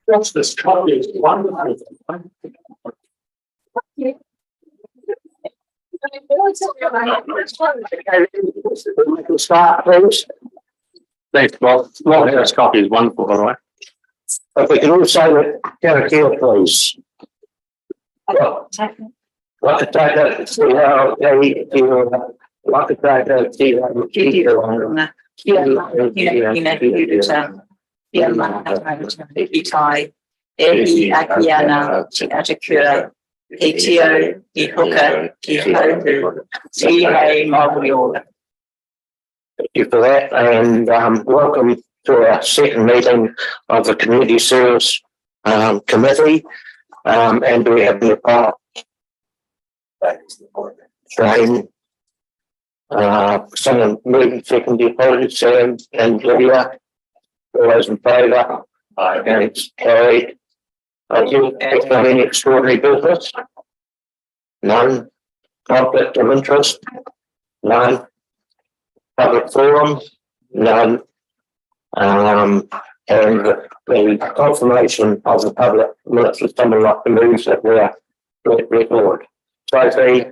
What's this copy is wonderful. Start, please. Thanks, Bob. Well, this copy is wonderful, by the way. If we can all say that, here, please. What the title? What the Thank you for that, and welcome to our second meeting of the Community Service Committee. And we have the Jane, someone moving second, the apologies, Sam and Lydia. All those in favour? Against? Carried. Thank you. Any extraordinary business? None. Conflict of interest? None. Public forum? None. And the confirmation of the public minutes with someone like the moves that were record. Sophie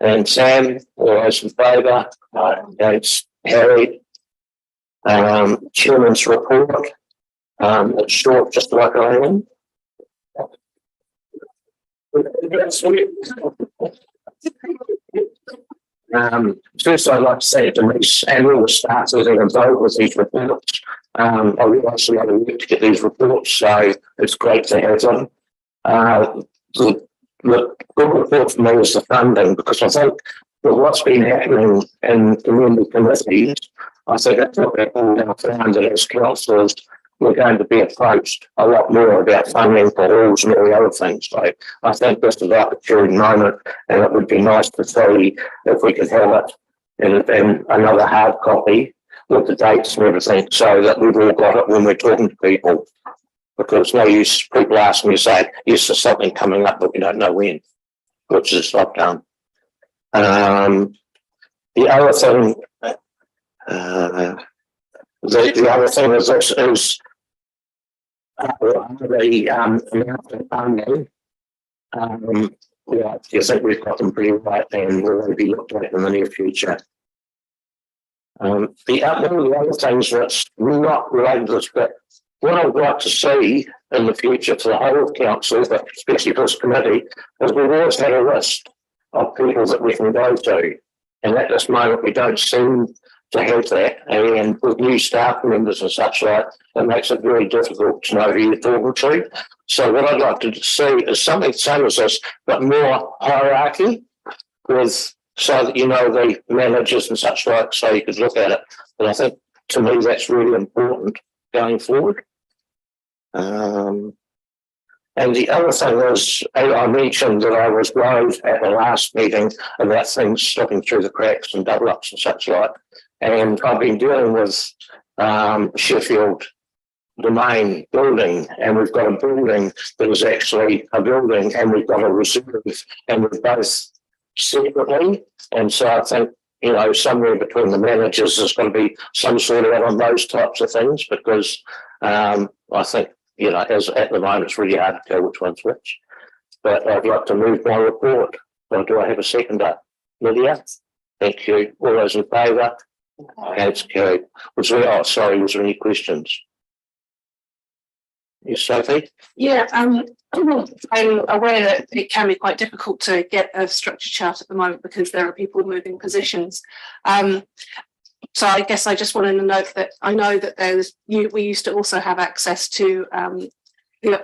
and Sam, all those in favour? Against? Carried. Chairman's report. It's short, just like I am. First, I'd like to say to Denise, and we will start with a vote with these reports. I realise a lot of work to get these reports, so it's great to have them. The good report for me is the funding, because I think with what's been happening in community committees, I think that's what we're all now found that as councillors, we're going to be approached a lot more about funding for halls and all the other things. So I think this is an opportune moment, and it would be nice to see if we could have it in another hard copy with the dates and everything, so that we've all got it when we're talking to people. Because no use people ask me, say, yes, there's something coming up, but we don't know when, which is lockdown. The other thing, the other thing is this is the amount of funding. Yeah, I think we've got them pretty right, and we're going to be looked at in the near future. The other things that's not related to this, but what I would like to see in the future for the whole council, but especially for this committee, is we've always had a list of people that we can go to, and at this moment we don't seem to have that, and with new staff members and such like, it makes it very difficult to know who you're talking to. So what I'd like to see is something same as this, but more hierarchy, with so that you know the managers and such like, so you could look at it. And I think to me that's really important going forward. And the other thing is, I mentioned that I was worried at the last meeting about things slipping through the cracks and double ups and such like. And I've been dealing with Sheffield, the main building, and we've got a building that is actually a building, and we've got a reserve, and we're both separately. And so I think, you know, somewhere between the managers there's going to be some sort of on those types of things, because I think, you know, as at the moment it's really hard to tell which one's which. But I'd like to move my report. So do I have a seconder? Lydia? Thank you. All those in favour? Okay, it's carried. Was there any questions? Yes, Sophie? Yeah, I'm aware that it can be quite difficult to get a structure chart at the moment because there are people moving positions. So I guess I just wanted to note that I know that we used to also have access to the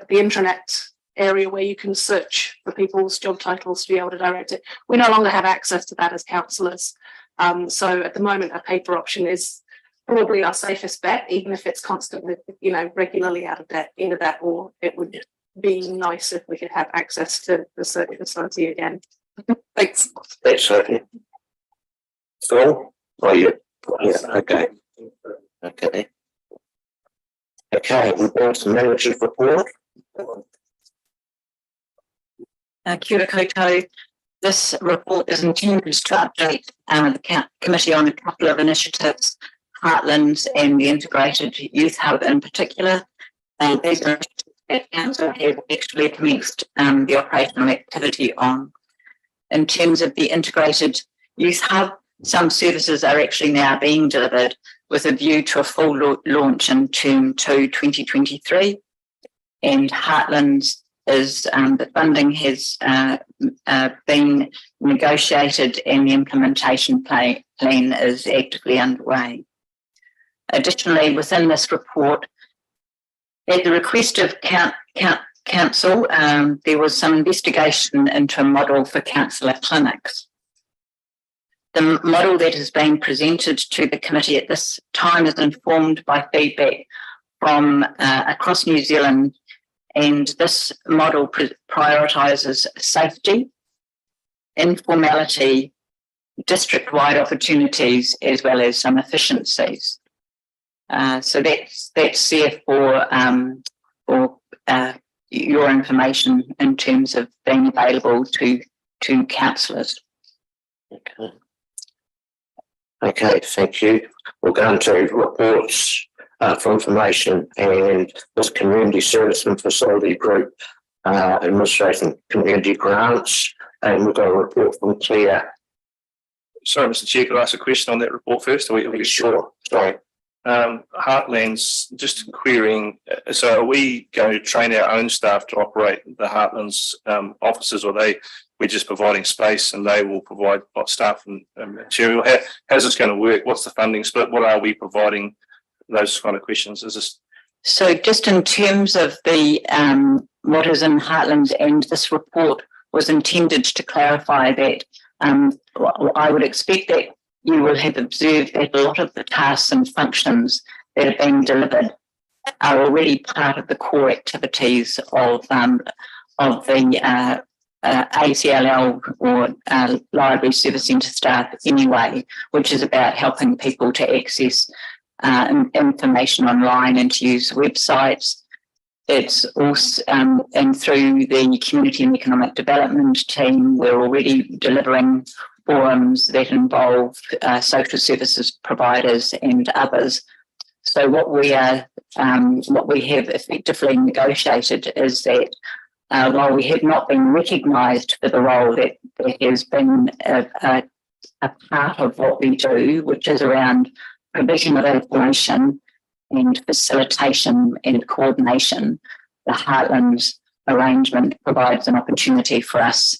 intranet area where you can search for people's job titles to be able to direct it. We no longer have access to that as councillors. So at the moment, a paper option is probably our safest bet, even if it's constantly, you know, regularly out of that, or it would be nice if we could have access to the search facility again. Thanks. Thanks, Sophie. Phil? Oh, yeah. Yeah, okay. Okay. Okay, we've got the manager's report. Kia ora koutou. This report is intended to update the committee on a couple of initiatives, Heartlands and the Integrated Youth Hub in particular. These are that council have actually commenced the operational activity on. In terms of the integrated youth hub, some services are actually now being delivered with a view to a full launch in term 2 2023. And Heartlands is the funding has been negotiated and the implementation plan is actively underway. Additionally, within this report, at the request of council, there was some investigation into a model for councillor clinics. The model that has been presented to the committee at this time is informed by feedback from across New Zealand, and this model prioritises safety, informality, district-wide opportunities, as well as some efficiencies. So that's there for your information in terms of being available to councillors. Okay. Okay, thank you. We'll go on to reports for information, and this community service and facility group administrating community grants, and we've got a report from Claire. Sorry, Mr. Chair, could I ask a question on that report first? Are we Sure. Sorry. Heartlands, just querying, so are we going to train our own staff to operate the Heartlands offices, or we're just providing space and they will provide staff and material? How's this going to work? What's the funding split? What are we providing? Those kind of questions. Is this? So just in terms of the what is in Heartlands, and this report was intended to clarify that I would expect that you will have observed that a lot of the tasks and functions that are being delivered are already part of the core activities of the ACLL or Library Service Centre staff anyway, which is about helping people to access information online and to use websites. It's also, and through the Community and Economic Development team, we're already delivering forums that involve social services providers and others. So what we have effectively negotiated is that while we have not been recognised for the role that has been a part of what we do, which is around provision of information and facilitation and coordination, the Heartlands arrangement provides an opportunity for us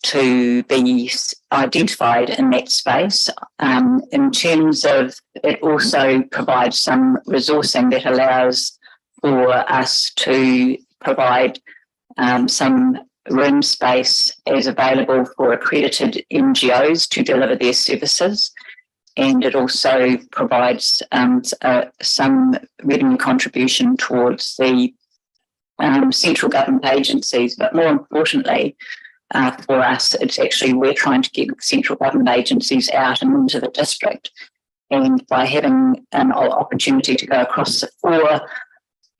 to be identified in that space. In terms of, it also provides some resourcing that allows for us to provide some room space as available for accredited NGOs to deliver their services. And it also provides some revenue contribution towards the central government agencies. But more importantly, for us, it's actually we're trying to get central government agencies out and into the district. And by having an opportunity to go across the 4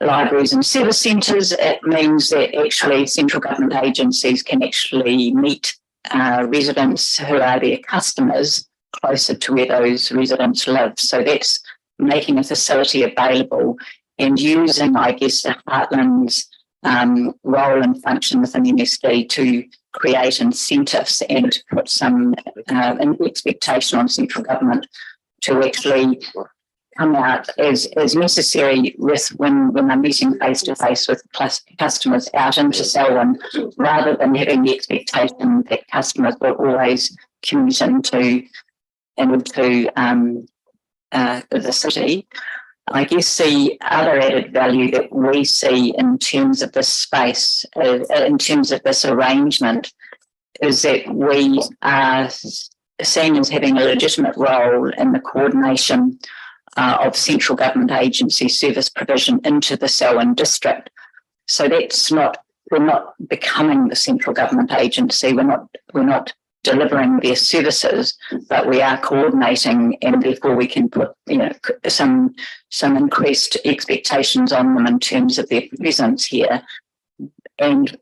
libraries and service centres, it means that actually central government agencies can actually meet residents who are their customers closer to where those residents live. So that's making a facility available and using, I guess, the Heartlands role and function within MSD to create incentives and put some expectation on central government to actually come out as necessary with when they're meeting face to face with customers out into Selwyn, rather than having the expectation that customers will always commute into the city. I guess the other added value that we see in terms of this space, in terms of this arrangement, is that we are seen as having a legitimate role in the coordination of central government agency service provision into the Selwyn district. So that's not, we're not becoming the central government agency. We're not delivering their services, but we are coordinating, and therefore we can put some increased expectations on them in terms of their presence here, and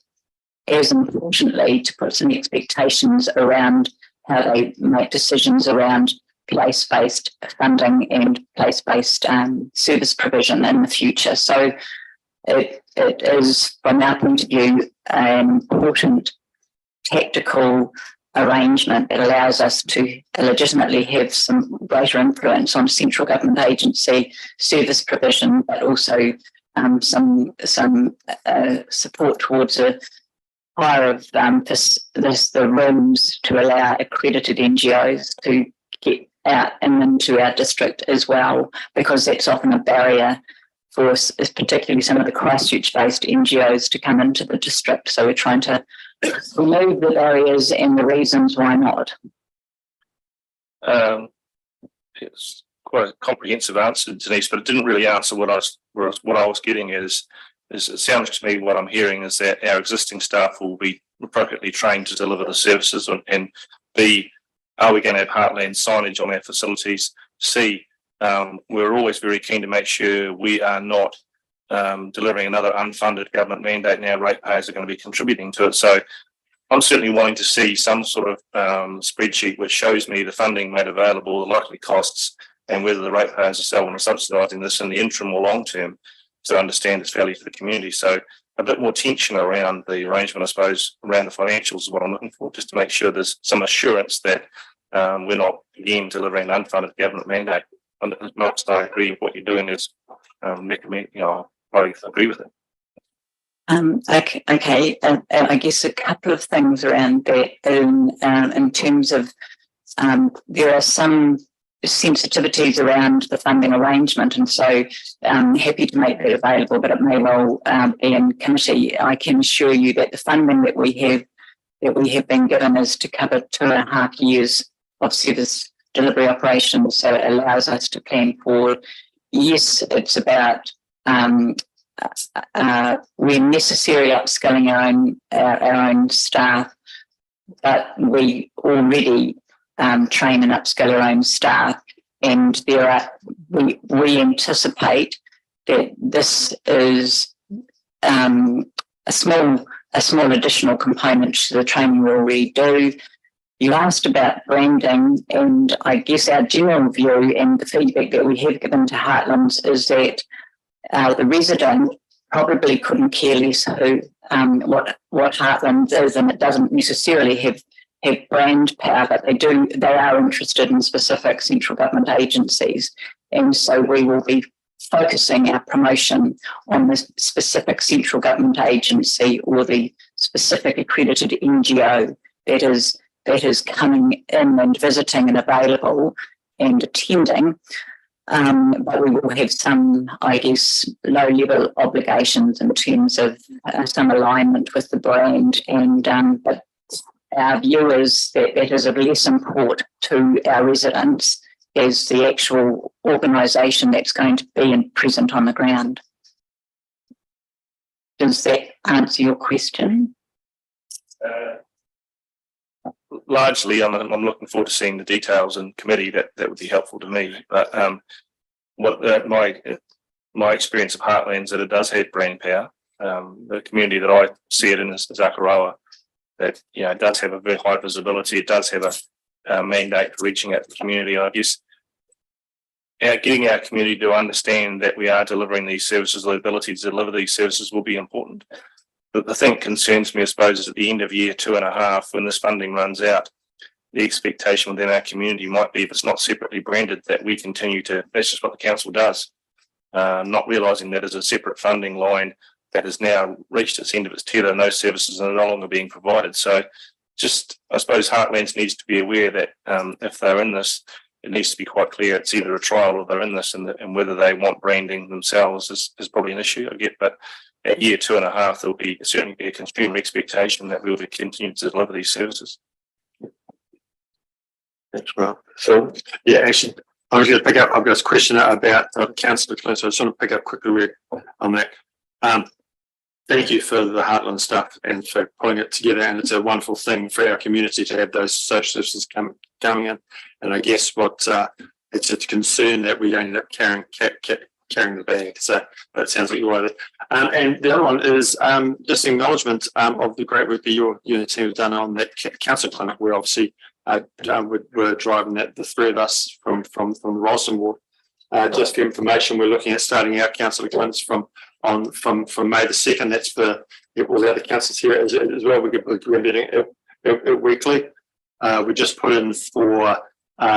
as importantly to put some expectations around how they make decisions around place-based funding and place-based service provision in the future. So it is, from our point of view, an important tactical arrangement that allows us to legitimately have some greater influence on central government agency service provision, but also some support towards a higher of the rooms to allow accredited NGOs to get out and into our district as well, because that's often a barrier for us, particularly some of the Christchurch-based NGOs, to come into the district. So we're trying to remove the barriers and the reasons why not. It's quite a comprehensive answer, Denise, but it didn't really answer what I was getting at. Is it sounds to me what I'm hearing is that our existing staff will be appropriately trained to deliver the services, and B, are we going to have Heartland signage on our facilities? C, we're always very keen to make sure we are not delivering another unfunded government mandate, and our ratepayers are going to be contributing to it. So I'm certainly wanting to see some sort of spreadsheet which shows me the funding made available, the likely costs, and whether the ratepayers are selling or subsidising this in the interim or long term to understand its value for the community. So a bit more tension around the arrangement, I suppose, around the financials is what I'm looking for, just to make sure there's some assurance that we're not again delivering an unfunded government mandate. And not that I agree with what you're doing is making me, I agree with it. Okay. And I guess a couple of things around that in terms of there are some sensitivities around the funding arrangement, and so happy to make that available, but it may well be in committee. I can assure you that the funding that we have been given is to cover 2.5 years of service delivery operations, so it allows us to plan forward. Yes, it's about we're necessarily upskilling our own staff, but we already train and upskill our own staff, and we anticipate that this is a small additional component to the training we already do. You asked about branding, and I guess our general view and the feedback that we have given to Heartlands is that the resident probably couldn't care less what Heartlands is, and it doesn't necessarily have brand power, but they are interested in specific central government agencies, and so we will be focusing our promotion on the specific central government agency or the specific accredited NGO that is coming in and visiting and available and attending. But we will have some, I guess, low-level obligations in terms of some alignment with the brand, and but our view is that that is of less import to our residents as the actual organisation that's going to be present on the ground. Does that answer your question? Largely, I'm looking forward to seeing the details in committee. That would be helpful to me. But my experience of Heartlands that it does have brand power. The community that I see it in is Zakaroa. That it does have a very high visibility. It does have a mandate for reaching out to the community. I guess getting our community to understand that we are delivering these services, the ability to deliver these services will be important. But the thing that concerns me, I suppose, is at the end of year 2.5, when this funding runs out, the expectation within our community might be, if it's not separately branded, that we continue to, that's just what the council does, not realising that as a separate funding line that has now reached its end of its tether and those services are no longer being provided. So just, I suppose Heartlands needs to be aware that if they're in this, it needs to be quite clear it's either a trial or they're in this, and whether they want branding themselves is probably an issue, I get. But at year 2.5, there'll be certainly be a consumer expectation that we'll be continuing to deliver these services. That's right. So, yeah, actually, I was going to pick up. I've got a question about Councillor Clint, so I just want to pick up quickly on that. Thank you for the Heartland stuff and for pulling it together. And it's a wonderful thing for our community to have those social services coming in. And I guess what it's a concern that we don't end up carrying the bag. So that sounds like you're right. And the other one is just acknowledgement of the great work that you and the team have done on that council clinic, where obviously we're driving that, the three of us from the Ralston ward. Just for information, we're looking at starting our councillor clinics from May the 2nd. That's for all the other councillors here as well. We're getting it weekly. We just put in for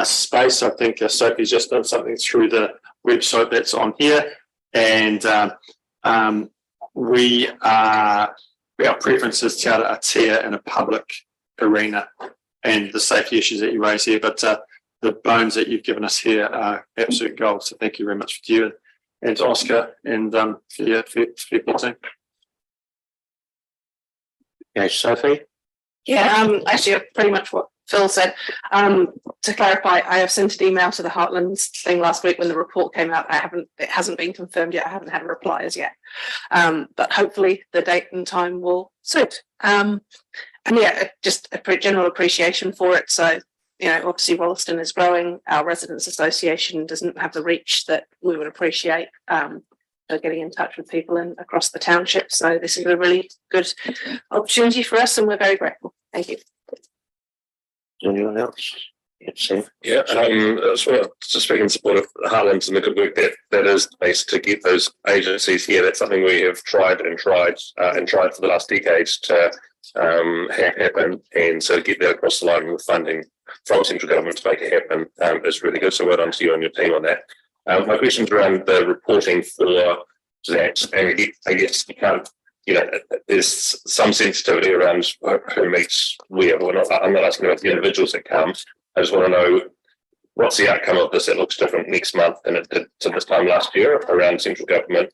space. I think Sophie's just done something through the website that's on here, and our preference is to have a tier in a public arena, and the safety issues that you raise here, but the bones that you've given us here are absolute gold. So thank you very much for you and Oscar and for your team. Okay, Sophie. Yeah, actually pretty much what Phil said. To clarify, I have sent an email to the Heartlands thing last week when the report came out. It hasn't been confirmed yet. I haven't had a reply as yet. But hopefully the date and time will suit. And yeah, just a general appreciation for it. So, you know, obviously Wollaston is growing. Our residents association doesn't have the reach that we would appreciate. Getting in touch with people across the township. So this is a really good opportunity for us, and we're very grateful. Thank you. Anyone else? Yeah, so to speak in support of the Heartlands and the good work that is based to get those agencies here. That's something we have tried for the last decades to have happen, and so to get that across the line with funding from central government to make it happen is really good. So well done to you and your team on that. My question's around the reporting for that, and I guess you can't, you know, there's some sensitivity around who meets where. I'm not asking about the individuals that come. I just want to know what's the outcome of this. It looks different next month than it did to this time last year around central government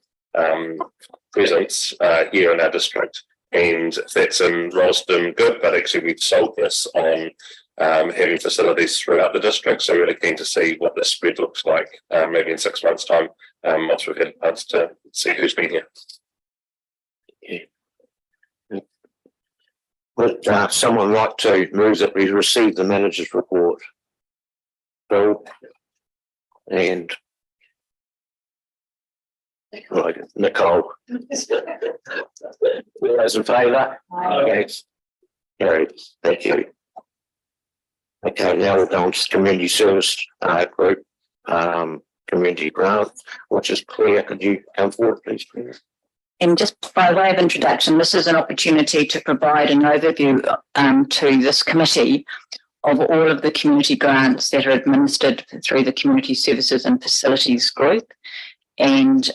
presence here in our district. And if that's in Ralston, good, but actually we've sold this on having facilities throughout the district. So really keen to see what the spread looks like maybe in 6 months' time once we've had a chance to see who's been here. Yeah. Would someone like to move that we receive the manager's report? Bill and right, Nicole. All those in favour? Yes. Carried. Thank you. Okay, now we're going to community service group, community grant, which is Claire. Could you come forward, please, Claire? And just by way of introduction, this is an opportunity to provide an overview to this committee of all of the community grants that are administered through the Community Services and Facilities Group. And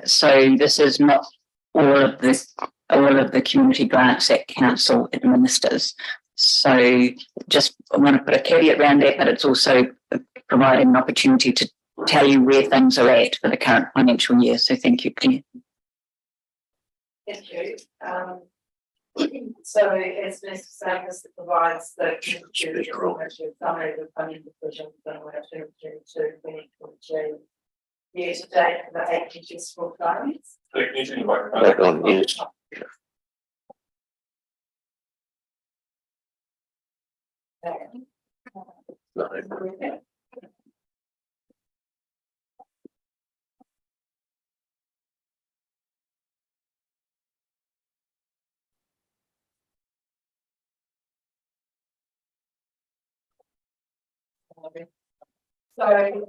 so this is not all of the community grants that council administers. So just I want to put a caveat around that, but it's also providing an opportunity to tell you where things are at for the current financial year. So thank you, Claire. Thank you. So as Mr. Sagas provides the summary of the funding decisions and we're 2022 year to date for the 8 municipal funds. Back on, yes. No. So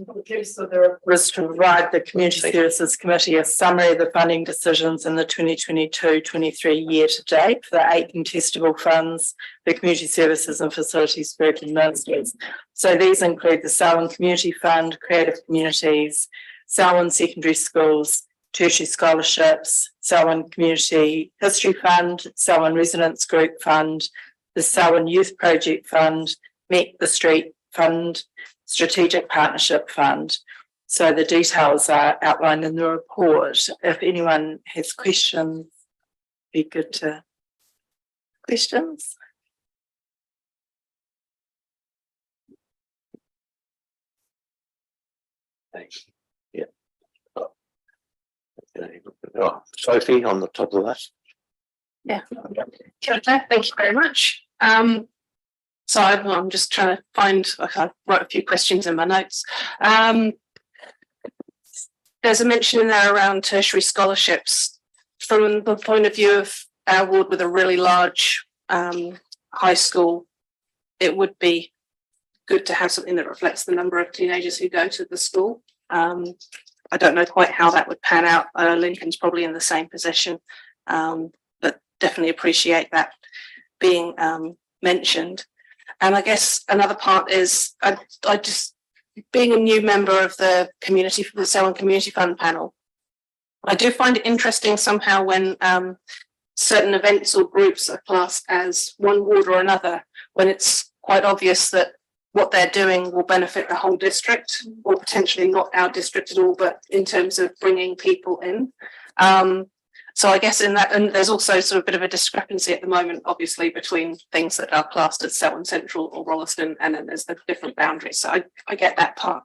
the purpose of the report was to provide the Community Services Committee a summary of the funding decisions in the 2022-23 year to date for the 8 contestable funds, the Community Services and Facilities Group administers. So these include the Selwyn Community Fund, Creative Communities, Selwyn Secondary Schools, Tertiary Scholarships, Selwyn Community History Fund, Selwyn Residents Group Fund, the Selwyn Youth Project Fund, Meet the Street Fund, Strategic Partnership Fund. So the details are outlined in the report. If anyone has questions, be good to questions. Thanks. Yeah. Oh, Sophie on the top of the list. Yeah. Thank you very much. So I'm just trying to find, I wrote a few questions in my notes. There's a mention in there around tertiary scholarships. From the point of view of our ward with a really large high school it would be good to have something that reflects the number of teenagers who go to the school. I don't know quite how that would pan out. Lincoln's probably in the same position, but definitely appreciate that being mentioned. And I guess another part is I just, being a new member of the Selwyn Community Fund panel, I do find it interesting somehow when certain events or groups are classed as one ward or another, when it's quite obvious that what they're doing will benefit the whole district, or potentially not our district at all, but in terms of bringing people in. So I guess in that, and there's also sort of a bit of a discrepancy at the moment, obviously, between things that are classed as Selwyn Central or Rolleston, and then there's the different boundaries. So I get that part.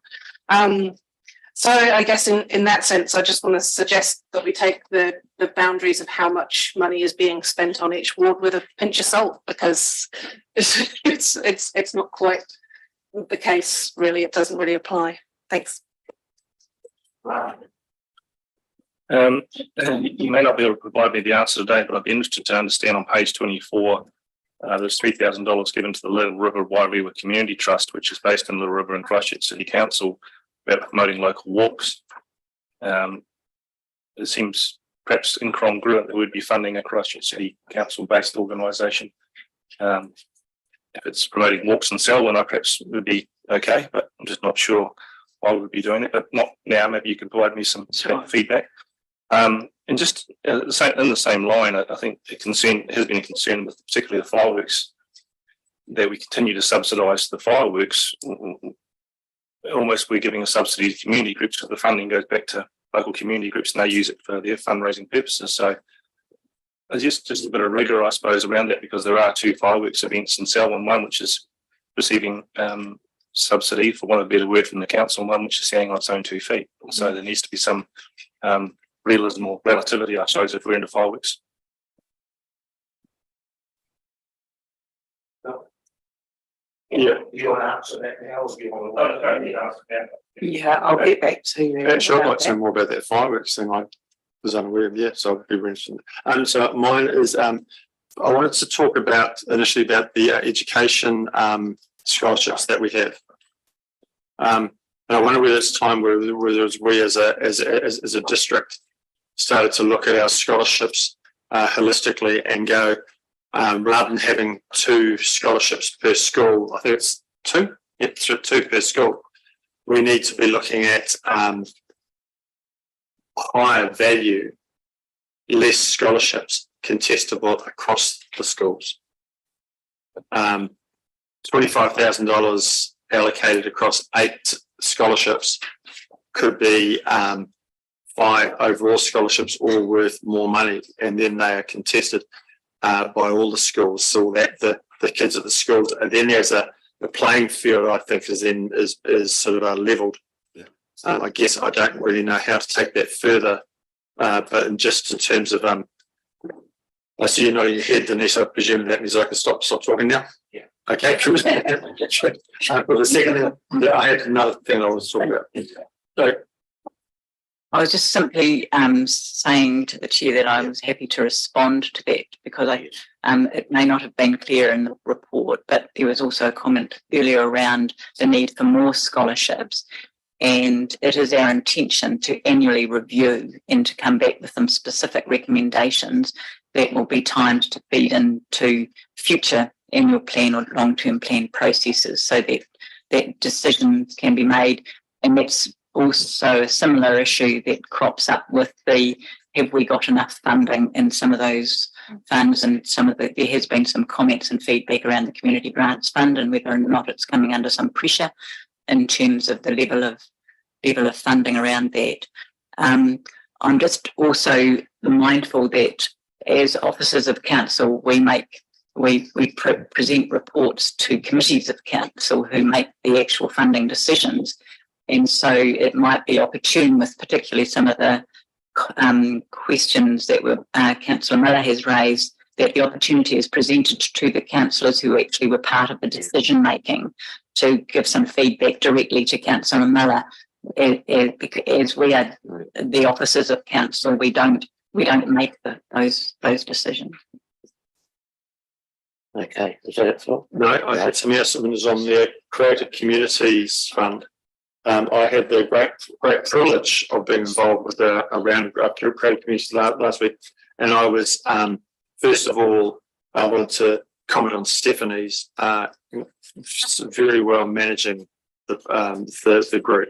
So I guess in that sense, I just want to suggest that we take the boundaries of how much money is being spent on each ward with a pinch of salt, because it's not quite the case, really. It doesn't really apply. Thanks. You may not be able to provide me the answer today, but I'd be interested to understand on page 24, there's $3,000 given to the Little River Wairewa Community Trust, which is based in Little River and Christchurch City Council, about promoting local walks. It seems perhaps incongruent that we'd be funding a Christchurch City Council based organisation. If it's promoting walks in Selwyn, I perhaps would be okay, but I'm just not sure why we'd be doing it, but not now. Maybe you can provide me some feedback. And just in the same line, I think has been a concern with particularly the fireworks, that we continue to subsidise the fireworks. Almost we're giving a subsidy to community groups, because the funding goes back to local community groups and they use it for their fundraising purposes. So just a bit of rigor, I suppose, around that, because there are 2 fireworks events in Selwyn, one which is receiving subsidy, for want of a better word, from the council, and one which is standing on its own 2 feet. So there needs to be some realism or relativity, I suppose, if we're into fireworks. Yeah. You want to answer that now? Or do you want to Yeah, I'll get back to you. Actually, I'd about like to know more about that fireworks thing. I was unaware of, so I'd be very interested. So mine is, I wanted to talk initially about the education scholarships that we have. And I wonder whether it's time where we as a district started to look at our scholarships holistically and go, rather than having 2 scholarships per school, I think it's 2? Yeah, 2 per school. We need to be looking at higher value, less scholarships contestable across the schools. $25,000 allocated across 8 scholarships could be 5 overall scholarships, all worth more money, and then they are contested by all the schools, so that the kids at the schools, and then there's the playing field, I think, is sort of leveled. Yeah. I guess I don't really know how to take that further, but just in terms of I see you nodding your head, Denise. I presume that means I can stop talking now. Yeah. Okay. For the second, I had another thing I was talking about. So, I was just simply saying to the chair that I was happy to respond to that, because it may not have been clear in the report, but there was also a comment earlier around the need for more scholarships, and it is our intention to annually review and to come back with some specific recommendations that will be timed to feed into future annual plan or long-term plan processes, so that decisions can be made. And that's also a similar issue that crops up with have we got enough funding in some of those funds, and there has been some comments and feedback around the Community Grants Fund and whether or not it's coming under some pressure in terms of the level of funding around that. I'm just also mindful that as officers of council, we present reports to committees of council who make the actual funding decisions. And so it might be opportune, with particularly some of the questions that Councillor Miller has raised, that the opportunity is presented to the councillors who actually were part of the decision making to give some feedback directly to Councillor Miller. As we are the officers of council, we don't make those decisions. Okay, is that it, Phil? No, I had something else that was on their Creative Communities Fund. I had the great privilege of being involved with a round of creative communities last week, and I was first of all I wanted to comment on Stephanie's very well managing the group.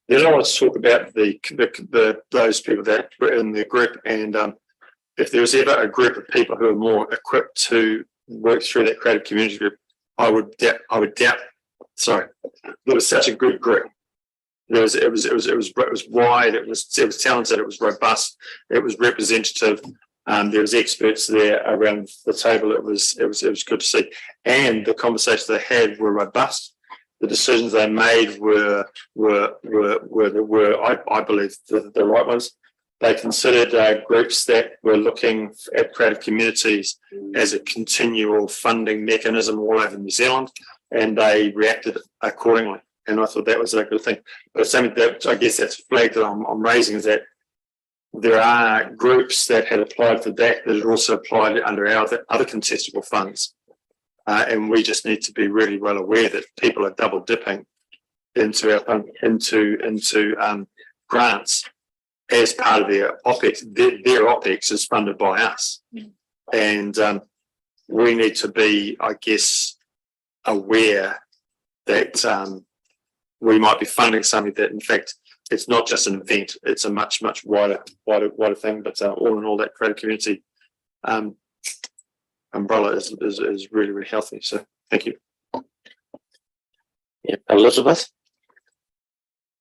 Then I want to talk about those people that were in the group, and if there was ever a group of people who are more equipped to work through that creative community group, I would doubt. Sorry, it was such a good group. It was wide. It was talented. It was robust. It was representative. There was experts there around the table. It was good to see, and the conversations they had were robust. The decisions they made were I believe the right ones. They considered groups that were looking at creative communities as a continual funding mechanism all over New Zealand, and they reacted accordingly. And I thought that was a good thing. But something that I guess that's flagged that I'm raising is that there are groups that had applied for that had also applied under our other contestable funds. And we just need to be really well aware that people are double dipping into our fund, into grants as part of their OPEX. Their OPEX is funded by us. And we need to be, I guess, aware that we might be funding something that in fact it's not just an event, it's a much wider thing. But all in all, that creative community umbrella is really healthy. So thank you. Yeah, Elizabeth.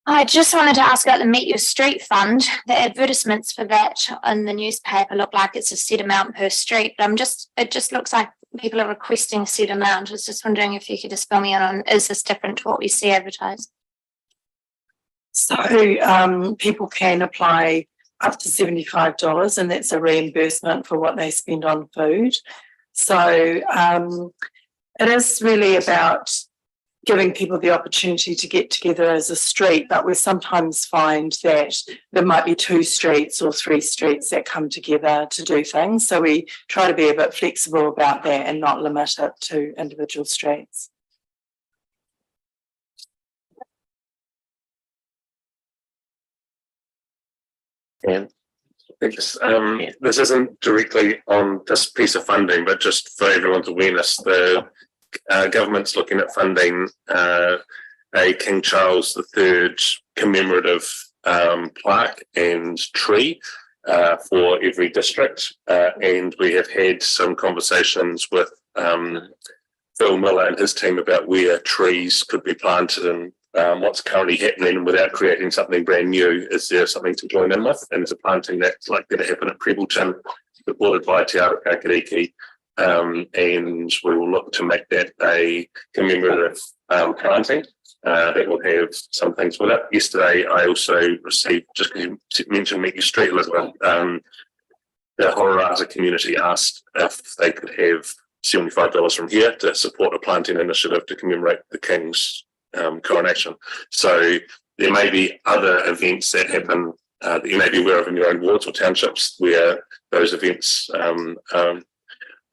I just wanted to ask about the Meet Your Street Fund. The advertisements for that in the newspaper look like it's a set amount per street, but it just looks like people are requesting a set amount. I was just wondering if you could just fill me in on, is this different to what we see advertised? So people can apply up to $75, and that's a reimbursement for what they spend on food. So it is really about giving people the opportunity to get together as a street, but we sometimes find that there might be 2 streets or 3 streets that come together to do things. So we try to be a bit flexible about that and not limit it to individual streets. Yeah. This isn't directly on this piece of funding, but just for everyone's awareness, the government's looking at funding a King Charles III commemorative plaque and tree for every district, and we have had some conversations with Phil Miller and his team about where trees could be planted and what's currently happening without creating something brand new. Is there something to join in with? And is a planting that's likely to happen at Prebleton, supported by Te Ara Kakariki, and we will look to make that a commemorative planting that will have some things with it. Yesterday, I also received, just because you mentioned Meet Your Street, Elizabeth, the Hororata community asked if they could have $75 from here to support a planting initiative to commemorate the King's coronation. So there may be other events that happen that you may be aware of in your own wards or townships where those events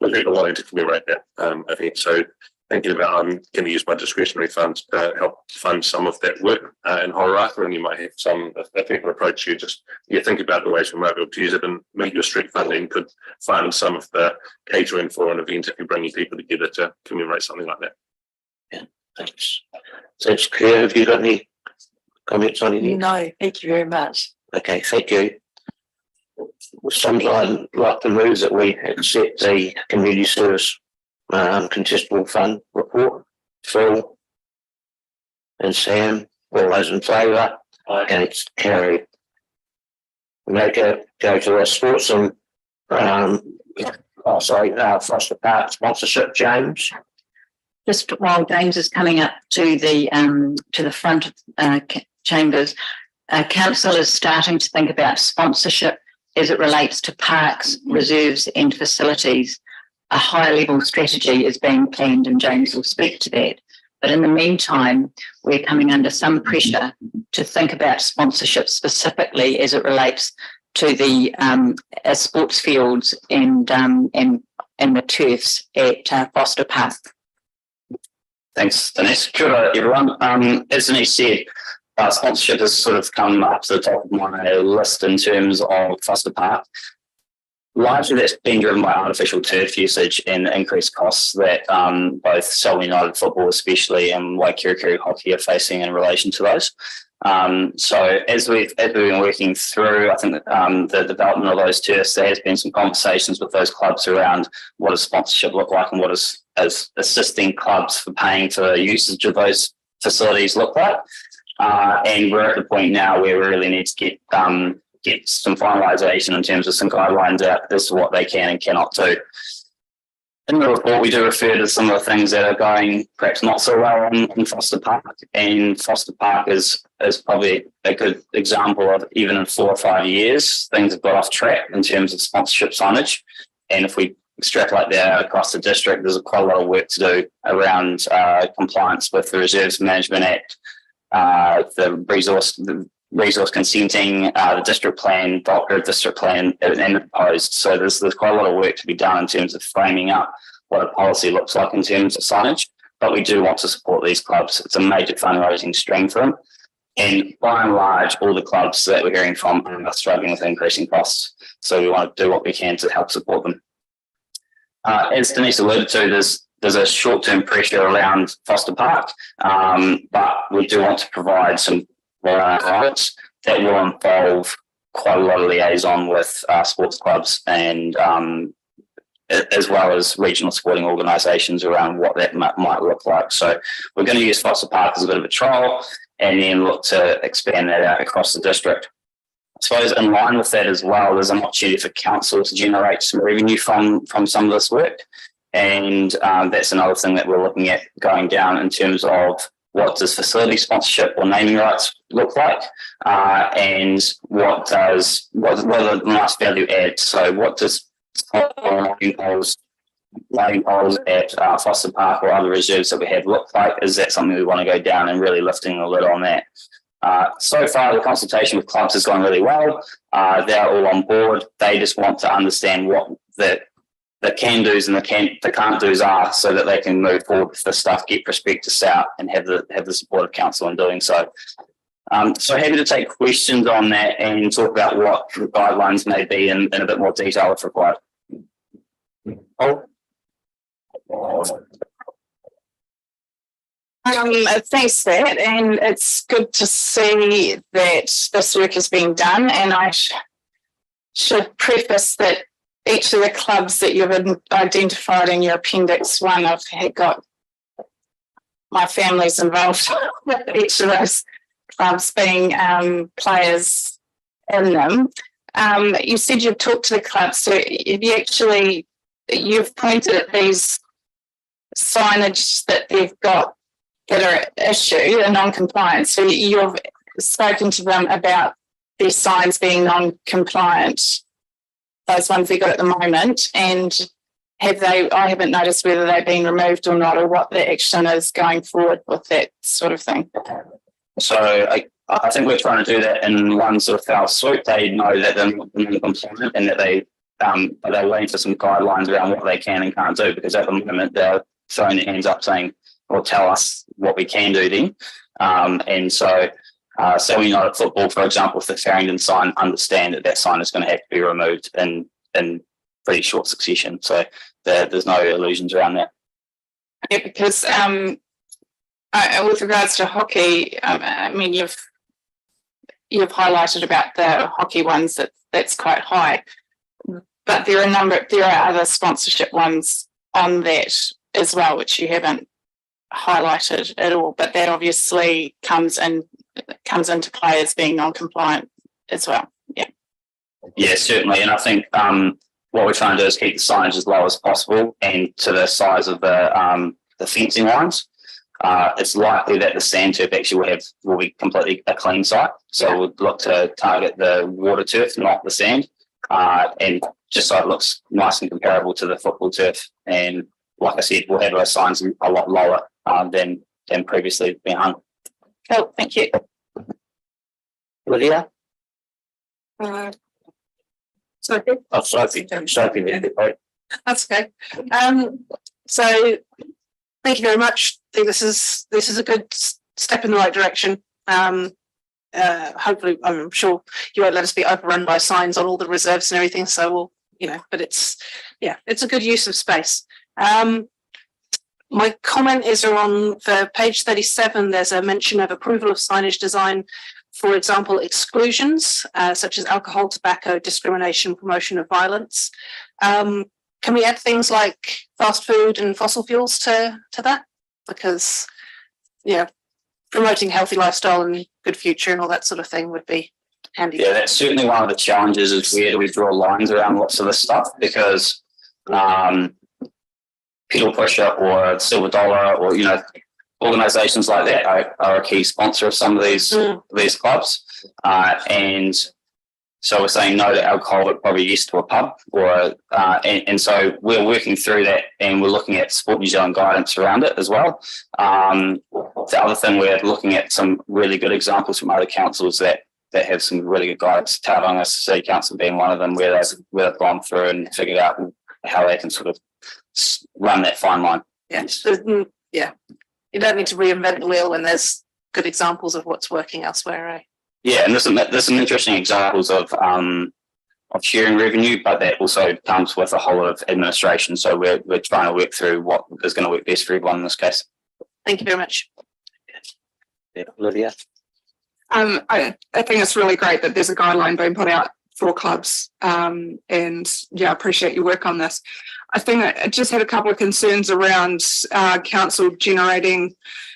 with people wanting to commemorate that event. So thinking about, I'm going to use my discretionary funds to help fund some of that work in Hororata, and you might have some, if people approach you, just think about the ways we might be able to use it, and Meet Your Street funding could fund some of the catering for an event if you're bringing people together to commemorate something like that. Yeah, thanks. Thanks, Claire. Have you got any comments on anything? No, thank you very much. Okay, thank you. Sometimes I'd like to move that we accept the community service contestable fund report. Phil and Sam, all those in favour? And it's carried. We now go to our sports and Foster Park sponsorship, James. Just while James is coming up to the front chambers, council is starting to think about sponsorship as it relates to parks, reserves and facilities. A high level strategy is being planned, and James will speak to that. But in the meantime, we're coming under some pressure to think about sponsorship specifically as it relates to the sports fields and and the turfs at Foster Park. Thanks, Denise. Kia ora, everyone. As Denise said, sponsorship has sort of come up to the top of my list in terms of Foster Park. Largely that's been driven by artificial turf usage and increased costs that both Selwyn United football especially and Waikirikiri hockey are facing in relation to those. So as we've been working through, I think that, the development of those turfs, there has been some conversations with those clubs around what does sponsorship look like and what is assisting clubs for paying for usage of those facilities look like. And we're at the point now where we really need to get some finalisation in terms of some guidelines out as to what they can and cannot do. In the report, we do refer to some of the things that are going perhaps not so well in Foster Park, and Foster Park is probably a good example of even in 4 or 5 years, things have got off track in terms of sponsorship signage. And if we extrapolate that across the district, there's quite a lot of work to do around compliance with the Reserves Management Act, the resource consenting, the district plan, the operative district plan, and the proposed. So there's quite a lot of work to be done in terms of framing up what a policy looks like in terms of signage. But we do want to support these clubs. It's a major fundraising stream for them. And by and large, all the clubs that we're hearing from are struggling with increasing costs. So we want to do what we can to help support them. As Denise alluded to, there's a short-term pressure around Foster Park, but we do want to provide some rights that will involve quite a lot of liaison with sports clubs and as well as regional sporting organisations around what that might look like. So we're going to use Foster Park as a bit of a trial and then look to expand that out across the district. I suppose in line with that as well, there's an opportunity for council to generate some revenue from some of this work. And that's another thing that we're looking at going down in terms of what does facility sponsorship or naming rights look like, and what are the nice value add. So what does lighting poles at Foster Park or other reserves that we have look like? Is that something we want to go down and really lifting the lid on that? So far, the consultation with clubs has gone really well. They're all on board. They just want to understand what the can do's and the can't do's are, so that they can move forward with the stuff, get prospectus out, and have the support of council in doing so. So happy to take questions on that and talk about what the guidelines may be in a bit more detail if required. Thanks for that, and it's good to see that this work is being done. And I should preface that each of the clubs that you've identified in your Appendix 1, I've got my family's involved with each of those clubs being players in them. You said you've talked to the clubs, so you've pointed at these signage that they've got that are at issue and non-compliant. So you've spoken to them about their signs being non-compliant, those ones they got at the moment, and I haven't noticed whether they've been removed or not, or what the action is going forward with that sort of thing. So I think we're trying to do that in one sort of foul swoop. They know that they're not compliant and that they're waiting for some guidelines around what they can and can't do, because at the moment they're throwing their hands up saying, well, tell us what we can do then. And so we know at football, for example, if the Farringdon sign, understand that that sign is going to have to be removed in pretty short succession. So there's no illusions around that. Yeah, because with regards to hockey, I mean, you've highlighted about the hockey ones that's quite high, but there are other sponsorship ones on that as well, which you haven't highlighted at all. But that obviously comes into play as being non-compliant as well. Yeah, certainly. And I think what we're trying to do is keep the signage as low as possible and to the size of the fencing lines. It's likely that the sand turf actually will be completely a clean site. So we'll look to target the water turf, not the sand, and just so it looks nice and comparable to the football turf. And like I said, we'll have those signs a lot lower than previously been hung. Cool, thank you. Lydia? Sophie. Oh, Sophie. Sophie, right. That's okay. So thank you very much. I think this is a good step in the right direction. Hopefully, I'm sure you won't let us be overrun by signs on all the reserves and everything. So we'll, but it's a good use of space. My comment is on for page 37. There's a mention of approval of signage design, for example, exclusions such as alcohol, tobacco, discrimination, promotion of violence. Can we add things like fast food and fossil fuels to that? Because, promoting healthy lifestyle and good future and all that sort of thing would be handy. Yeah, that's certainly one of the challenges is where do we draw lines around lots of this stuff, because Pedal Pusher or Silver Dollar or, organisations like that are a key sponsor of some of these clubs. And so we're saying no to alcohol, but probably yes to a pub, and so we're working through that, and we're looking at Sport New Zealand guidance around it as well. The other thing, we're looking at some really good examples from other councils that have some really good guidance. Tauranga City Council being one of them, where they've gone through and figured out how they can sort of run that fine line. Yeah, you don't need to reinvent the wheel when there's good examples of what's working elsewhere, right? Yeah, and there's some interesting examples of sharing revenue, but that also comes with a whole lot of administration. So we're trying to work through what is going to work best for everyone in this case. Thank you very much. Yeah, Lydia. I think it's really great that there's a guideline being put out for clubs, and I appreciate your work on this. I think I just had a couple of concerns around council generating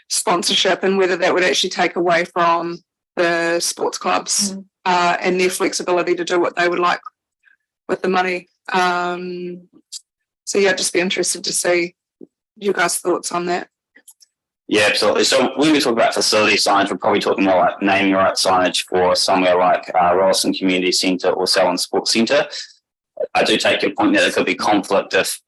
sponsorship and whether that would actually take away from the sports clubs and their flexibility to do what they would like with the money. So I'd just be interested to see you guys' thoughts on that. Yeah, absolutely. So when we talk about facility signage, we're probably talking about like naming right signage for somewhere like Rolleston Community Centre or Selwyn Sports Centre. I do take your point that there could be conflict if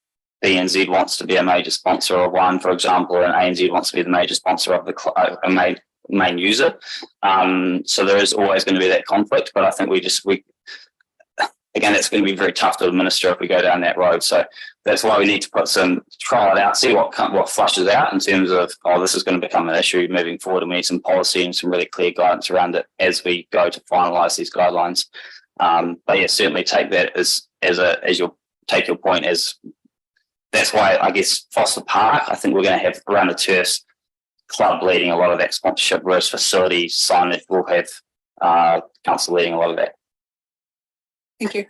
BNZ wants to be a major sponsor of one, for example, and ANZ wants to be the major sponsor of the main user. So there is always going to be that conflict, but I think again, it's going to be very tough to administer if we go down that road. So that's why we need to trial it out, see what flushes out in terms of, this is going to become an issue moving forward, and we need some policy and some really clear guidance around it as we go to finalise these guidelines. But yeah, certainly take that as you'll take your point as that's why I guess Foster Park, I think we're going to have around the Terce club leading a lot of that sponsorship, whereas facility signage will have council leading a lot of that. Thank you.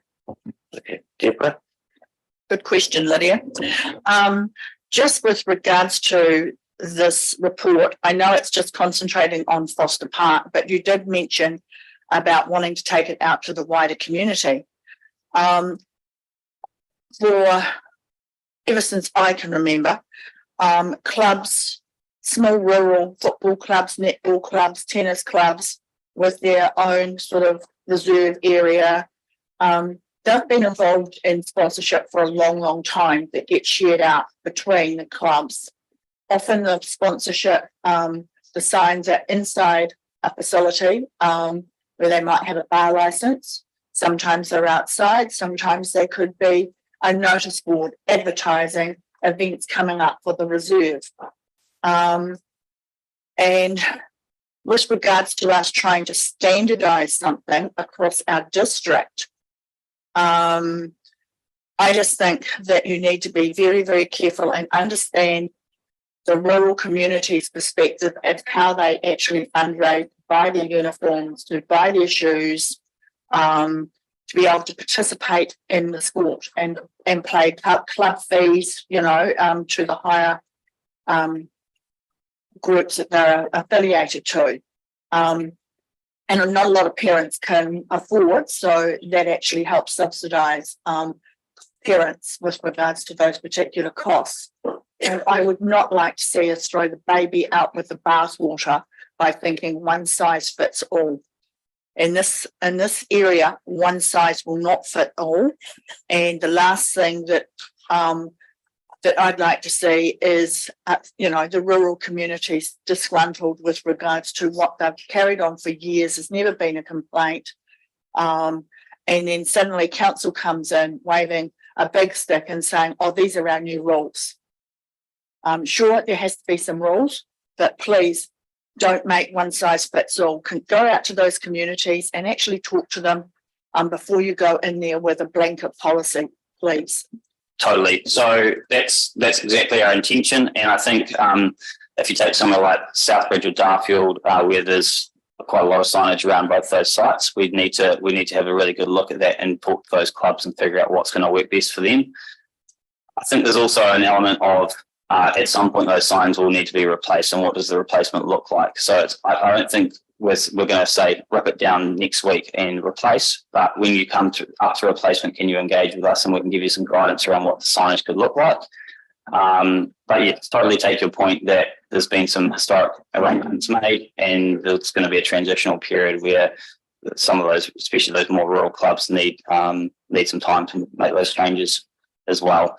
Okay, Deborah. Good question, Lydia. Just with regards to this report, I know it's just concentrating on Foster Park, but you did mention about wanting to take it out to the wider community. Ever since I can remember, clubs, small rural football clubs, netball clubs, tennis clubs with their own sort of reserve area, they've been involved in sponsorship for a long, long time that gets shared out between the clubs. Often the sponsorship, the signs are inside a facility where they might have a bar license. Sometimes they're outside. Sometimes they could be a notice board advertising events coming up for the reserve. And with regards to us trying to standardise something across our district, I just think that you need to be very, very careful and understand the rural community's perspective of how they actually fundraise, to buy their uniforms, to buy their shoes, to be able to participate in the sport and pay club fees, to the higher groups that they're affiliated to. And not a lot of parents can afford, so that actually helps subsidise parents with regards to those particular costs. And I would not like to see us throw the baby out with the bathwater by thinking one size fits all. In this area, one size will not fit all. And the last thing that I'd like to see is, the rural communities disgruntled with regards to what they've carried on for years. There's never been a complaint. And then suddenly council comes in waving a big stick and saying, oh, these are our new rules. Sure, there has to be some rules, but please don't make one size fits all. Can go out to those communities and actually talk to them before you go in there with a blanket policy, please. Totally. So that's exactly our intention. And I think if you take somewhere like Southbridge or Darfield, where there's quite a lot of signage around both those sites, we need to have a really good look at that and talk to those clubs and figure out what's going to work best for them. I think there's also an element of at some point those signs will need to be replaced, and what does the replacement look like? So I don't think we're going to say rip it down next week and replace, but when you come up to replacement, can you engage with us and we can give you some guidance around what the signage could look like. But yeah, totally take your point that there's been some historic arrangements made, and there's going to be a transitional period where some of those, especially those more rural clubs, need some time to make those changes as well.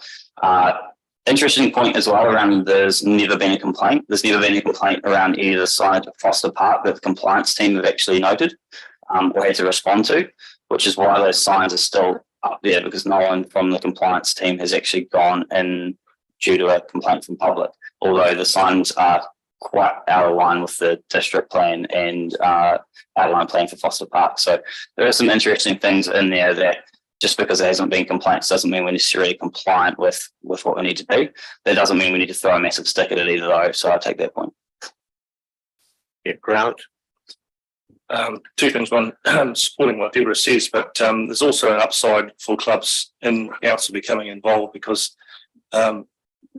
Interesting point as well around there's never been a complaint. There's never been a complaint around any of the signage at Foster Park that the compliance team have actually noted or had to respond to, which is why those signs are still up there, because no one from the compliance team has actually gone in due to a complaint from public, although the signs are quite out of line with the district plan and outline plan for Foster Park. So there are some interesting things in there that just because there hasn't been complaints doesn't mean we're necessarily compliant with what we need to do. That doesn't mean we need to throw a massive stick at it either though. So I take that point. Yeah, Grant. Two things. One, supporting what Deborah says, but there's also an upside for clubs in council becoming involved, because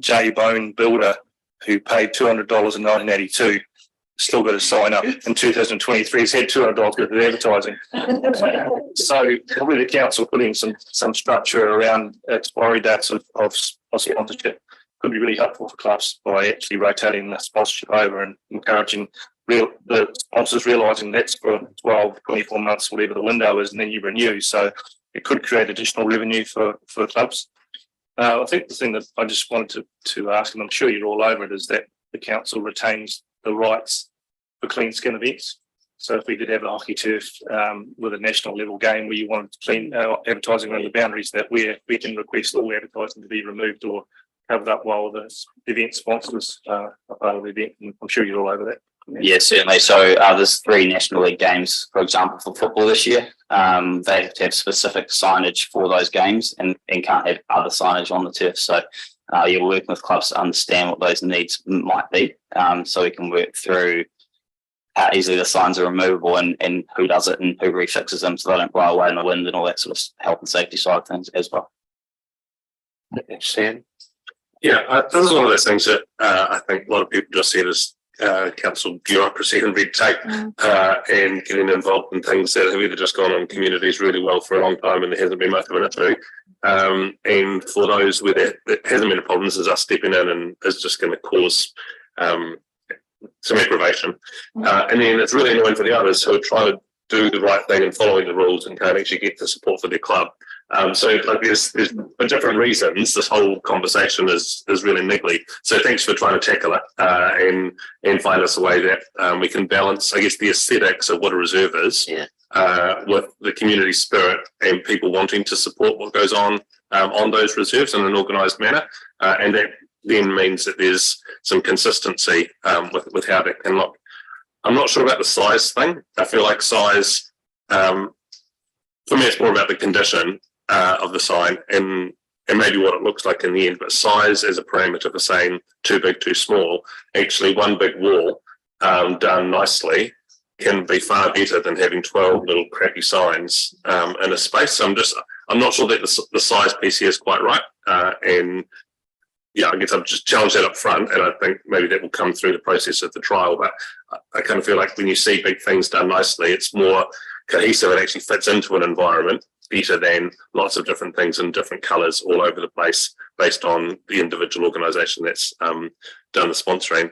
J Bone Builder, who paid $200 in 1982, still got to sign up in 2023. He's had $200 worth of advertising. So probably the council putting some structure around expiry dates of sponsorship could be really helpful for clubs by actually rotating the sponsorship over and encouraging the sponsors realising that's for 12, 24 months, whatever the window is, and then you renew. So it could create additional revenue for clubs. I think the thing that I just wanted to ask, and I'm sure you're all over it, is that the council retains the rights for clean skin events. So if we did have a hockey turf with a national level game where you wanted to clean advertising around the boundaries, that we can request all advertising to be removed or covered up while the event sponsors are part of the event. And I'm sure you're all over that. Yeah, certainly. So there's 3 National League games, for example, for football this year. They have to have specific signage for those games and can't have other signage on the turf. So you're working with clubs to understand what those needs might be, so we can work through how easily the signs are removable and who does it and who refixes them so they don't blow away in the wind and all that sort of health and safety side of things as well. Sam? Yeah, this is one of those things that I think a lot of people just see it as council bureaucracy and red tape and getting involved in things that have either just gone on communities really well for a long time and there hasn't been much of an issue. And for those where that hasn't been a problem, this is us stepping in and is just going to cause some aggravation. And then it's really annoying for the others who are trying to do the right thing and following the rules and can't actually get the support for their club. So like there's for different reasons, this whole conversation is really niggly. So thanks for trying to tackle it and find us a way that we can balance, I guess, the aesthetics of what a reserve is with the community spirit and people wanting to support what goes on those reserves in an organised manner. And that then means that there's some consistency with how that can look. I'm not sure about the size thing. I feel like size, for me, it's more about the condition of the sign and maybe what it looks like in the end. But size as a parameter for saying too big, too small, actually one big wall done nicely can be far better than having 12 little crappy signs in a space. So I'm not sure that the size piece here is quite right. And yeah, I guess I've just challenged that up front, and I think maybe that will come through the process of the trial. But I kind of feel like when you see big things done nicely, it's more cohesive and actually fits into an environment better than lots of different things in different colours all over the place based on the individual organisation that's done the sponsoring.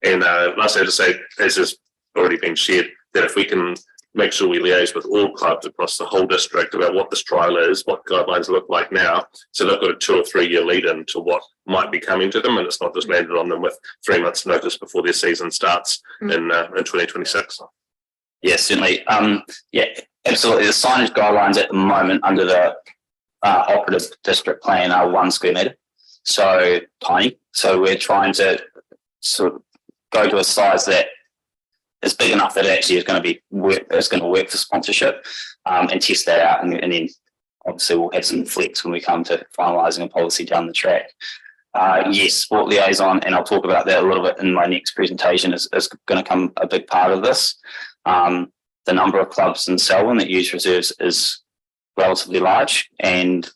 And lastly, I just say, as has already been shared, that if we can make sure we liaise with all clubs across the whole district about what this trial is, what guidelines look like now, so they've got a 2 or 3 year lead in to what might be coming to them, and it's not just landed on them with 3 months notice before their season starts in 2026. Yeah, certainly. Yeah, absolutely. The signage guidelines at the moment under the operative district plan are 1 square metre, so tiny. So we're trying to sort of go to a size that is big enough that it actually is going to work for sponsorship, and test that out, and then obviously we'll have some flex when we come to finalising a policy down the track. Yes, sport liaison, and I'll talk about that a little bit in my next presentation, is going to come a big part of this. The number of clubs in Selwyn that use reserves is relatively large, and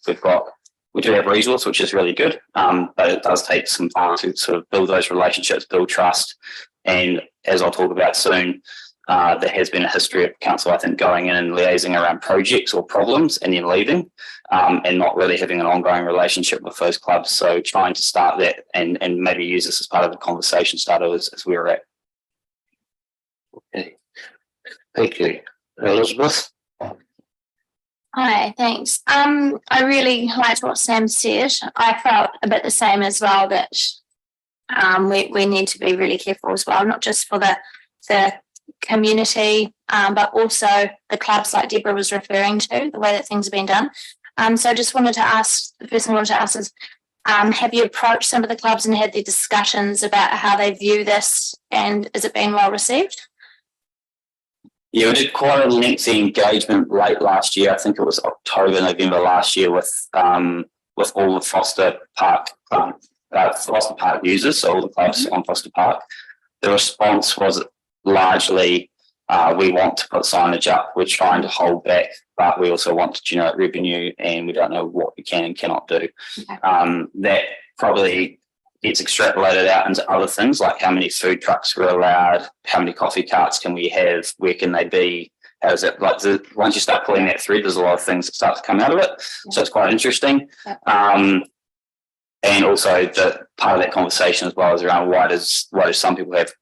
we do have resource, which is really good, but it does take some time to sort of build those relationships, build trust, and as I'll talk about soon, there has been a history of council, I think, going in and liaising around projects or problems and then leaving, and not really having an ongoing relationship with those clubs. So trying to start that and maybe use this as part of the conversation starter as where we're at. Okay. Thank you. Elizabeth? Hi, thanks. I really liked what Sam said. I felt a bit the same as well, that we need to be really careful as well, not just for the community, but also the clubs like Deborah was referring to, the way that things are being done. So I just wanted to ask, the first thing I wanted to ask is, have you approached some of the clubs and had the discussions about how they view this, and is it being well received? Yeah, we did quite a lengthy engagement late last year. I think it was October, November last year with all the Foster Park users, so all the clubs on Foster Park. The response was largely, we want to put signage up, we're trying to hold back, but we also want to generate revenue, and we don't know what we can and cannot do. Okay. That probably gets extrapolated out into other things, like how many food trucks are allowed, how many coffee carts can we have, where can they be, how is it, like once you start pulling that thread, there's a lot of things that start to come out of it. Yeah. So it's quite interesting. Yeah. And also the part of that conversation as well is around why does some people have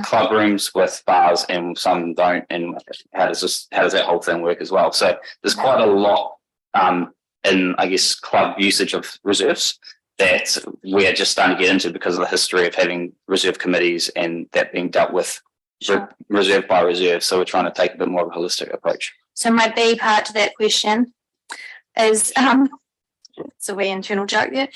club rooms with bars and some don't, and how does that whole thing work as well? So there's quite a lot in, I guess, club usage of reserves that we're just starting to get into because of the history of having reserve committees and that being dealt with reserve by reserve. So we're trying to take a bit more of a holistic approach. So my B part to that question is, it's a wee internal joke there.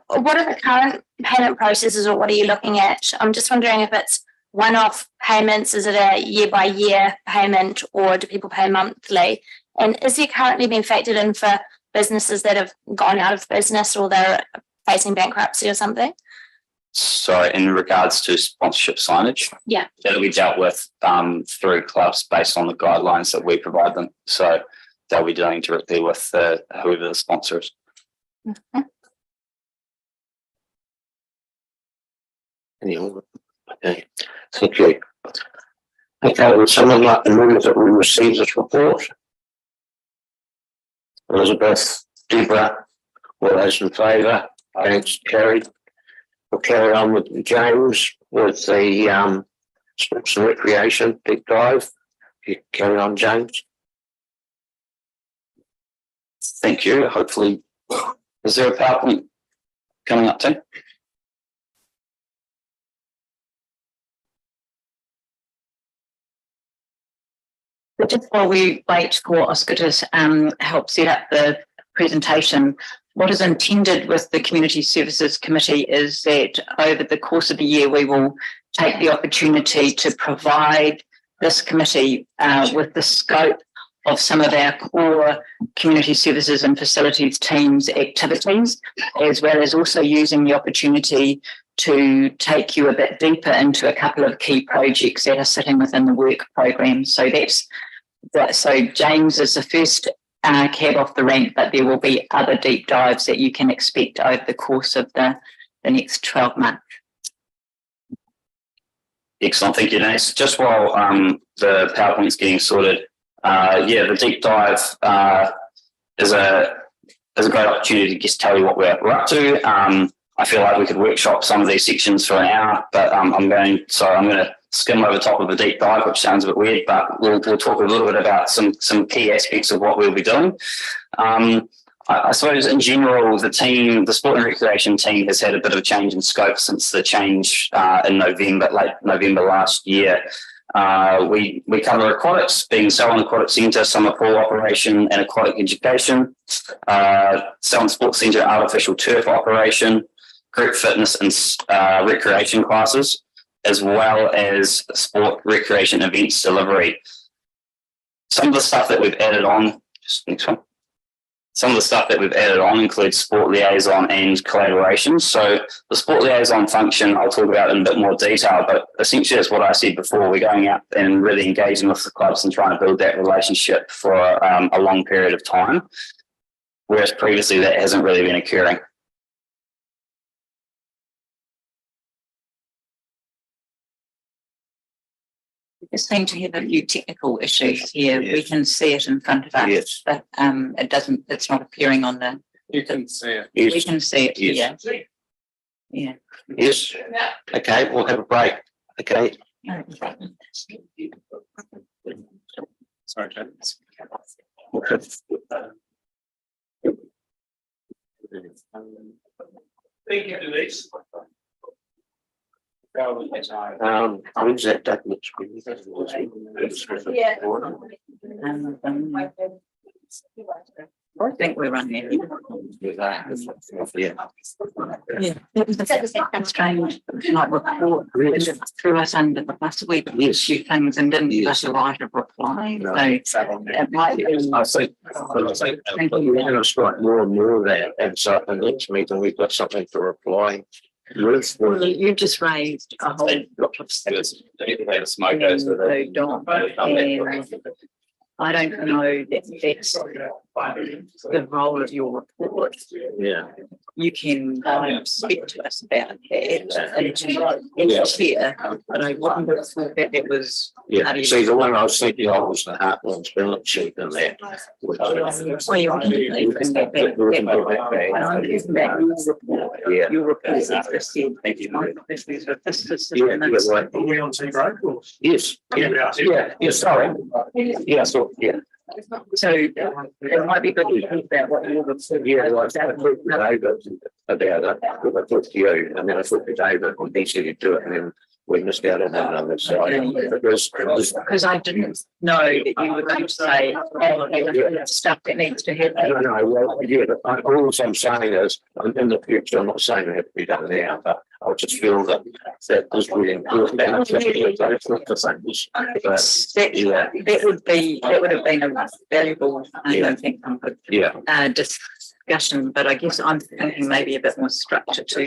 What are the current payment processes, or what are you looking at? I'm just wondering if it's one-off payments, is it a year-by-year payment, or do people pay monthly? And is it currently being factored in for businesses that have gone out of business or they're facing bankruptcy or something? So in regards to sponsorship signage, yeah, that'll be dealt with through clubs based on the guidelines that we provide them. So they'll be dealing directly with whoever the sponsor is. Mm-hmm. Okay, thank you. Okay, would someone like to move that we receive this report? Elizabeth, Deborah, all those in favour? Thanks, carried. We'll carry on with James with the sports and recreation deep dive. You carry on, James. Thank you. Hopefully, is there a PowerPoint coming up too? But just while we wait for Oscar to help set up the presentation, what is intended with the Community Services Committee is that over the course of the year, we will take the opportunity to provide this committee with the scope of some of our core community services and facilities teams activities, as well as also using the opportunity to take you a bit deeper into a couple of key projects that are sitting within the work program. So so James is the first cab off the rank, but there will be other deep dives that you can expect over the course of the next 12 months. Excellent, thank you, Denise. Just while the PowerPoint's getting sorted, the deep dive is a great opportunity to just tell you what we're up to. I feel like we could workshop some of these sections for an hour, but I'm going to skim over the top of a deep dive, which sounds a bit weird, but we'll talk a little bit about some key aspects of what we'll be doing. I suppose in general, the sport and recreation team has had a bit of a change in scope since the change in late November last year. We cover aquatics, being Selwyn Aquatic Centre, summer pool operation and aquatic education, Selwyn Sports Centre artificial turf operation, group fitness and recreation classes, as well as sport recreation events delivery. Some of the stuff that we've added on, just next one. Some of the stuff that we've added on includes sport liaison and collaboration. So the sport liaison function, I'll talk about in a bit more detail, but essentially is what I said before. We're going out and really engaging with the clubs and trying to build that relationship for a long period of time, whereas previously that hasn't really been occurring. We seem to have a few technical issues here. We can see it in front of us, but it doesn't, it's not appearing on the. You can see it. We can see it here. Yeah. Yes. Okay, we'll have a break. Okay. Sorry, Jen. Thank you, Denise. When's that document? I think we're running. Yeah. Yeah, it was a strange, like report threw us under the bus. We put a few things and didn't give us a right of reply. So it might be. I think we're going to strike more and more of that. And so at the next meeting, we've got something to reply with. Well, you just raised a whole lot of stuff. I don't know that that's the role of your report. Yeah. You can speak to us about that and share, but I wouldn't have thought that it was. Yeah, see, the one I was thinking of was the Heartlands balance sheet in there. Well, you want to leave and get back. And I'm using that your report. Yeah. Your report is just said, thank you. This is. Yeah, right. Are we on Team Road? Yes, yeah, sorry. Yeah, so, yeah. So it might be good to think about what your report. Yeah, well, I talked to David about it, because I talked to you, and then I talked to David, and he said he'd do it, and then we missed out on that other side. Because I didn't know that you were going to say, oh, stuff that needs to happen. No, well, yeah, but all I'm saying is, in the future, I'm not saying it has to be done now, but I just feel that is really important. It's not the same. That would have been a valuable, I don't think, discussion, but I guess I'm thinking maybe a bit more structure to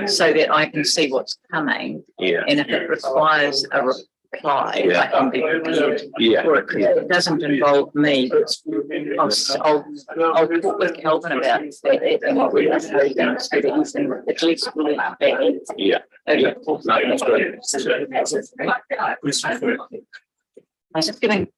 so that I can see what's coming. Yeah. And if it requires a reply, I can be prepared. Yeah. Or it doesn't involve me. I'll talk with Kelvin about that and what we're going to do so that he can at least really back. Yeah. Okay. I was just giving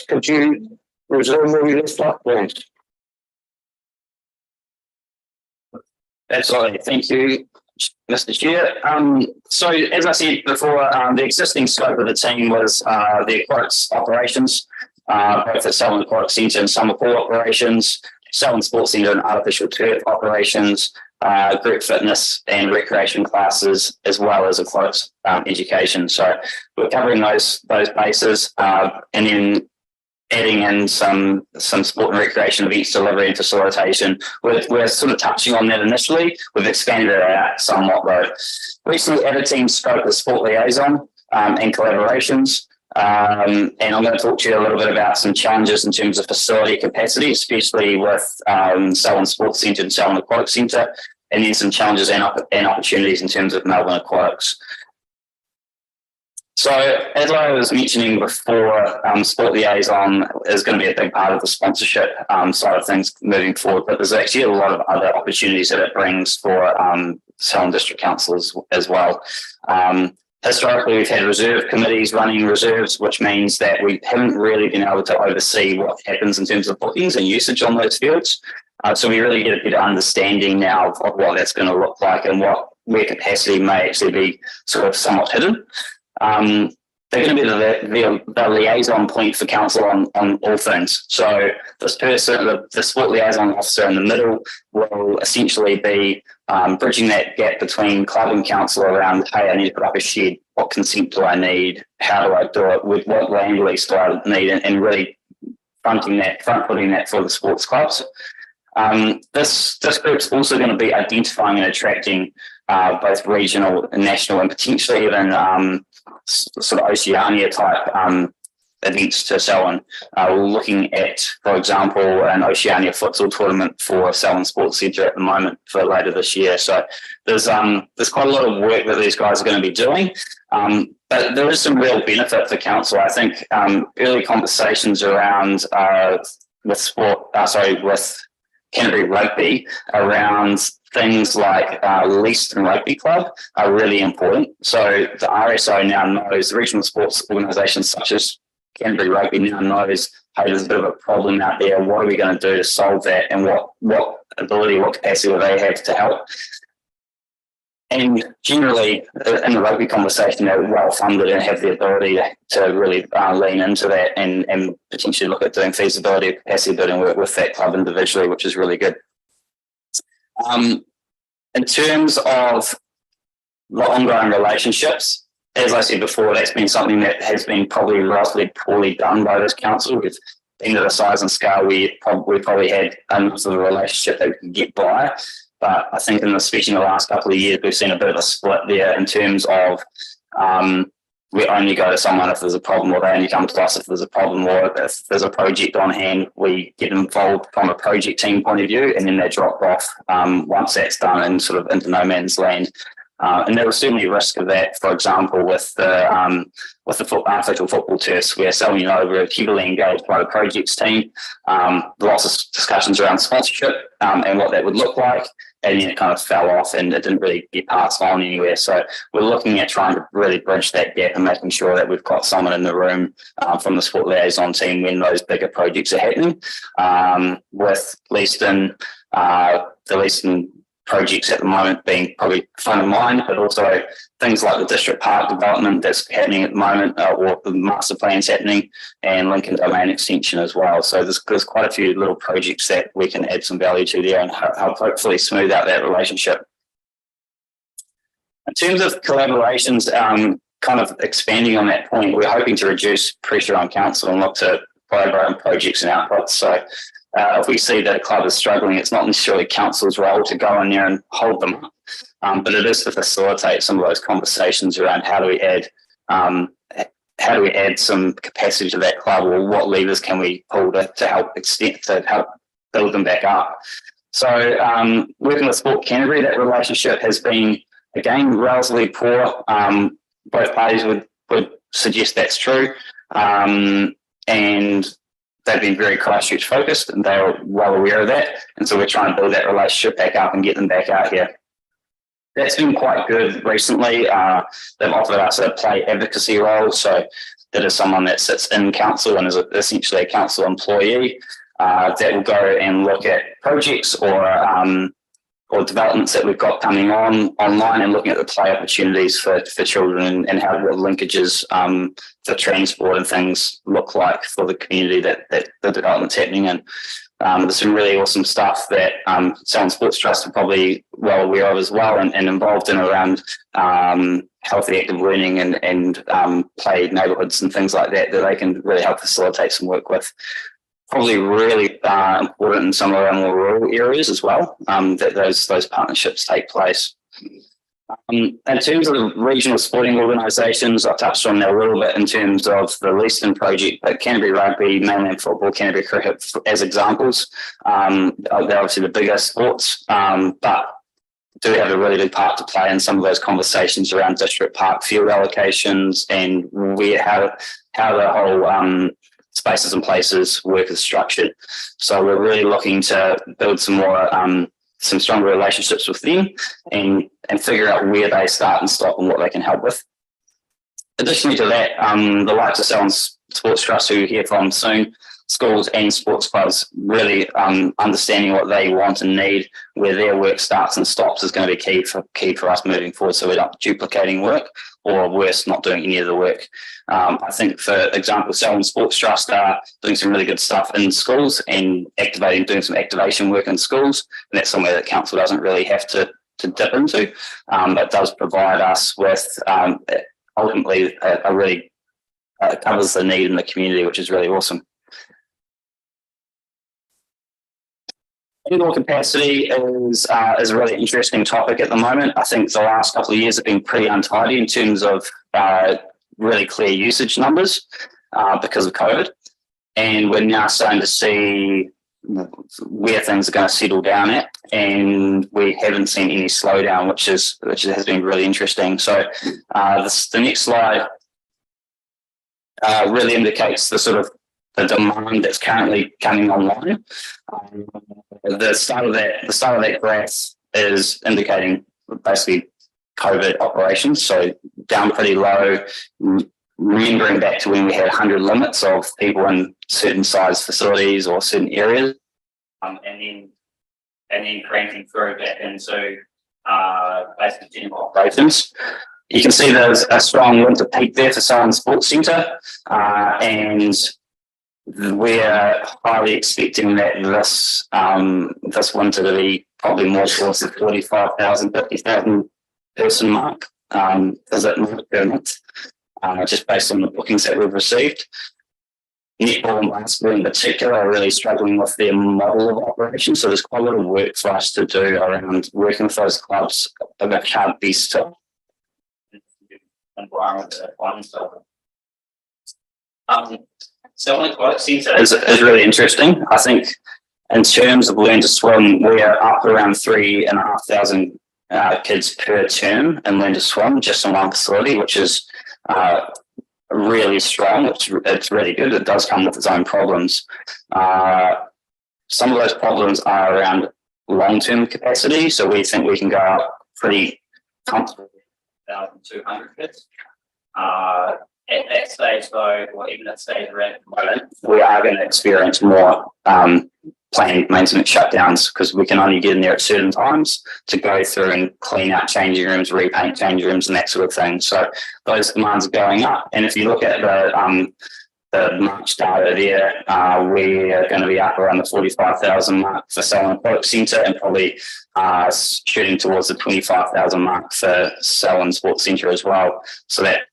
could you resume where you left off, please? Absolutely. Thank you, Mr. Chair. So as I said before, the existing scope of the team was the aquatics operations, both at Selwyn Aquatic Centre and summer pool operations, Selwyn Sports Centre and artificial turf operations, group fitness and recreation classes, as well as aquatics education. So we're covering those bases, and then adding in some sport and recreation events, delivery and facilitation. We're sort of touching on that initially. We've expanded it out somewhat though. Recently added team scope of sport liaison and collaborations. And I'm going to talk to you a little bit about some challenges in terms of facility capacity, especially with Selwyn Sports Centre and Selwyn Aquatic Centre, and then some challenges and opportunities in terms of Melbourne Aquatics. So as I was mentioning before, sport liaison is going to be a big part of the sponsorship side of things moving forward, but there's actually a lot of other opportunities that it brings for Selwyn District Council as well. Historically, we've had reserve committees running reserves, which means that we haven't really been able to oversee what happens in terms of bookings and usage on those fields. So we really get a better understanding now of what that's going to look like and where capacity may actually be sort of somewhat hidden. They're going to be the liaison point for council on all things. So this person, the sport liaison officer in the middle, will essentially be bridging that gap between club and council around, hey, I need to put up a shed. What consent do I need? How do I do it? With what land lease do I need? And really front putting that for the sports clubs. This group's also going to be identifying and attracting both regional and national, and potentially even sort of Oceania type events to Selwyn. We're looking at, for example, an Oceania futsal tournament for Selwyn Sports Centre at the moment for later this year. So there's quite a lot of work that these guys are going to be doing, but there is some real benefit for council. I think early conversations around with Canterbury Rugby around things like Leaston Rugby Club are really important. So the RSO now knows, the regional sports organisations such as Canterbury Rugby now knows, hey, there's a bit of a problem out there. What are we going to do to solve that? And what ability, what capacity do they have to help? And generally, in the rugby conversation, they're well funded and have the ability to really lean into that and potentially look at doing feasibility, capacity building work with that club individually, which is really good. In terms of the ongoing relationships, as I said before, that's been something that has been probably relatively poorly done by this council. We've been at a size and scale where we probably had enough of a relationship that we could get by. But I think especially in the last couple of years, we've seen a bit of a split there in terms of we only go to someone if there's a problem, or they only come to us if there's a problem, or if there's a project on hand, we get involved from a project team point of view, and then they drop off once that's done and sort of into no man's land. And there was certainly risk of that, for example, with the artificial football turfs, where Selwyn United were heavily engaged by the projects team. Lots of discussions around sponsorship and what that would look like, and then it kind of fell off and it didn't really get passed on anywhere. So we're looking at trying to really bridge that gap and making sure that we've got someone in the room from the sport liaison team when those bigger projects are happening. With Leaston, the Leaston projects at the moment being probably front of mind, but also things like the district park development that's happening at the moment, or the master plan's happening, and Lincoln Domain extension as well. So there's quite a few little projects that we can add some value to there and help hopefully smooth out that relationship. In terms of collaborations, kind of expanding on that point, we're hoping to reduce pressure on council and look to collaborate on projects and outputs. So if we see that a club is struggling, it's not necessarily council's role to go in there and hold them up, but it is to facilitate some of those conversations around how do we add some capacity to that club, or what levers can we pull to help build them back up. So working with Sport Canterbury, that relationship has been, again, relatively poor. Both parties would suggest that's true, and they've been very Christchurch focused, and they're well aware of that. And so we're trying to build that relationship back up and get them back out here. That's been quite good recently. They've offered us a play advocacy role. So that is someone that sits in council and is essentially a council employee that will go and look at projects or developments that we've got coming online and looking at the play opportunities for children and how the linkages for transport and things look like for the community that the development's happening in. There's some really awesome stuff that Selwyn Sports Trust are probably well aware of as well and involved in around healthy active learning and play neighbourhoods and things like that they can really help facilitate some work with. Probably really important in some of our more rural areas as well, that those partnerships take place. In terms of the regional sporting organisations, I touched on that a little bit in terms of the Leeston project, but Canterbury Rugby, mainland football, Canterbury Cricket as examples. They're obviously the bigger sports, but do have a really big part to play in some of those conversations around district park field allocations and how the whole spaces and places work is structured. So we're really looking to build some more some stronger relationships with them and figure out where they start and stop and what they can help with. Additionally to that, the likes of Selwyn Sports Trust, who you hear from soon, schools and sports clubs, really understanding what they want and need, where their work starts and stops is going to be key for us moving forward, so we're not duplicating work or worse, not doing any of the work. I think, for example, Selwyn Sports Trust are doing some really good stuff in schools and doing some activation work in schools, and that's somewhere that council doesn't really have to dip into, but does provide us with ultimately a really covers the need in the community, which is really awesome. Indoor capacity is a really interesting topic at the moment. I think the last couple of years have been pretty untidy in terms of really clear usage numbers because of COVID. And we're now starting to see where things are going to settle down at, and we haven't seen any slowdown, which has been really interesting. So the next slide really indicates the sort of the demand that's currently coming online. The start of that graph is indicating basically COVID operations, so down pretty low, remembering back to when we had 100 limits of people in certain size facilities or certain areas, and then cranking through back into basically general operations. You can see there's a strong winter peak there for Selwyn Sports Centre, and we're highly expecting that this winter to be probably more towards the 45,000, 50,000 person mark. Is it more permanent? Just based on the bookings that we've received. Netball and basketball in particular are really struggling with their model of operation, so there's quite a lot of work for us to do around working with those clubs about how best to environment to find themselves. Selwyn Aquatic Centre is really interesting. I think in terms of Learn to Swim, we are up around 3,500 kids per term in Learn to Swim, just in one facility, which is really strong. It's really good. It does come with its own problems. Some of those problems are around long-term capacity, so we think we can go up pretty comfortably 1,200 kids. At that stage, though, or even at stage we're at the moment, we are going to experience more planned maintenance shutdowns because we can only get in there at certain times to go through and clean out changing rooms, repaint changing rooms, and that sort of thing. So those demands are going up. And if you look at the March data there, we're going to be up around the 45,000 mark for Selwyn Aquatic Centre and probably shooting towards the 25,000 mark for Selwyn Sports Centre as well. So that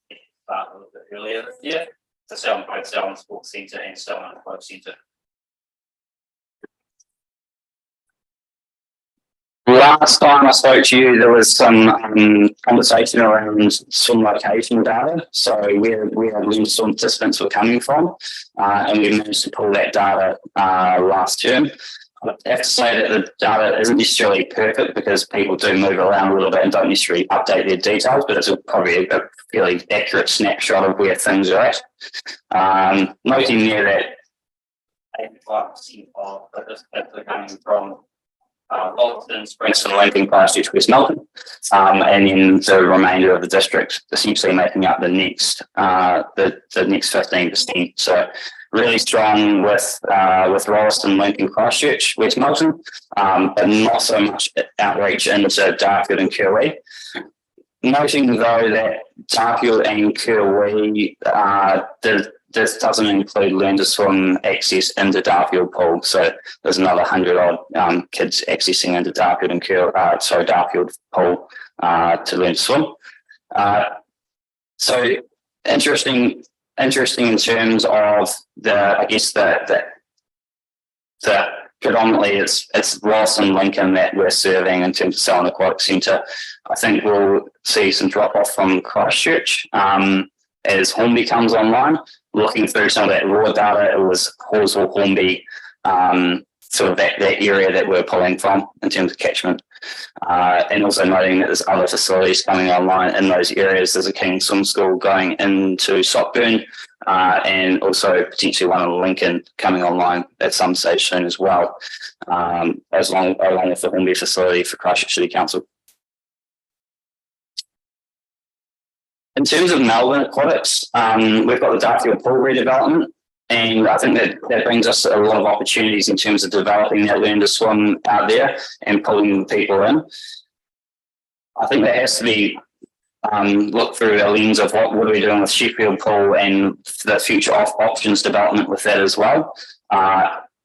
a little bit earlier this year to Selwyn Sports Centre and Selwyn Aquatic Centre. Last time I spoke to you, there was some conversation around swim location data. So where the swim participants were coming from, and we managed to pull that data last term. I have to say that the data isn't necessarily perfect because people do move around a little bit and don't necessarily update their details, but it's probably a fairly accurate snapshot of where things are at. Noting there that 85% of participants are coming from Walton, Springston, Langton, Christchurch, West Melbourne. and then the remainder of the district essentially making up the next 15%. So really strong with Rolleston, Lincoln, Christchurch, West Milton, but not so much outreach into Darfield and Kirwee. Noting though that Darfield and Kirwee, this doesn't include learn to swim access into Darfield pool. So there's another 100 odd kids accessing into Darfield and Darfield pool to learn to swim. So interesting in terms of the predominantly it's Ross and Lincoln that we're serving in terms of Selwyn Aquatic Centre. I think we'll see some drop off from Christchurch as Hornby comes online. Looking through some of that raw data, it was Horsell, Hornby, sort of that area that we're pulling from in terms of catchment. And also noting that there's other facilities coming online in those areas. There's a King Swim School going into Sockburn, and also potentially one in Lincoln coming online at some stage soon as well, along with the Hornby facility for Christchurch City Council. In terms of Melbourne Aquatics, we've got the Darfield pool redevelopment, and I think that brings us a lot of opportunities in terms of developing that learn to swim out there and pulling people in. I think that has to be looked through a lens of what are we doing with Sheffield pool and the future options development with that as well.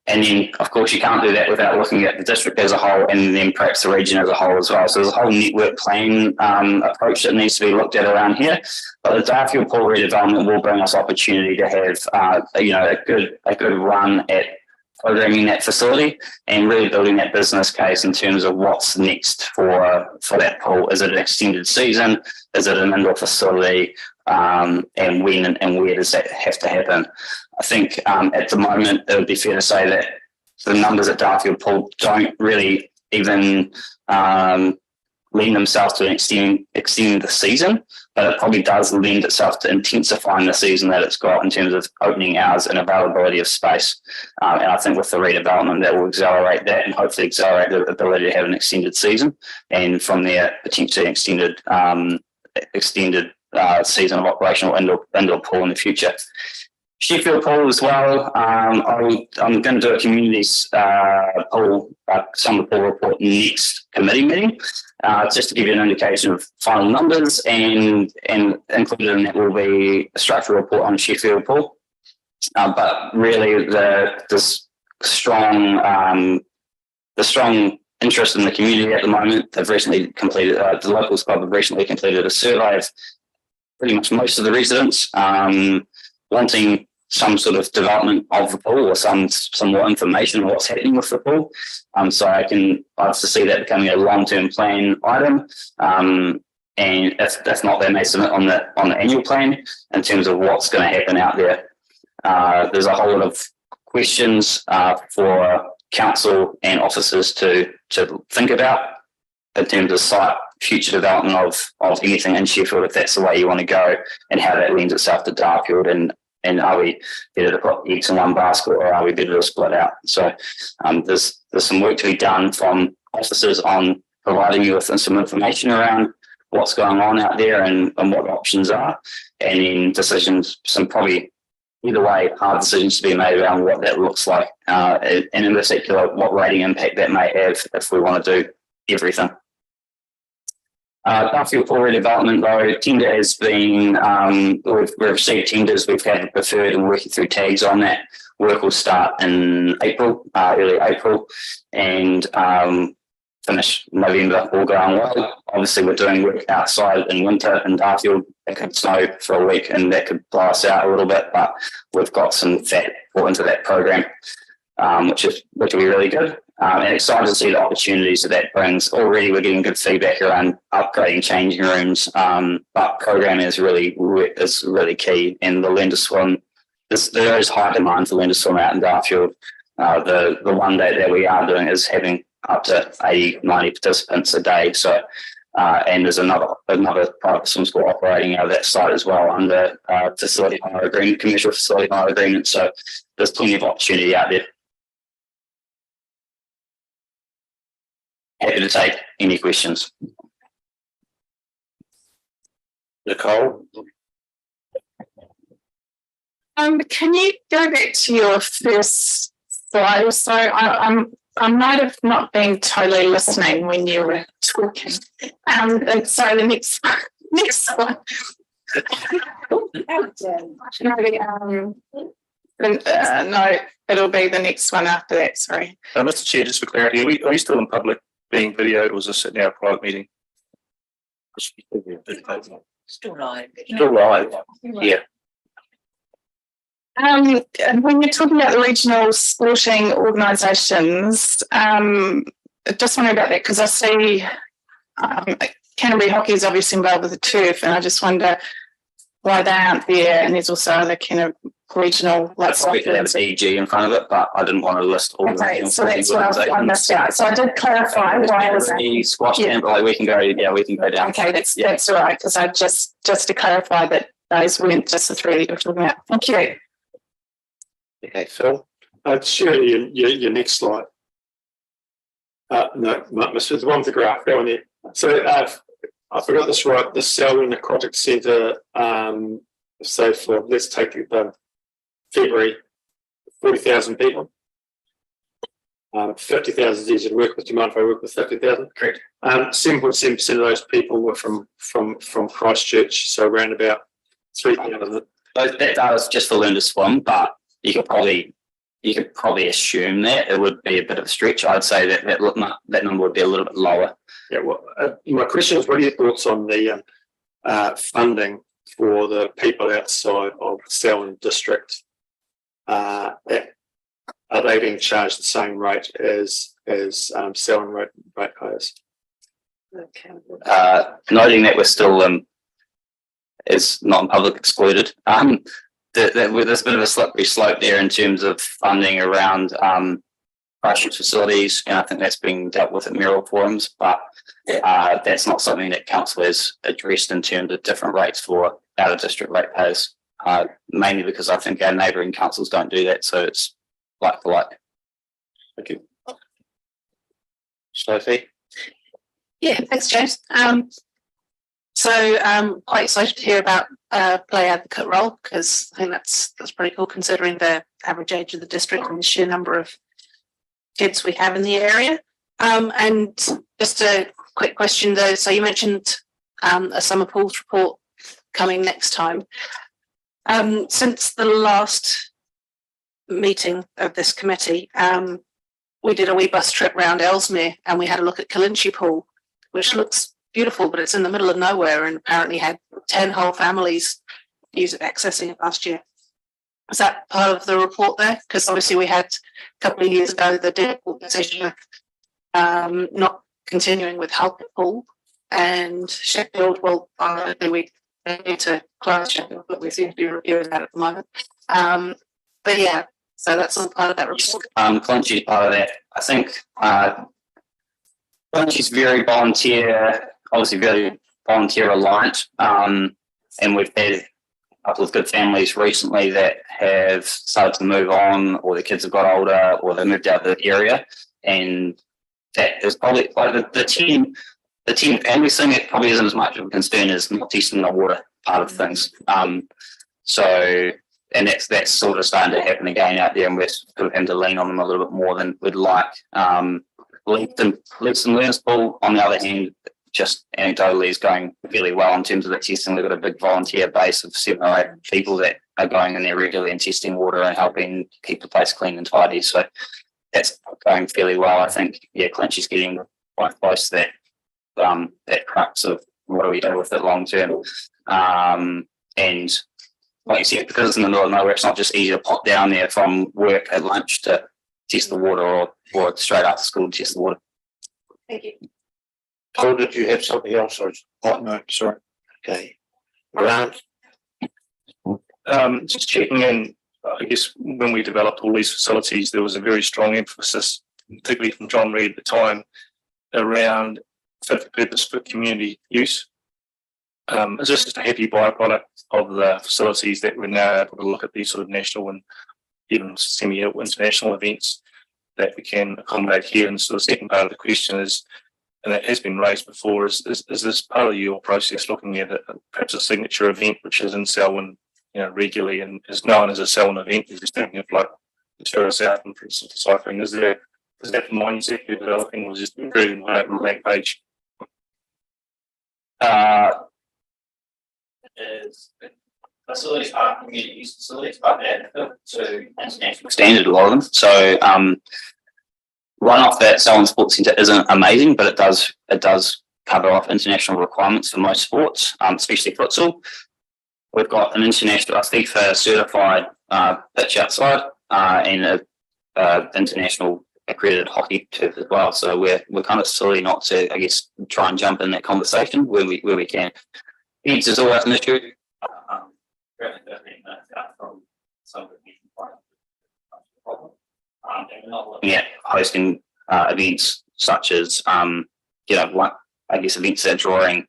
And then, of course, you can't do that without looking at the district as a whole and then perhaps the region as a whole as well. So there's a whole network plan approach that needs to be looked at around here. But the Darfield pool redevelopment will bring us opportunity to have a good run at programming that facility and really building that business case in terms of what's next for that pool. Is it an extended season? Is it an indoor facility? And when and where does that have to happen? I think at the moment it would be fair to say that the numbers at Darfield pool don't really even lend themselves to extending the season, but it probably does lend itself to intensifying the season that it's got in terms of opening hours and availability of space. And I think with the redevelopment that will accelerate that and hopefully accelerate the ability to have an extended season, and from there potentially extended season of operational indoor pool in the future. Sheffield pool as well. I'm going to do a communities pool, summer pool report next committee meeting, just to give you an indication of final numbers, and included in that will be a structural report on Sheffield pool. But really, the strong interest in the community at the moment. They've recently completed the locals club have recently completed a survey of pretty much most of the residents wanting some sort of development of the pool or some more information on what's happening with the pool. So I have to see that becoming a long-term plan item. And if not, they may submit on the annual plan in terms of what's going to happen out there. There's a whole lot of questions for council and officers to think about in terms of site future development of anything in Sheffield, if that's the way you want to go, and how that lends itself to Darfield, and are we better to put eggs in one basket, or are we better to split out? So there's some work to be done from officers on providing you with some information around what's going on out there and what options are, and then decisions, some probably either way hard decisions to be made around what that looks like, and in particular what rating impact that may have if we want to do everything. Darfield pool redevelopment, though, tender has been, we've received tenders, we've had preferred and working through tags on that. Work will start in April, early April, and finish November, all going well. Obviously, we're doing work outside in winter in Darfield. It could snow for a week and that could blow us out a little bit, but we've got some fat put into that program, which will be really good. And excited to see the opportunities that brings. Already we're getting good feedback around upgrading changing rooms, but programming is really key. And the learn to swim, there is high demand for learn to swim out in Darfield. The one day that we are doing is having up to 80, 90 participants a day. So, and there's another private swim school operating out of that site as well under facility hire agreement, commercial facility hire agreement. So there's plenty of opportunity out there. Happy to take any questions. Nicole? Can you go back to your first slide? So I might have not been totally listening when you were talking. And so the next one. No, it'll be the next one after that, sorry. Mr. Chair, just for clarity, are we still in public being videoed, or is this now a private meeting? Still live. Still live. Yeah. When you're talking about the regional sporting organisations, I just wonder about that because I see Canterbury Hockey is obviously involved with the turf, and I just wonder why they aren't there. And there's also other kind of regional, like We could have EG in front of it, but I didn't want to list all the okay, so that's what I missed out. So I did clarify why was the squash camp, like we can go, yeah, we can go down. okay, that's all right, because I just to clarify that those weren't just the three that you're talking about. Thank you. Okay, Phil? Sure, your next slide. No, Mr. The one with the graph, go on there. So I forgot this right, the Selwyn Aquatic Centre, so for, let's take the February, 40,000 people. 50,000 is easy to work with. Do you mind if I work with 50,000? Correct. 7.7% of those people were from Christchurch, so around about 3,000. That data is just for Learn to Swim, but you could probably assume that it would be a bit of a stretch. I'd say that number would be a little bit lower. Yeah, well, my question is, what are your thoughts on the funding for the people outside of Selwyn District? Are they being charged the same rate as Selwyn ratepayers? Okay. Noting that we're still is not in public excluded. There's a bit of a slippery slope there in terms of funding around Christchurch facilities, and I think that's being dealt with at mayoral forums, but that's not something that council has addressed in terms of different rates for out of district ratepayers, mainly because I think our neighbouring councils don't do that, so it's like for like. Thank you. Sophie? Yeah, thanks, James. So quite excited to hear about play advocate role, because I think that's pretty cool considering the average age of the district and the sheer number of kids we have in the area. And just a quick question though, so you mentioned a summer pools report coming next time. Since the last meeting of this committee, we did a wee bus trip around Ellesmere and we had a look at Kalinchi Pool, which looks beautiful, but it's in the middle of nowhere and apparently had 10 whole families accessing it last year. Is that part of the report there? Because obviously we had a couple of years ago the difficult decision of not continuing with Halkett Pool, and Sheffield, well, we need to close Sheffield, but we seem to be reviewing that at the moment. But yeah, so that's all part of that report. Kalinchi's part of that. I think Kalinchi's very volunteer, obviously very volunteer reliant, and we've had a couple of good families recently that have started to move on, or their kids have got older, or they moved out of the area, and that is probably like the 10 family thing. It probably isn't as much of a concern as not testing the water part of things. So, and that's sort of starting to happen again out there, and we're sort of having to lean on them a little bit more than we'd like. Leeds and Learns Pool, on the other hand, just anecdotally is going really well in terms of the testing. They've got a big volunteer base of 7 or 8 people that are going in there regularly and testing water and helping keep the place clean and tidy. So that's going fairly well. I think, yeah, Kalinchi's getting quite close to that crux of what do we do with it long term. And like you said, because it's in the middle of nowhere, it's not just easy to pop down there from work at lunch to test the water, or straight after school to test the water. Thank you. Paul, did you have something else? Or? Oh, no, sorry. Okay. Grant? Just checking in, I guess when we developed all these facilities, there was a very strong emphasis, particularly from John Reid at the time, around fit for purpose for community use. Is this just a happy byproduct of the facilities that we're now able to look at these sort of national and even semi-international events that we can accommodate here? And so the second part of the question is, and it has been raised before, is this part of your process looking at perhaps a signature event which is in Selwyn, regularly and is known as a Selwyn event? You're just thinking of like the tourist out and for instance, cycling. Is that the mindset you're developing, or just improving on that blank page? Is facilities are community use facilities, but to international standard, a lot of them. So one off that Selwyn Sports Centre isn't amazing, but it does cover off international requirements for most sports, especially futsal. We've got an international, I think, for certified pitch outside and a international accredited hockey turf as well. So we're kind of silly not to, I guess, try and jump in that conversation where we can. Fence is always an issue. And we're not looking at hosting events such as events that are drawing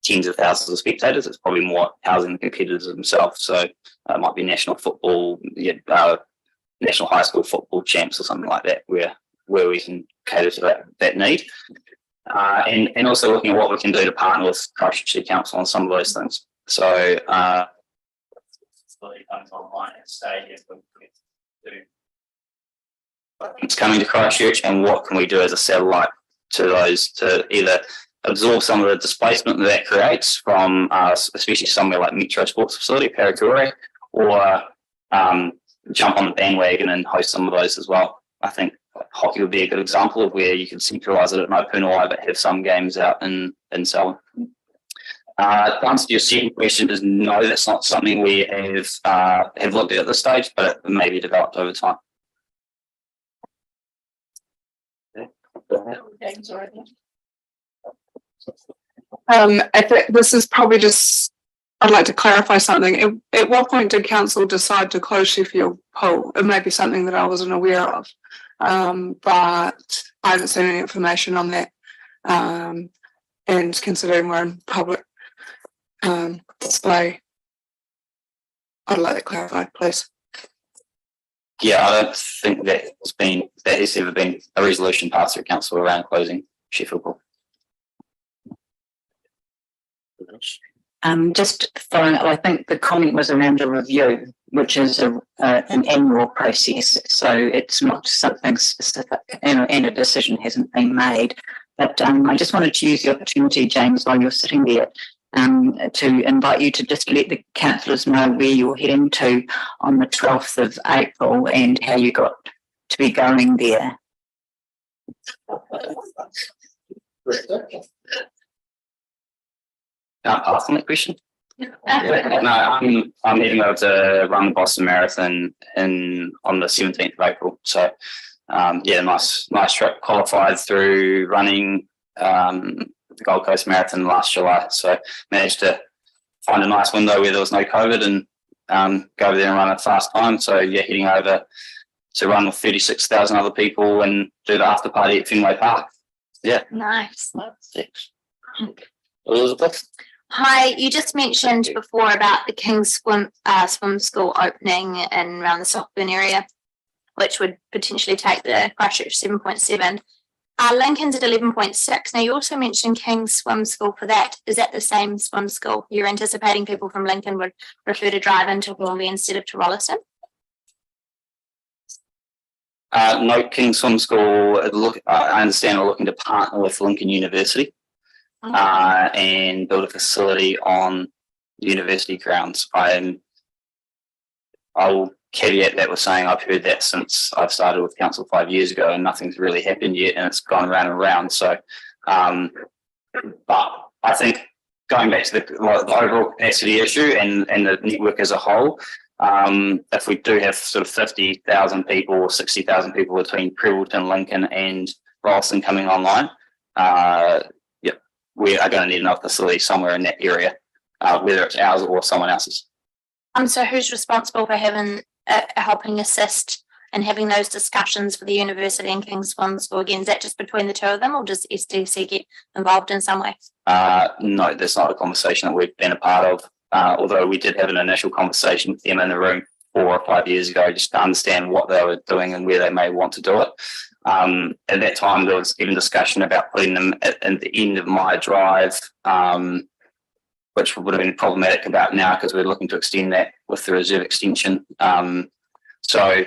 tens of thousands of spectators. It's probably more housing the competitors themselves. So it might be national football, national high school football champs or something like that, where we can cater to that need. And also looking at what we can do to partner with Christchurch City Council on some of those things. So it's coming to Christchurch, and what can we do as a satellite to those to either absorb some of the displacement that creates from especially somewhere like Metro Sports Facility, Paracore, or jump on the bandwagon and host some of those as well. I think hockey would be a good example of where you can centralise it at Mopuna but have some games out in Selwyn. The answer to your second question is no, that's not something we have looked at this stage, but it may be developed over time. I think this is probably just, I'd like to clarify something. At what point did council decide to close Sheffield Pool? It may be something that I wasn't aware of, but I haven't seen any information on that. And considering we're in public display, I'd like that clarified, please. Yeah, I don't think that has ever been a resolution passed through council around closing Sheffield Pool. Just following up, I think the comment was around a review, which is an annual process. So it's not something specific, and a decision hasn't been made. But I just wanted to use the opportunity, James, while you're sitting there, to invite you to just let the councillors know where you're heading to on the 12th of April and how you got to be going there. Asking that question? No, I'm heading over to run the Boston Marathon on the 17th of April. So nice trip. Qualified through running the Gold Coast Marathon last July. So managed to find a nice window where there was no COVID and go over there and run a fast time. So heading over to run with 36,000 other people and do the after party at Fenway Park. Yeah. Nice. Thanks. Elizabeth? Hi, you just mentioned before about the King's Swim School opening in around the Stockburn area, which would potentially take the Christchurch 7.7. Lincoln's at 11.6. Now, you also mentioned King's Swim School for that. Is that the same swim school? You're anticipating people from Lincoln would prefer to drive into Woolley instead of to Rolleston? No, King's Swim School, I understand, are looking to partner with Lincoln University. And build a facility on university grounds. I will caveat that with saying I've heard that since I've started with council 5 years ago, and nothing's really happened yet, and it's gone round and round. So, but I think going back to the overall capacity issue and the network as a whole, if we do have sort of 50,000 people or 60,000 people between Prebbleton, Lincoln, and Rolleston coming online, we are going to need another facility somewhere in that area, whether it's ours or someone else's. So who's responsible for having helping assist and having those discussions for the university and King's Swim School? Again, is that just between the two of them, or does SDC get involved in some way? No, that's not a conversation that we've been a part of. Although we did have an initial conversation with them in the room 4 or 5 years ago, just to understand what they were doing and where they may want to do it. At that time, there was even discussion about putting them at the end of my drive, which would have been problematic about now because we're looking to extend that with the reserve extension. So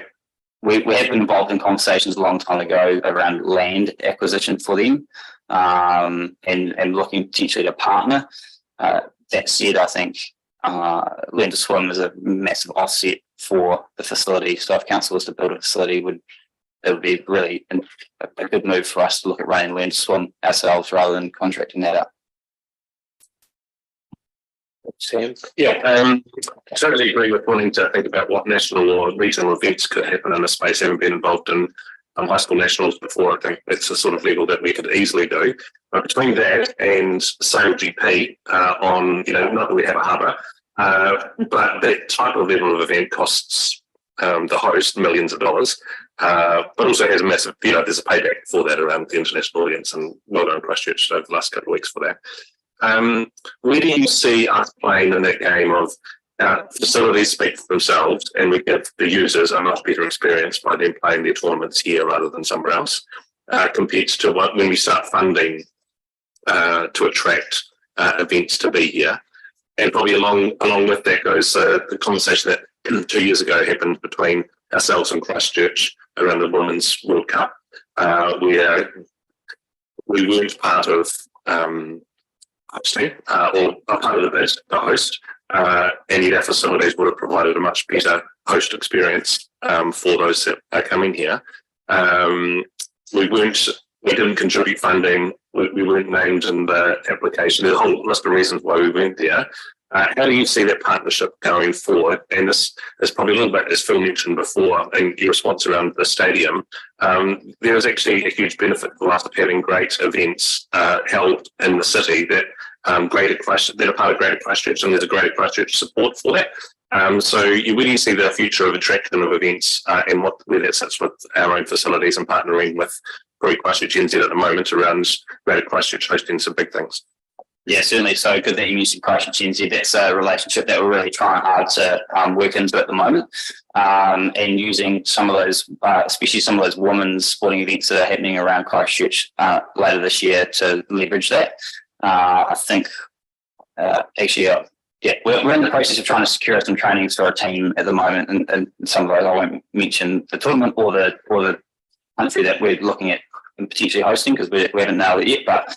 we have been involved in conversations a long time ago around land acquisition for them, and looking potentially to partner. That said, I think Learn to Swim is a massive offset for the facility. So if council was to build a facility, it would be really a good move for us to look at running Learn to Swim ourselves rather than contracting that out. Sam? Yeah, I totally agree with wanting to think about what national or regional events could happen in a space. Having been involved in high school nationals before, I think it's a sort of level that we could easily do. But between that and Sail GP on, not that we have a harbour, but that type of level of event costs the host millions of dollars, but also has a massive, there's a payback for that around the international audience, and well done Christchurch over the last couple of weeks for that. Where do you see us playing in that game of facilities speak for themselves and we give the users a much better experience by them playing their tournaments here rather than somewhere else, compared to when we start funding to attract events to be here? And probably along with that goes the conversation that 2 years ago happened between ourselves and Christchurch around the Women's World Cup, where we weren't part of hosting or a part of the host, and yet our facilities would have provided a much better host experience for those that are coming here. We didn't contribute funding. We weren't named in the application. There's a whole list of reasons why we weren't there. How do you see that partnership going forward? And this is probably a little bit, as Phil mentioned before, in your response around the stadium. There is actually a huge benefit for us of having great events held in the city that are part of Greater Christchurch, and there's a Greater Christchurch support for that. So where do you see the future of attraction of events and where that sits with our own facilities and partnering with Greater Christchurch NZ at the moment around Greater Christchurch hosting some big things? Yeah, certainly. So good that you mentioned Christchurch NZ. That's a relationship that we're really trying hard to work into at the moment, and using some of those, especially some of those women's sporting events that are happening around Christchurch later this year to leverage that. I think we're in the process of trying to secure some trainings for our team at the moment, and some of those I won't mention the tournament or the country that we're looking at and potentially hosting because we haven't nailed it yet, but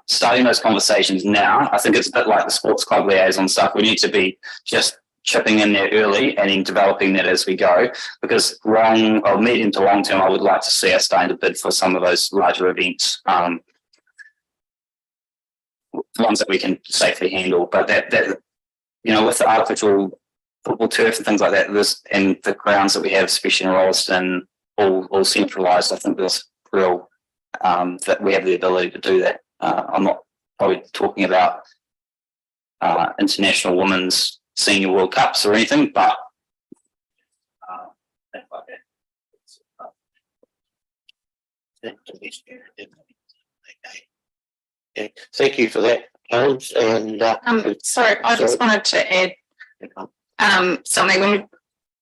starting those conversations now. I think it's a bit like the sports club liaison stuff. We need to be just chipping in there early and then developing that as we go, because medium to long term, I would like to see us starting to bid for some of those larger events, ones that we can safely handle. But that with the artificial football turf and things like that, and the grounds that we have, especially in Rolleston, all centralised, I think there's real that we have the ability to do that. I'm not probably talking about international women's senior World Cups or anything, but Thank you for that, James. And Sorry, I just wanted to add something.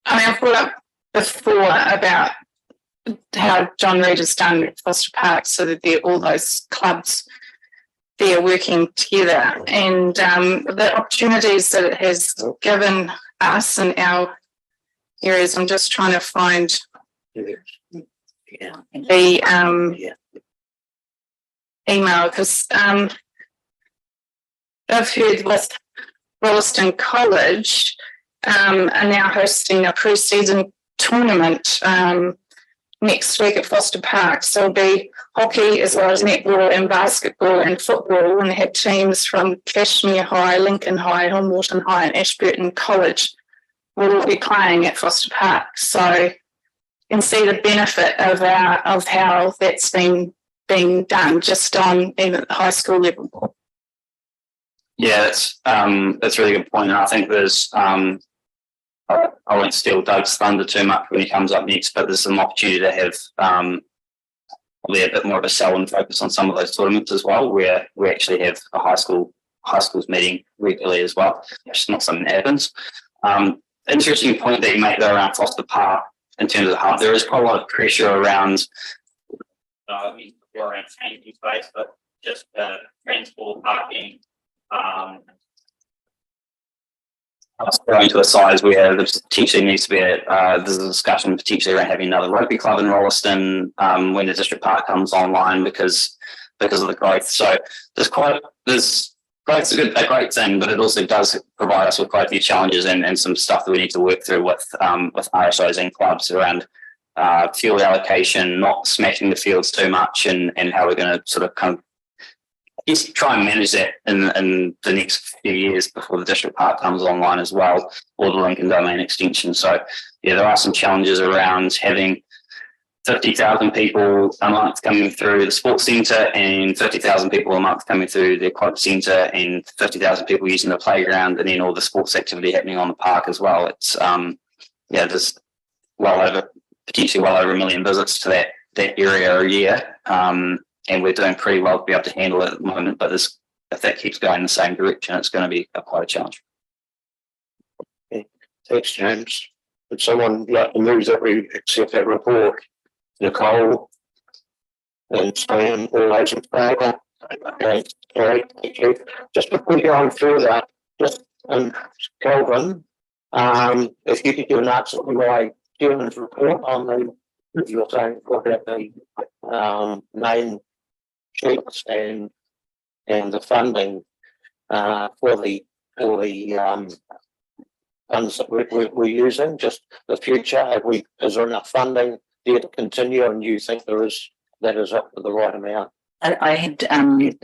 I've brought up before about how John Reid has done at Foster Park, so that all those clubs there working together, and the opportunities that it has given us in our areas. I'm just trying to find the email, because I've heard with Rolleston College are now hosting a pre-season tournament next week at Foster Park. So it'll be hockey as well as netball and basketball and football, and they had teams from Cashmere High, Lincoln High, Hillmorton High and Ashburton College will all be playing at Foster Park. So you can see the benefit of how that's being done just on even at the high school level. Yeah, that's a really good point. And I think there's I won't steal Doug's thunder too much when he comes up next, but there's some opportunity to have probably a bit more of a sell and focus on some of those tournaments as well, where we actually have a high schools meeting regularly as well. It's just not something that happens. Interesting point that you make though around Foster Park in terms of the hub. There is quite a lot of pressure around around changing space, but just transport, parking, growing to a size where there potentially needs to be there's a discussion potentially around having another rugby club in Rolleston when the district park comes online because of the growth. So there's growth's a great thing, but it also does provide us with quite a few challenges and some stuff that we need to work through with RSOs and clubs around field allocation, not smashing the fields too much, and how we're going to sort of kind of just try and manage that in the next few years before the district park comes online as well, or the Lincoln Domain extension. So yeah, there are some challenges around having 50,000 people a month coming through the sports centre and 50,000 people a month coming through the aquatic centre and 50,000 people using the playground, and then all the sports activity happening on the park as well. It's there's potentially well over 1 million visits to that area a year. And we're doing pretty well to be able to handle it at the moment, but if that keeps going in the same direction, it's going to be quite a challenge. Okay. Thanks, James. Would someone like to move that we accept that report? Nicole and Stan, all those in favour? Okay, great, thank you. Just before we go on further, just Kelvin, if you could give an answer to my chairman's report on the, you're saying about the main sheets and the funding for the funds that we're using, just the future. Is there enough funding there to continue, and you think that is up to the right amount? I had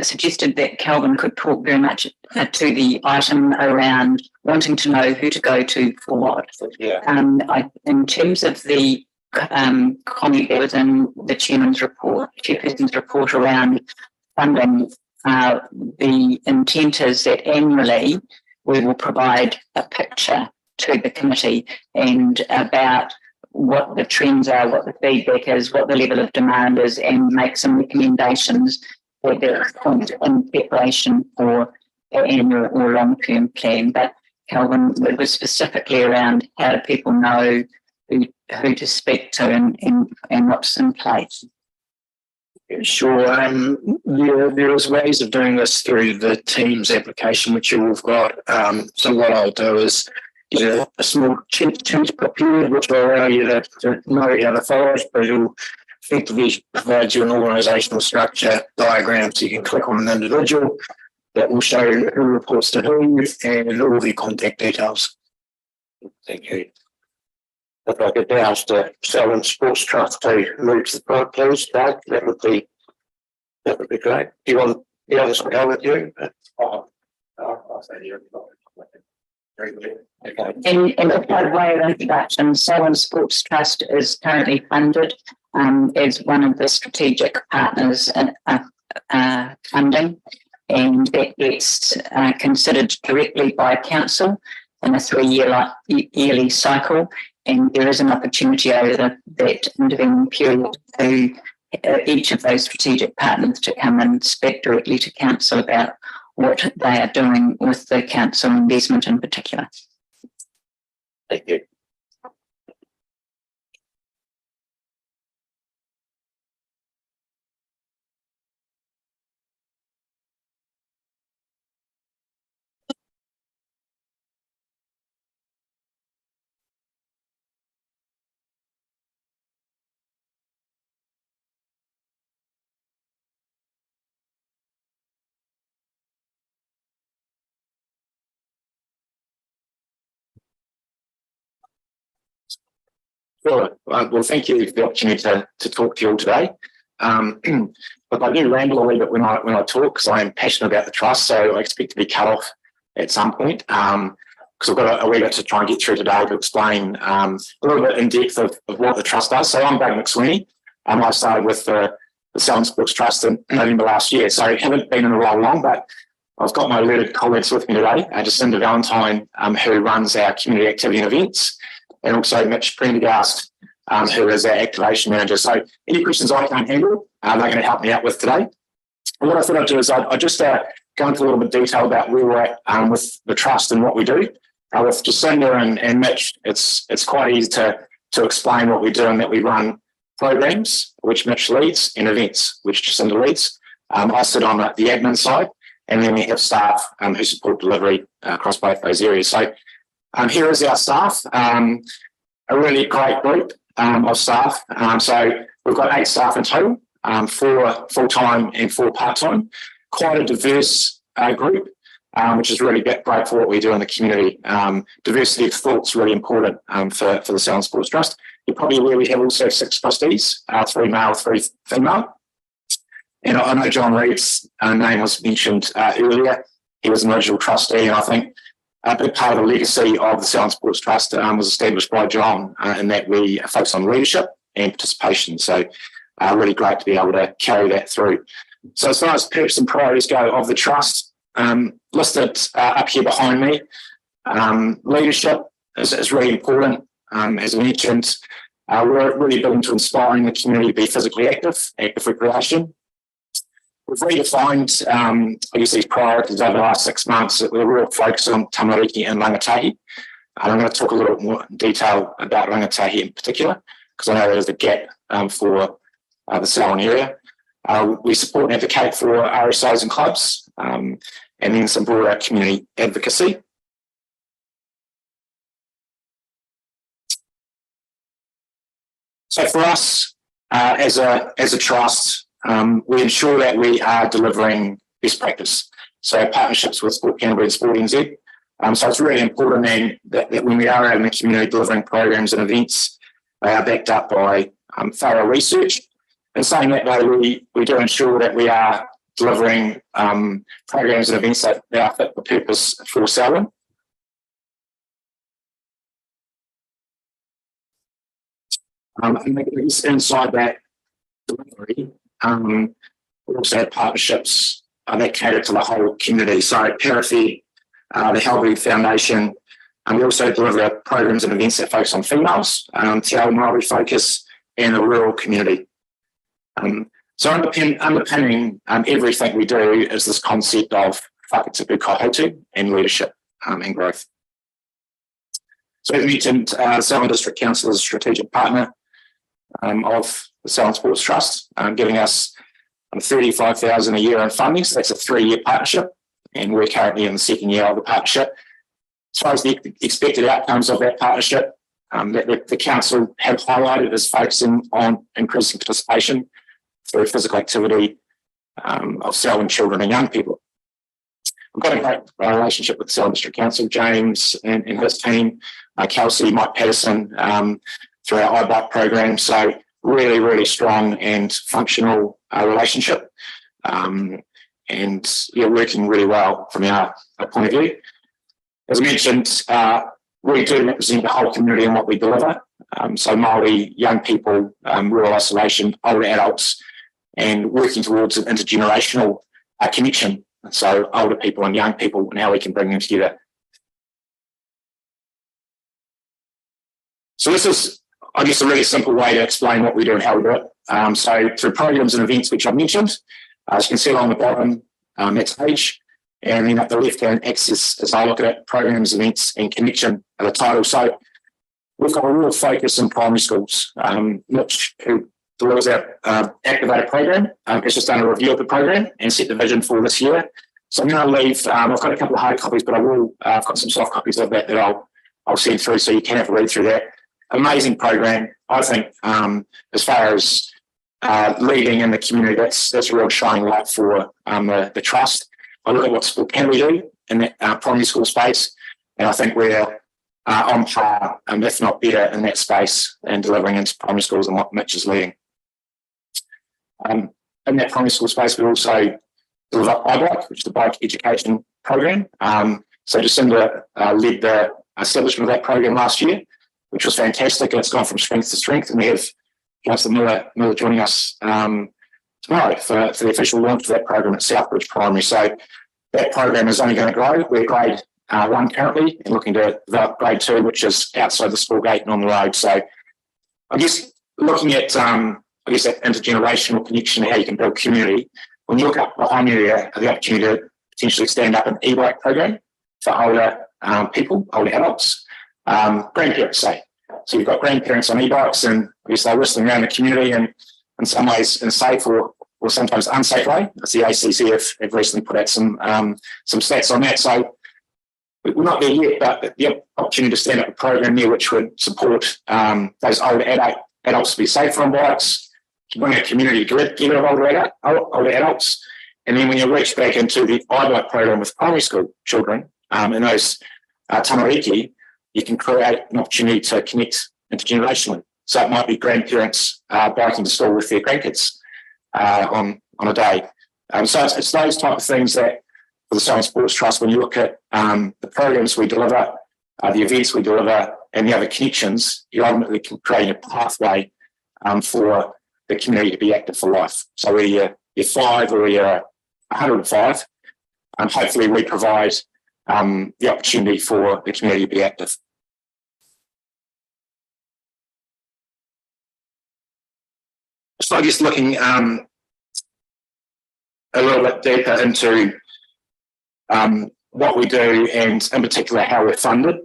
suggested that Calvin could talk very much to the item around wanting to know who to go to for what. Yeah. In terms of the comment that was in the chairperson's report around funding, the intent is that annually we will provide a picture to the committee and about what the trends are, what the feedback is, what the level of demand is, and make some recommendations for that point in preparation for an annual or long-term plan. But Calvin, it was specifically around how do people know who to speak to and what's in place. Sure. There is ways of doing this through the Teams application, which you've got. So what I'll do is a small change period, which will allow you to know how to follow it, but it'll effectively provide you an organisational structure diagram, so you can click on an individual that will show who reports to who and all the contact details. Thank you. If I could ask the Selwyn Sports Trust to move to the front, please, Doug, that would be great. Do you want the others to go with you? Okay. And by way of introduction, Selwyn Sports Trust is currently funded as one of the strategic partners in funding, and that gets considered directly by council in a 3-year yearly cycle. And there is an opportunity over that intervening period for each of those strategic partners to come and speak directly to council about what they are doing with the council investment in particular. Thank you. Sure. Well, thank you for the opportunity to talk to you all today. But I do ramble a little bit when I talk, because I am passionate about the trust, so I expect to be cut off at some point. Because I've got a wee bit to try and get through today to explain a little bit in depth of what the trust does. So I'm Doug McSweeney. I started with the Selwyn Sports Trust in November last year, so I haven't been in the role long, but I've got my alerted colleagues with me today, Jacinda Valentine, who runs our community activity and events, and also Mitch Prendergast, who is our activation manager. So any questions I can't handle, they're going to help me out with today. And what I thought I'd do is I'd just go into a little bit of detail about where we're at with the trust and what we do. With Jacinda and Mitch, it's quite easy to explain what we do and that we run programs, which Mitch leads, and events, which Jacinda leads. I sit on the admin side, and then we have staff who support delivery across both those areas. So here is our staff, a really great group of staff. So we've got 8 staff in total, 4 full-time and 4 part-time. Quite a diverse group, which is really great for what we do in the community. Diversity of thought is really important for the Southland Sports Trust. You're probably aware we have also 6 trustees, 3 male, 3 female. And I know John Reed's name was mentioned earlier. He was an original trustee, and I think a big part of the legacy of the Southland Sports Trust was established by John in that we focus on leadership and participation. So really great to be able to carry that through. So as far as purpose and priorities go of the trust, listed up here behind me, leadership is really important. As I mentioned, we're really building to inspiring the community to be physically active recreation. We've redefined, I guess, these priorities over the last 6 months with a real focus on tamariki and rangatahi. I'm going to talk a little bit more in detail about rangatahi in particular, because I know there's a gap for the Selwyn area. We support and advocate for RSOs and clubs, and then some broader community advocacy. So for us, as a trust, we ensure that we are delivering best practice. So partnerships with Sport Canterbury and Sport NZ. So it's really important then that when we are out in the community delivering programs and events, they are backed up by thorough research. And saying that, though, we do ensure that we are delivering programs and events that are fit for purpose for Selwyn. And inside that delivery, we also have partnerships that cater to the whole community. So Parafed, the Halberg Foundation, and we also deliver programs and events that focus on females, Te Ao Māori focus, and the rural community. So underpinning everything we do is this concept of whakatipu kahotu and leadership and growth. So as mentioned, Selwyn District Council is a strategic partner of the Selwyn Sports Trust, giving us $35,000 a year in funding. So that's a 3-year partnership, and we're currently in the 2nd year of the partnership. As far as the expected outcomes of that partnership, that the council have highlighted is focusing on increasing participation through physical activity of Selwyn children and young people. We've got a great relationship with the Selwyn District Council, James and his team, Kelsey, Mike Patterson, through our iBike program. So really, really strong and functional relationship, and working really well from our point of view. As I mentioned, we do represent the whole community in what we deliver. So Māori, young people, rural isolation, older adults, and working towards an intergenerational connection. So older people and young people, and how we can bring them together. So this is, I guess, a really simple way to explain what we do and how we do it. So through programs and events, which I've mentioned, as you can see along the bottom, next page, and then at the left-hand axis, as I look at it, programs, events, and connection are the title. So we've got a real focus in primary schools. Mitch, who delivers our activator program, has just done a review of the program and set the vision for this year. So I'm going to leave, I've got a couple of hard copies, but I've got some soft copies of that I'll send through, so you can have a read through that. Amazing program. I think as far as leading in the community, that's a real shining light for the trust. I look at what Sport Canterbury do in that primary school space, and I think we're on par, if not better, in that space and delivering into primary schools and what Mitch is leading. In that primary school space, we also deliver iBike, which is the bike education program. So Jacinda led the establishment of that program last year, which was fantastic, and it's gone from strength to strength. And we have Councillor Miller joining us tomorrow for the official launch of that program at Southbridge Primary. So that program is only going to grow. We're grade 1 currently and looking to develop grade 2, which is outside the school gate and on the road. So I guess looking at that intergenerational connection and how you can build community, when you look up behind you there, the opportunity to potentially stand up an e-bike program for older people, older adults, grandparents say. So you've got grandparents on e-bikes, and I guess they're whistling around the community, and in some ways in a safe or sometimes unsafe way. As the ACC have recently put out some stats on that. So we're not there yet, but the opportunity to stand up a program there which would support those older adults to be safer on bikes, to bring a community together of older adults. And then when you reach back into the iBike program with primary school children in those tamariki, you can create an opportunity to connect intergenerationally. So it might be grandparents biking to school with their grandkids on a day. So it's those type of things that for the Southern Sports Trust, when you look at the programs we deliver, the events we deliver, and the other connections, you ultimately can create a pathway for the community to be active for life. So whether you're 5 or you're 105, hopefully we provide the opportunity for the community to be active. So I guess looking a little bit deeper into what we do, and in particular how we're funded.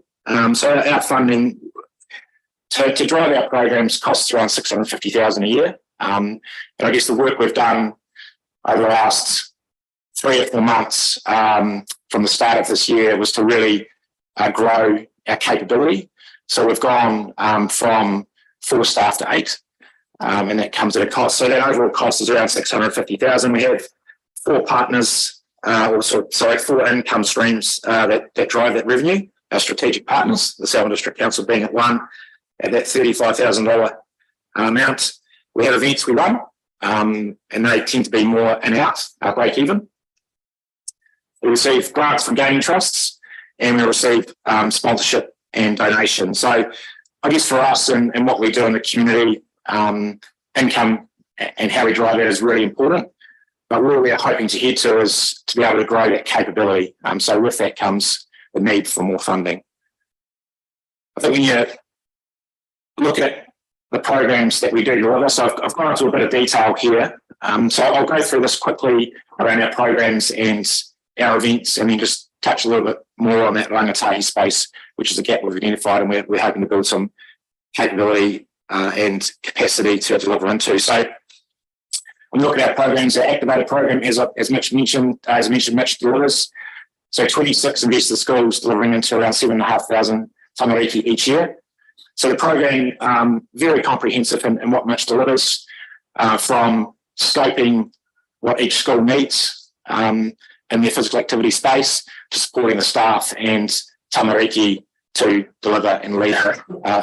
So our funding to drive our programs costs around $650,000 a year. And I guess the work we've done over the last 3 or 4 months from the start of this year was to really grow our capability. So we've gone from 4 staff to 8, and that comes at a cost. So that overall cost is around $650,000. We have 4 partners, 4 income streams that drive that revenue. Our strategic partners, the Southern District Council being at one, at that $35,000 amount. We have events we run, and they tend to be more in out, break even. We receive grants from gaming trusts, and we receive sponsorship and donation. So I guess for us and what we do in the community, income and how we drive that is really important. But where we are hoping to head to is to be able to grow that capability. So with that comes the need for more funding. I think when you look at the programs that we do deliver, so I've gone into a bit of detail here. So I'll go through this quickly around our programs and our events, and then just touch a little bit more on that rangatahi space, which is a gap we've identified, and we're hoping to build some capability and capacity to deliver into. So when you look at our programs, our activated program, as Mitch mentioned, Mitch delivers. So 26 investor schools delivering into around 7,500 tamariki each year. So the program, very comprehensive in what Mitch delivers, from scoping what each school needs in their physical activity space, to supporting the staff and tamariki to deliver and lead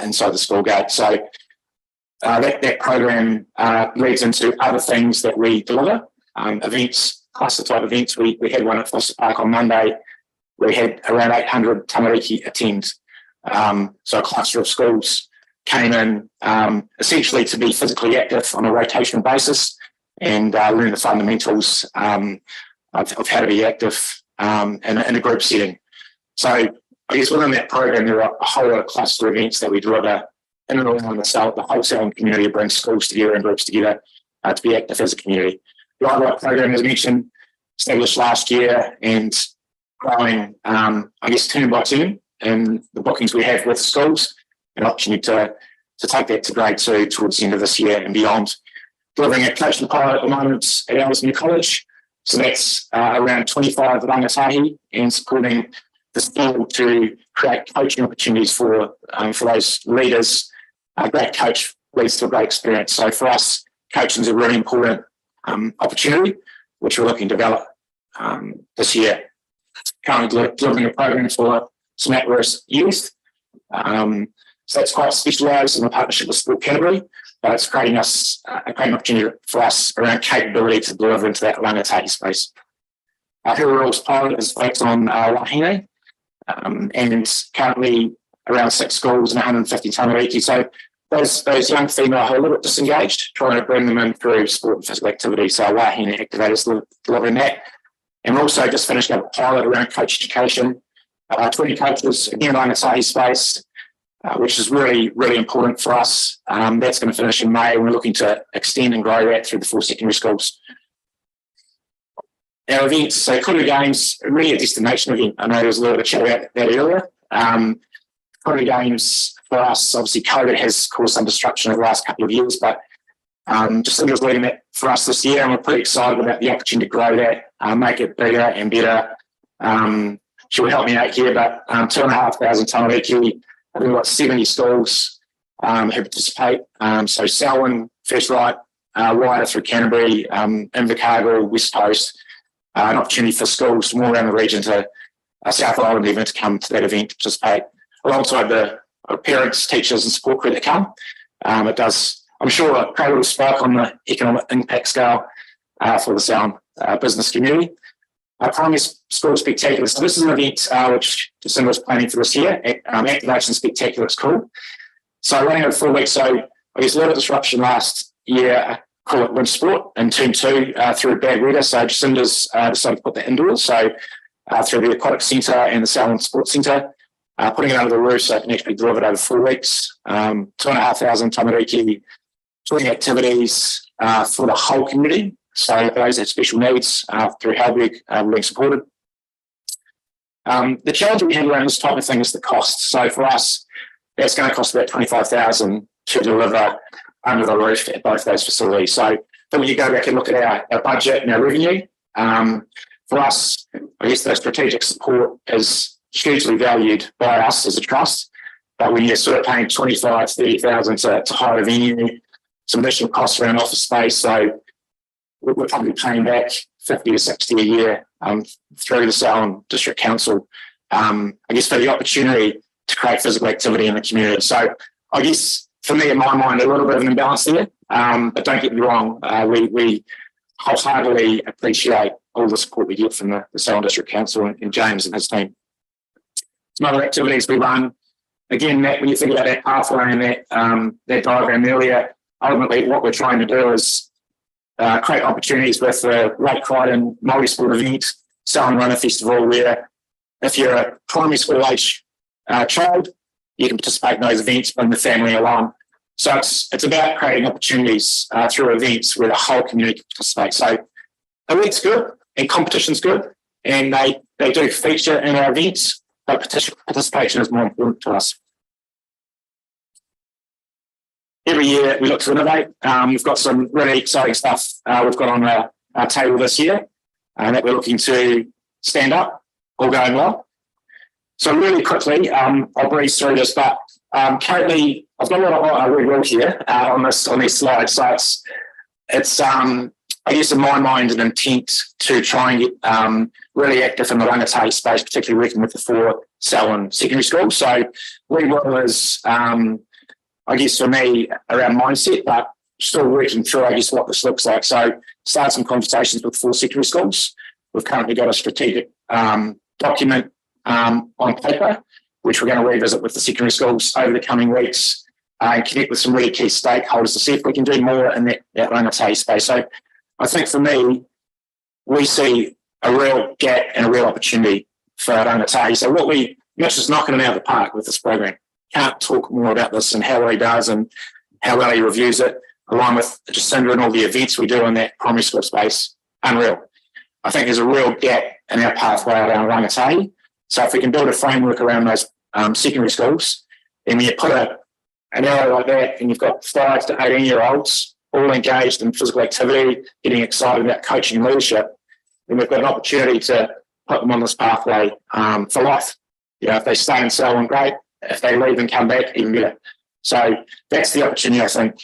inside the school gate. So that program leads into other things that we deliver, events, cluster type events. We had one at Foster Park on Monday. We had around 800 tamariki attend. So a cluster of schools came in essentially to be physically active on a rotational basis and learn the fundamentals of how to be active in a group setting. So I guess within that program, there are a whole lot of cluster events that we deliver in and around the whole Southern community, brings schools together and groups together to be active as a community. The iBike program, as mentioned, established last year and growing, I guess, term by term in the bookings we have with schools, an opportunity to take that to grade 2 towards the end of this year and beyond. Delivering a coaching pilot at the moment at Ellesmere College. So that's around 25 rangatahi and supporting the school to create coaching opportunities for those leaders. A great coach leads to a great experience. So for us, coaching is a really important opportunity, which we're looking to develop this year. Currently delivering a program for some at-risk youth. So that's quite specialised in a partnership with Sport Canterbury, but it's creating us a great opportunity for us around capability to deliver into that rangatahi space. Our Hero Rules pilot is focused on wahine, and currently around 6 schools and 150 tamariki. So those young female who are a little bit disengaged, trying to bring them in through sport and physical activity. So wahine activators delivering that. And we're also just finished up a pilot around coach education. 20 coaches, again, rangatahi space, which is really, really important for us. That's going to finish in May. We're looking to extend and grow that through the 4 secondary schools. Our events, so Kuru Games, really a destination event. I know there was a little bit of chat about that earlier. footy games for us, obviously COVID has caused some disruption over the last couple of years, but Jacinda's leading that for us this year, and we're pretty excited about the opportunity to grow that, make it bigger and better. She will help me out here, but 2,500 tamariki. I think we've got 70 schools who participate. So Selwyn, First Right, wider through Canterbury, Invercargill, West Coast, an opportunity for schools from all around the region to South Island even to come to that event to participate, alongside the parents, teachers and support crew that come. It does, I'm sure, create a little spark on the economic impact scale for the Sound business community. Primary School Spectacular. So this is an event which Jacinda was planning for this year. Activation Spectacular, it's called. So running over 4 weeks. So I guess a lot of disruption last year, call it winter sport in term 2 through bad weather. So Jacinda's decided to put that indoors. So through the Aquatic Centre and the Selwyn Sports Centre, putting it under the roof so it can actually be delivered over 4 weeks. 2,500 tamariki, 20 activities for the whole community. So those that have special needs through Halberg being supported. The challenge we have around this type of thing is the cost. So for us, that's going to cost about 25,000 to deliver under the roof at both those facilities. So then when you go back and look at our budget and our revenue, for us, I guess the strategic support is hugely valued by us as a trust. But when you're sort of paying 25, 30,000 to hire a venue, some additional costs around office space, so we're probably paying back 50 to 60 a year through the Selwyn District Council, I guess, for the opportunity to create physical activity in the community. So I guess for me, in my mind, a little bit of an imbalance there. But don't get me wrong, we wholeheartedly appreciate all the support we get from the Selwyn District Council and James and his team. Some other activities we run, again, that when you think about that pathway and that diagram earlier, ultimately what we're trying to do is create opportunities with the Lake Crichton multi-sport event, Selwyn Runner Festival, where if you're a primary school age child, you can participate in those events, bring the family along. So it's about creating opportunities through events where the whole community can participate. So events good and competition's good, and they do feature in our events, but participation is more important to us. Every year we look to innovate. We've got some really exciting stuff we've got on our table this year that we're looking to stand up, all going well. So really quickly, I'll breeze through this, but currently I've got a lot of red wheel here on these slides. So it's I guess in my mind an intent to try and get really active in the rangatahi space, particularly working with the 4 Selwyn secondary schools. So red wheel is I guess for me around mindset, but still working through, I guess, what this looks like. So start some conversations with 4 secondary schools. We've currently got a strategic document on paper, which we're going to revisit with the secondary schools over the coming weeks and connect with some really key stakeholders to see if we can do more in that rangatahi space. So I think for me, we see a real gap and a real opportunity for rangatahi. So what we're just knocking it out of the park with this program. Can't talk more about this and how well he does and how well he reviews it, along with Jacinda and all the events we do in that primary school space. Unreal. I think there's a real gap in our pathway around rangatahi. So if we can build a framework around those secondary schools, and when you put an arrow like that and you've got 5 to 18-year-olds all engaged in physical activity, getting excited about coaching and leadership, then we've got an opportunity to put them on this pathway for life. You know, if they stay in Selwyn, great. If they leave and come back, even better. So that's the opportunity I think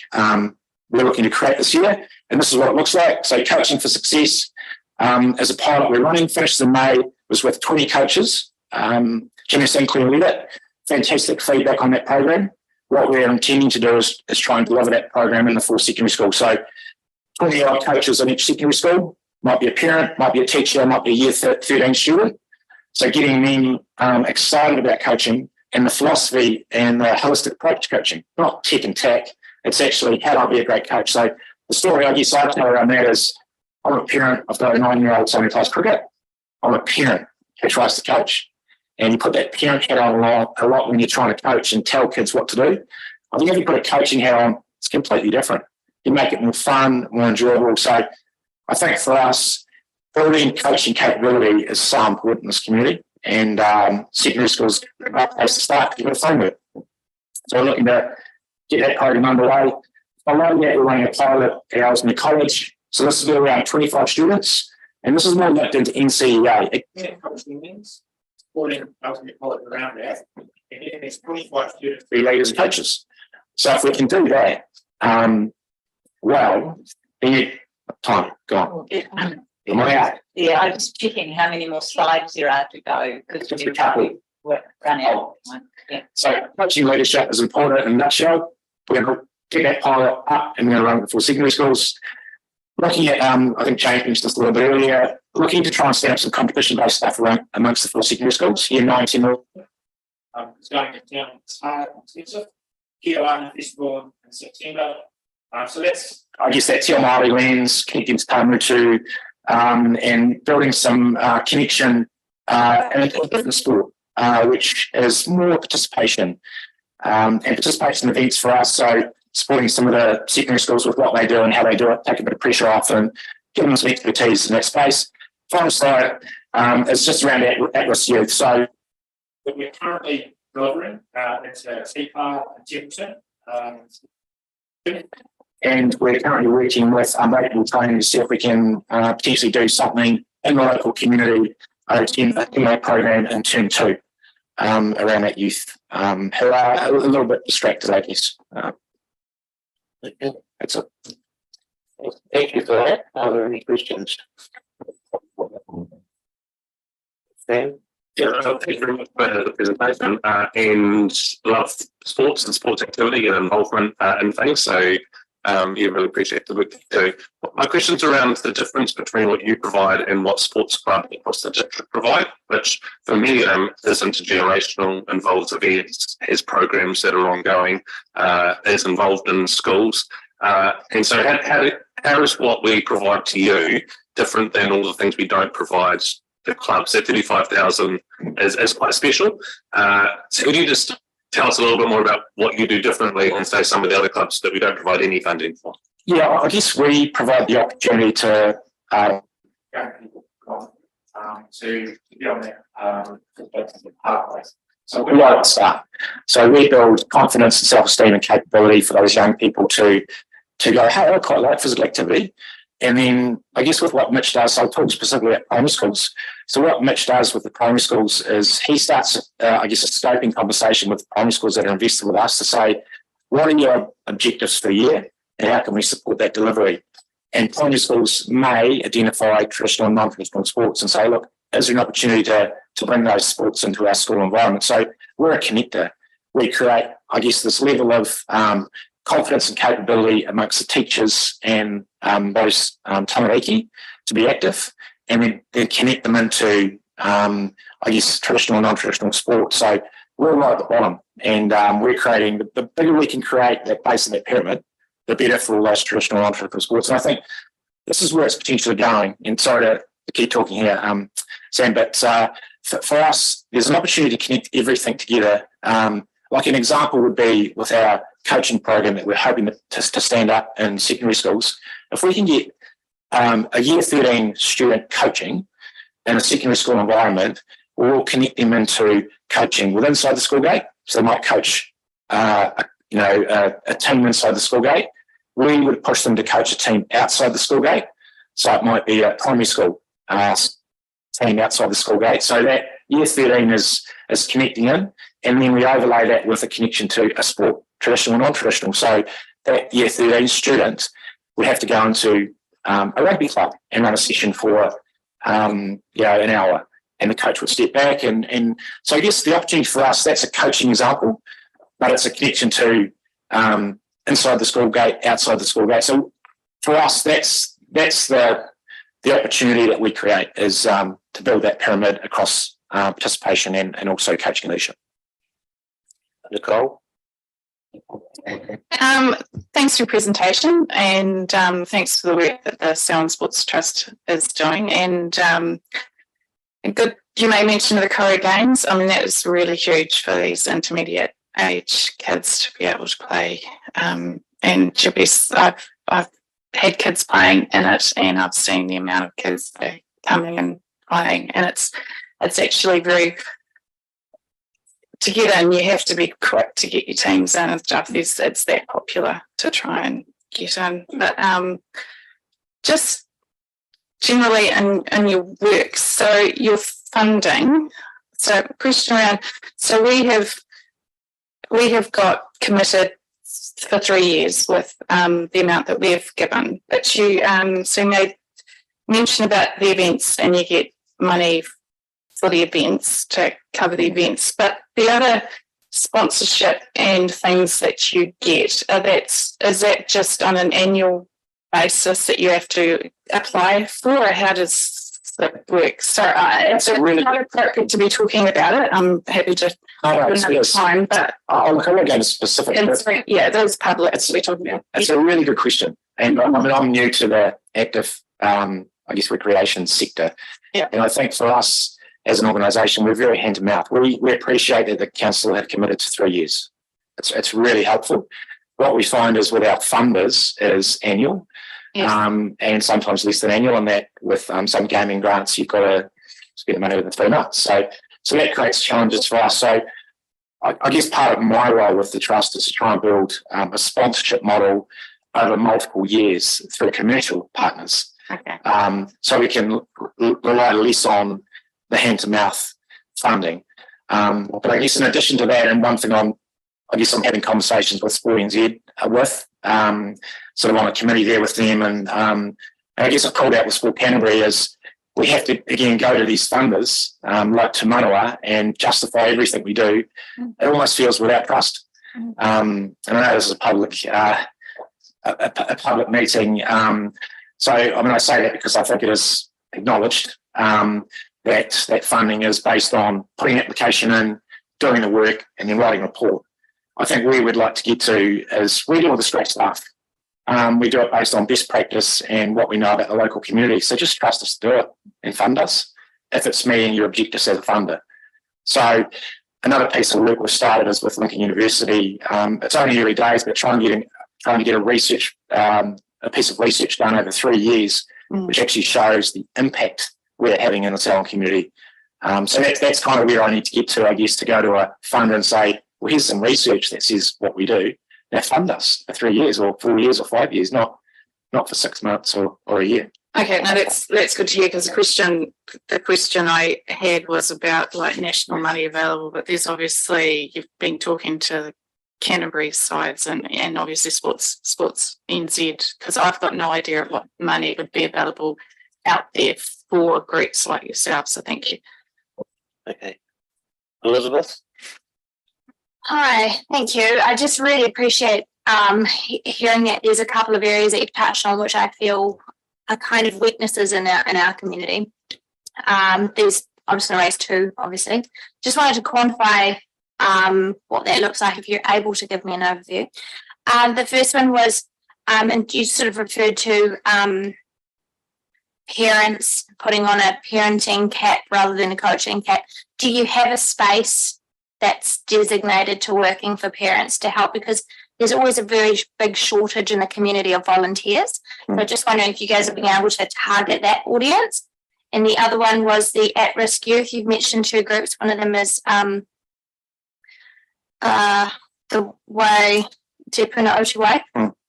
we're looking to create this year. And this is what it looks like. So Coaching for Success as a pilot we're running, finished in May, was with 20 coaches. Jimmy Sinclair led it. Fantastic feedback on that program. What we're intending to do is try and deliver that program in the 4 secondary schools. So 20-odd coaches in each secondary school, might be a parent, might be a teacher, might be a year 13 student. So getting them excited about coaching and the philosophy and the holistic approach to coaching, not tech and tech. It's actually how do I be a great coach? So the story I guess I tell around that is I'm a parent, I've got a 9-year-old son who plays cricket. I'm a parent who tries to coach. And you put that parent hat on a lot when you're trying to coach and tell kids what to do. I think if you put a coaching hat on, it's completely different. You make it more fun, more enjoyable. So I think for us, building coaching capability is so important in this community. and secondary schools as to start to get a framework. So we're looking to get that program underway. Below that, we're running a pilot at Ellesmere College. So this is around 25 students, and this is more linked into NCEA. Supporting Ellesmere College around that, and then there's 25 students, 3 leaders and coaches. So if we can do that, well, then you time gone. Am I out? Yeah, I was checking how many more slides there are to go because Just a we're couple. running out. Yeah. So coaching leadership is important in a nutshell. We're going to get that pilot up and we're going to run it for secondary schools. Looking at, I think James mentioned this a little bit earlier, looking to try and set up some competition-based stuff around amongst the 4 secondary schools. Year 9, 10, it's going down expensive. Kia Festival in September. So that's, I guess, that's your Māori lens, connecting to Tamutu, and building some connection in the sport, which is more participation and participation events for us. So supporting some of the secondary schools with what they do and how they do it, take a bit of pressure off and give them some expertise in that space. Final slide is just around at-risk youth. So we're currently delivering, it's a CPAR and 10%. And we're currently working with local training to see if we can potentially do something in the local community in that program in term 2 around that youth who are a little bit distracted, I guess. That's it. Thank you for that. Are there any questions? Sam? Yeah, thank you very much for the presentation and love sports and sports activity and involvement in things. So really appreciate the work that you do. My question's around the difference between what you provide and what sports club across the district provide, which for many of them is intergenerational, involves events, has programs that are ongoing, is involved in schools. And so how is what we provide to you different than all the things we don't provide the clubs? That 35,000 is quite special. So could you just tell us a little bit more about what you do differently than, say, some of the other clubs that we don't provide any funding for? Yeah, I guess we provide the opportunity to be on that pathways. So we like to start. So we build confidence and self-esteem and capability for those young people to go, hey, I quite like physical activity. And then I guess with what Mitch does, I'll talk specifically about primary schools. So what Mitch does with the primary schools is he starts, I guess, a scoping conversation with the primary schools that are invested with us to say, what are your objectives for the year and how can we support that delivery? And primary schools may identify traditional and non-traditional sports and say, look, is there an opportunity to bring those sports into our school environment? So we're a connector. We create, I guess, this level of confidence and capability amongst the teachers and those tamariki to be active, and then connect them into, I guess, traditional and non-traditional sports. So we're right at the bottom, and we're creating, the bigger we can create that base of that pyramid, the better for all those traditional and non-traditional sports. And I think this is where it's potentially going. And sorry to keep talking here, Sam, but for us, there's an opportunity to connect everything together. Like an example would be with our coaching program that we're hoping to stand up in secondary schools. If we can get a year 13 student coaching in a secondary school environment, we'll connect them into coaching within inside the school gate. So they might coach, a team inside the school gate. We would push them to coach a team outside the school gate. So it might be a primary school team outside the school gate. So that year 13 is connecting in, and then we overlay that with a connection to a sport, traditional and non-traditional. So that year 13 student would have to go into a rugby club and run a session for an hour, and the coach would step back. And so I guess the opportunity for us, that's a coaching example, but it's a connection to inside the school gate, outside the school gate. So for us, that's the opportunity that we create is to build that pyramid across participation and also coaching leadership. Nicole? Thanks for your presentation, and thanks for the work that the Sound Sports Trust is doing. And good, you made mention of the Koro Games. I mean, that is really huge for these intermediate age kids to be able to play. And I've had kids playing in it, and I've seen the amount of kids that are coming and playing, and it's actually very to get in, you have to be quick to get your teams in and stuff. It's that popular to try and get in. But just generally in your work, so your funding. So question around, so we have got committed for 3 years with the amount that we've given. But you so you mention about the events and you get money for the events to cover the events, but the other sponsorship and things that you get, is that just on an annual basis that you have to apply for, or how does that work? So it's really not appropriate to be talking about it. I'm happy to another time, but I'll look at again specific. Those publics we're talking about. It's a really good question, and I mean I'm new to the active, I guess, recreation sector, and I think for us as an organisation, we're very hand to mouth. We appreciate that the council have committed to 3 years. It's really helpful. What we find is with our funders is annual, and sometimes less than annual, and that with some gaming grants you've got to spend the money within 3 months. So that creates challenges for us. So I guess part of my role with the trust is to try and build a sponsorship model over multiple years through commercial partners. Okay. So we can rely less on the hand-to-mouth funding. But I guess in addition to that, and one thing I'm having conversations with Sport NZ with, sort of on a committee there with them, and I guess I've called out with Sport Canterbury is we have to, again, go to these funders like Te Manawa and justify everything we do. It almost feels without trust. And I know this is a public meeting. So, I mean, I say that because I think it is acknowledged that funding is based on putting an application in, doing the work, and then writing a report. I think where we'd like to get to is we do all the scratch stuff. We do it based on best practice and what we know about the local community. So just trust us to do it and fund us if it's me and your objectives as a funder. So another piece of work we've started is with Lincoln University. It's only early days, but trying to get a piece of research done over 3 years, which actually shows the impact we're having in the Salon community. So that's kind of where I need to get to, I guess, to go to a funder and say, well, here's some research that says what we do. Now fund us for 3 years or 4 years or 5 years, not for 6 months or a year. Okay, no, that's good to hear, because the question I had was about like national money available, but there's obviously, you've been talking to Canterbury sides and obviously Sports NZ, because I've got no idea of what money would be available out there for groups like yourself. So thank you. Okay. Elizabeth? Hi, thank you. I just really appreciate hearing that there's a couple of areas that you've touched on which I feel are kind of weaknesses in our community. I'm just going to raise 2, obviously. Just wanted to quantify what that looks like if you're able to give me an overview. The first one was, and you sort of referred to parents putting on a parenting cap rather than a coaching cap. Do you have a space that's designated to working for parents to help? Because there's always a very big shortage in the community of volunteers. So just wondering if you guys have been able to target that audience. And the other one was the at-risk youth. You've mentioned 2 groups. One of them is the way Te Puna Oti Wai.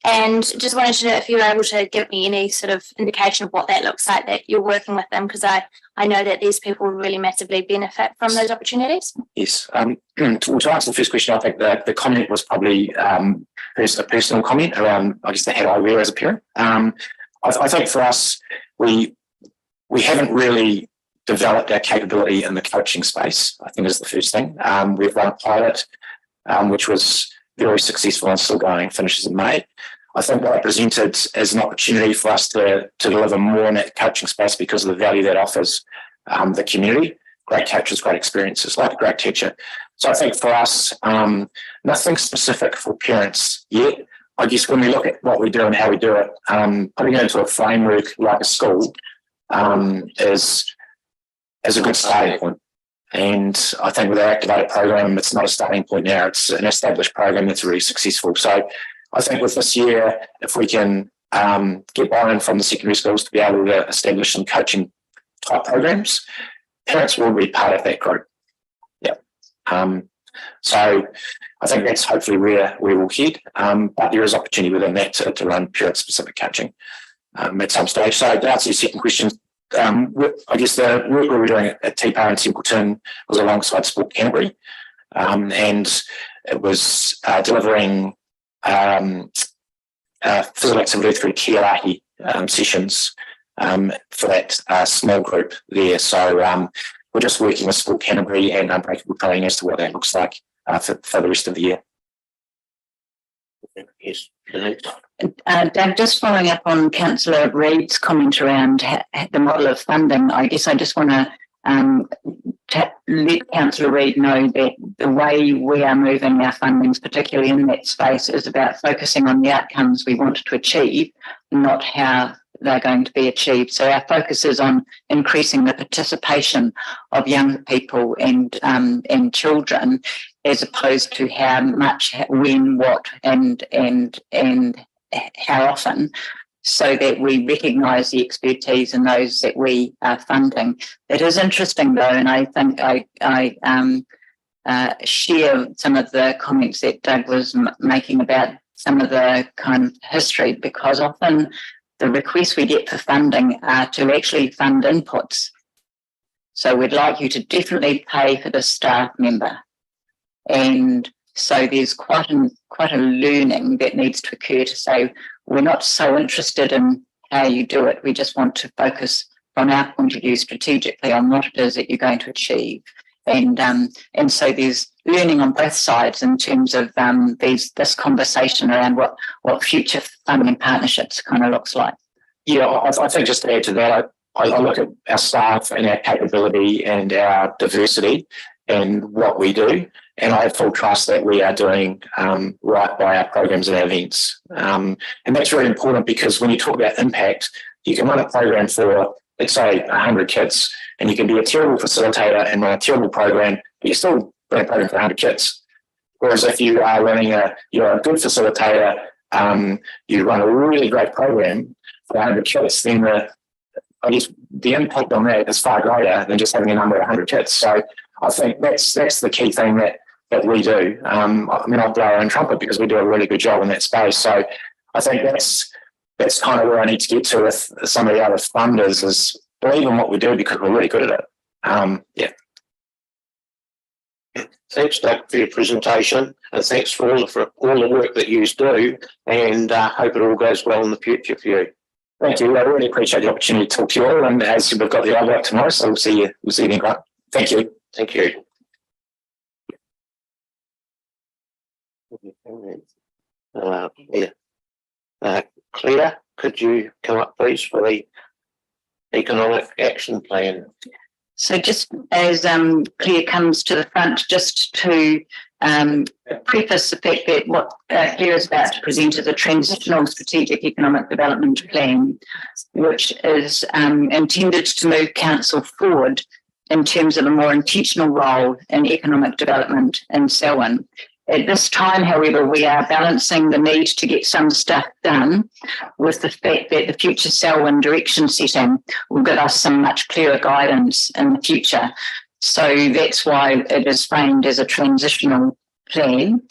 And just wanted to know if you were able to give me any sort of indication of what that looks like, that you're working with them, because I know that these people really massively benefit from those opportunities. Yes. To answer the first question, I think the comment was probably a personal comment around, I guess, the hat I wear as a parent. I think for us, we haven't really developed our capability in the coaching space, I think is the first thing. We've run a pilot, which was very successful and still going, finishes in May. I think what I presented is an opportunity for us to deliver more in that coaching space because of the value that offers the community. Great coaches, great experiences, like a great teacher. So I think for us, nothing specific for parents yet. I guess when we look at what we do and how we do it, putting it into a framework like a school is a good starting point. And I think with our Activate program, it's not a starting point now, it's an established program that's really successful. So I think with this year, if we can get buy-in from the secondary schools to be able to establish some coaching type programs, parents will be part of that group. Yeah. So I think that's hopefully where we will head. But there is opportunity within that to run period specific coaching at some stage. So to answer your second question, I guess the work we were doing at TPAR in Templeton was alongside Sport Canterbury, and it was delivering physical activity through Kialahi sessions for that small group there. So we're just working with Sport Canterbury and Unbreakable Training as to what that looks like for the rest of the year. Yes. Doug, just following up on Councillor Reid's comment around the model of funding, I guess I just want to let Councillor Reid know that the way we are moving our fundings, particularly in that space, is about focusing on the outcomes we want to achieve, not how they're going to be achieved. So our focus is on increasing the participation of young people and children, as opposed to how much, when, what, and how often, so that we recognise the expertise in those that we are funding. It is interesting though, and I think I share some of the comments that Doug was making about some of the kind of history, because often the requests we get for funding are to actually fund inputs. So we'd like you to definitely pay for the staff member. And so there's quite a learning that needs to occur to say, we're not so interested in how you do it. We just want to focus from our point of view strategically on what it is that you're going to achieve. And so there's learning on both sides in terms of this conversation around what future funding partnerships kind of looks like. Yeah, I think just to add to that, I look at our staff and our capability and our diversity and what we do, and I have full trust that we are doing right by our programs and our events. And that's really important, because when you talk about impact, you can run a program for, let's say, 100 kids, and you can be a terrible facilitator and run a terrible program, but you're still running a program for 100 kids. Whereas if you are running you're a good facilitator, you run a really great program for 100 kids, then I guess the impact on that is far greater than just having a number of 100 kids. So I think that's the key thing that we do. I mean, I'll blow our own trumpet because we do a really good job in that space. So I think that's kind of where I need to get to with some of the other funders, is believe in what we do because we're really good at it. Yeah. Thanks, Doug, for your presentation, and thanks for all the work that you do, and hope it all goes well in the future for you. Thank you. I really appreciate the opportunity to talk to you all, and as we've got the other work tomorrow, so we'll see you then, right? Thank you. Thank you. Claire, could you come up please for the economic action plan? So just as Claire comes to the front, just to preface the fact that what Claire is about to present is a transitional strategic economic development plan, which is intended to move council forward in terms of a more intentional role in economic development in Selwyn. At this time, however, we are balancing the need to get some stuff done with the fact that the future Selwyn direction setting will give us some much clearer guidance in the future. So that's why it is framed as a transitional plan.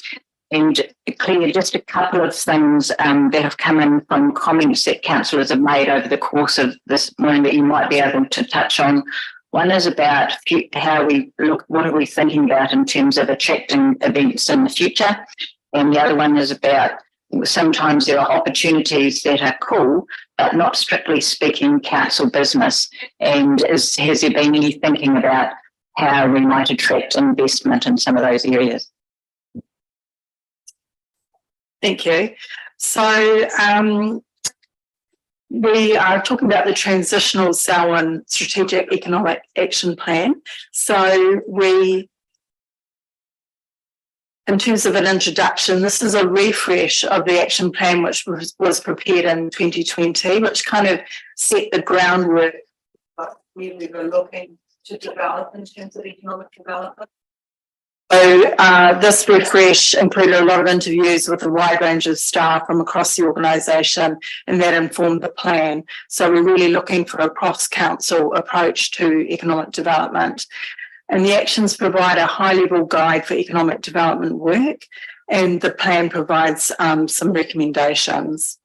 And Claire, just a couple of things that have come in from comments that councillors have made over the course of this morning that you might be able to touch on. One is about how we look, what are we thinking about in terms of attracting events in the future? And the other one is about sometimes there are opportunities that are cool, but not strictly speaking council business. And has there been any thinking about how we might attract investment in some of those areas? Thank you. So we are talking about the transitional Selwyn strategic economic action plan. So in terms of an introduction, this is a refresh of the action plan which was prepared in 2020, which kind of set the groundwork of where we were looking to develop in terms of economic development. So this refresh included a lot of interviews with a wide range of staff from across the organisation, and that informed the plan. So we're really looking for a cross-council approach to economic development. And the actions provide a high-level guide for economic development work, and the plan provides some recommendations.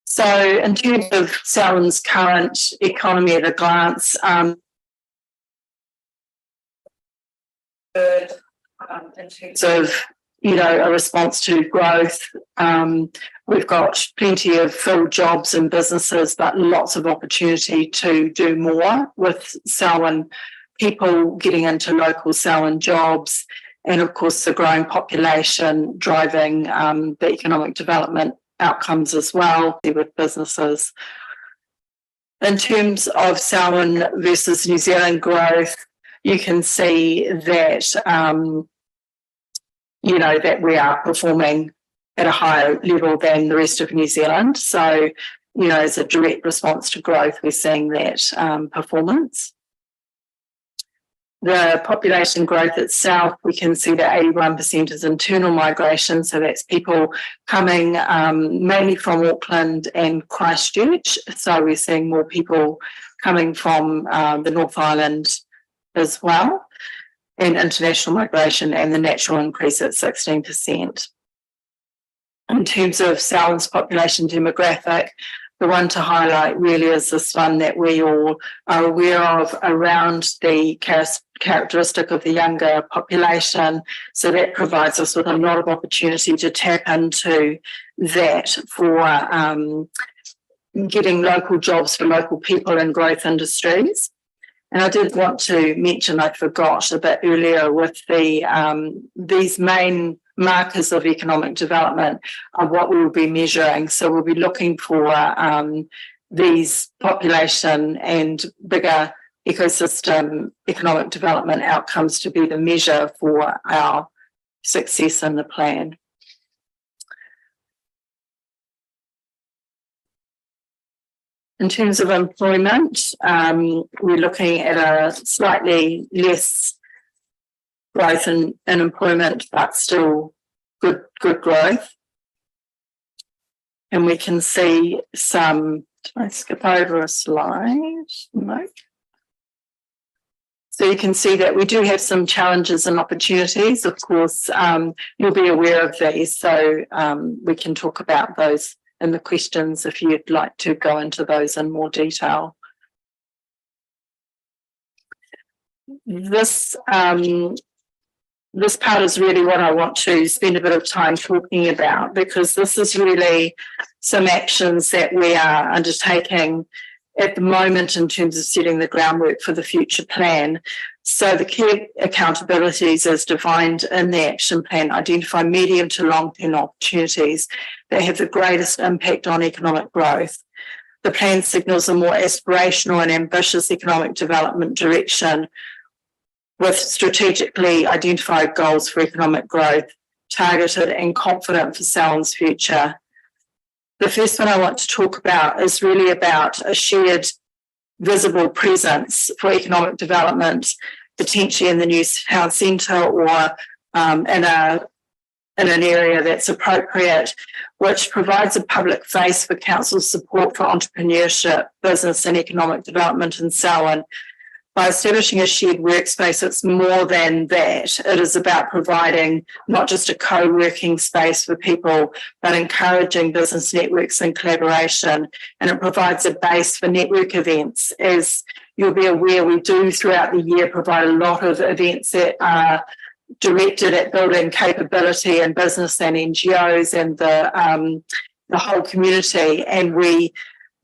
So in terms of Selwyn's current economy at a glance, in terms of, a response to growth, we've got plenty of filled jobs and businesses, but lots of opportunity to do more with Selwyn people getting into local Selwyn jobs, and of course the growing population driving the economic development outcomes as well with businesses. In terms of Selwyn versus New Zealand growth, you can see that that we are performing at a higher level than the rest of New Zealand. So, as a direct response to growth, we're seeing that performance. The population growth itself, we can see that 81% is internal migration. So that's people coming mainly from Auckland and Christchurch. So we're seeing more people coming from the North Island as well, and international migration, and the natural increase at 16%. In terms of Selwyn's population demographic, the one to highlight really is this one that we all are aware of around the characteristic of the younger population. So that provides us with a lot of opportunity to tap into that for getting local jobs for local people in growth industries. And I did want to mention, I forgot a bit earlier, with these main markers of economic development are what we will be measuring. So we'll be looking for these population and bigger ecosystem economic development outcomes to be the measure for our success in the plan. In terms of employment, we're looking at a slightly less growth in employment, but still good growth. And we can see some, did I skip over a slide? No. So you can see that we do have some challenges and opportunities. Of course, you'll be aware of these, so we can talk about those in the questions if you'd like to go into those in more detail. This part is really what I want to spend a bit of time talking about, because this is really some actions that we are undertaking at the moment in terms of setting the groundwork for the future plan. So the key accountabilities as defined in the action plan identify medium to long-term opportunities that have the greatest impact on economic growth. The plan signals a more aspirational and ambitious economic development direction with strategically identified goals for economic growth, targeted and confident for Selwyn's future. The first one I want to talk about is really about a shared visible presence for economic development, potentially in the new town centre or in an area that's appropriate, which provides a public face for council's support for entrepreneurship, business and economic development in Selwyn. By establishing a shared workspace, it's more than that. It is about providing not just a co-working space for people, but encouraging business networks and collaboration. And it provides a base for network events. As you'll be aware, we do throughout the year provide a lot of events that are directed at building capability in business and NGOs and the whole community. And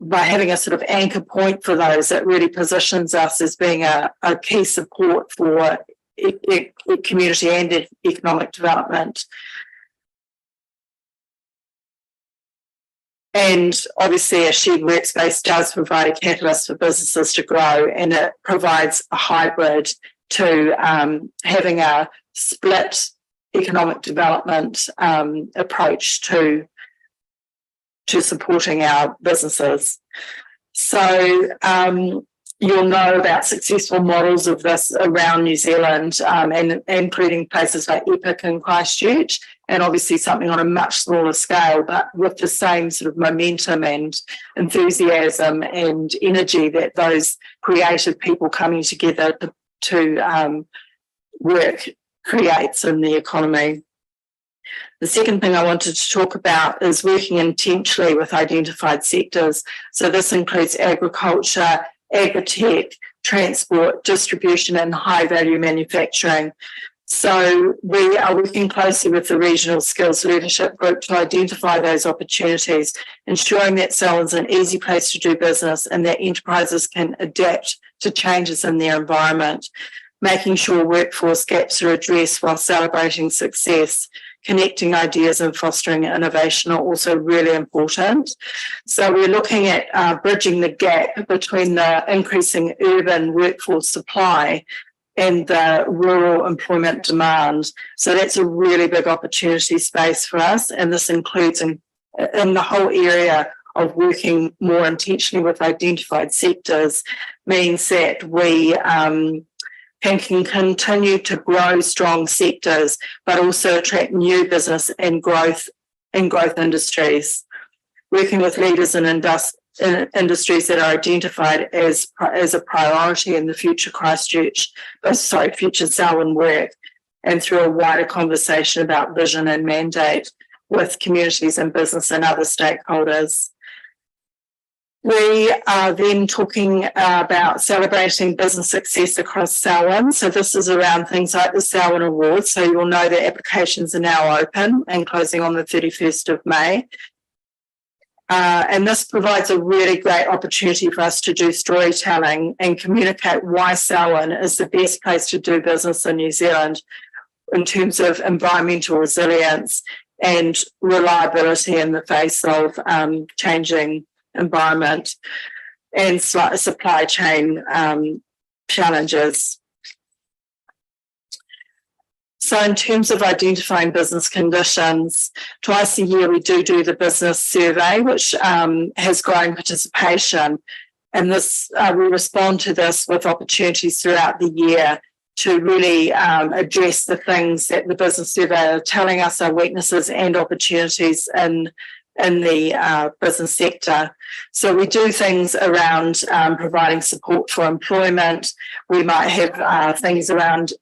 by having a sort of anchor point for those, it really positions us as being a key support for community and economic development. And obviously a shared workspace does provide a catalyst for businesses to grow, and it provides a hybrid to having a split economic development approach to supporting our businesses. So you'll know about successful models of this around New Zealand, and including places like Epic and Christchurch, and obviously something on a much smaller scale, but with the same sort of momentum and enthusiasm and energy that those creative people coming together to work creates in the economy. The second thing I wanted to talk about is working intentionally with identified sectors. So this includes agriculture, agri-tech, transport, distribution, and high-value manufacturing. So we are working closely with the Regional Skills Leadership Group to identify those opportunities, ensuring that Selwyn's an easy place to do business and that enterprises can adapt to changes in their environment, making sure workforce gaps are addressed while celebrating success. Connecting ideas and fostering innovation are also really important. So we're looking at bridging the gap between the increasing urban workforce supply and the rural employment demand. So that's a really big opportunity space for us. And this includes in the whole area of working more intentionally with identified sectors, means that we can continue to grow strong sectors, but also attract new business and growth in growth industries. Working with leaders in industries that are identified as a priority in the future future Selwyn work, and through a wider conversation about vision and mandate with communities and business and other stakeholders. We are then talking about celebrating business success across Selwyn. So this is around things like the Selwyn Awards. So you'll know that applications are now open and closing on the 31st of May. And this provides a really great opportunity for us to do storytelling and communicate why Selwyn is the best place to do business in New Zealand in terms of environmental resilience and reliability in the face of changing environment and supply chain challenges. So in terms of identifying business conditions, twice a year we do the business survey, which has growing participation. And this we respond to this with opportunities throughout the year to really address the things that the business survey are telling us are weaknesses and opportunities in the business sector. So we do things around providing support for employment. We might have things around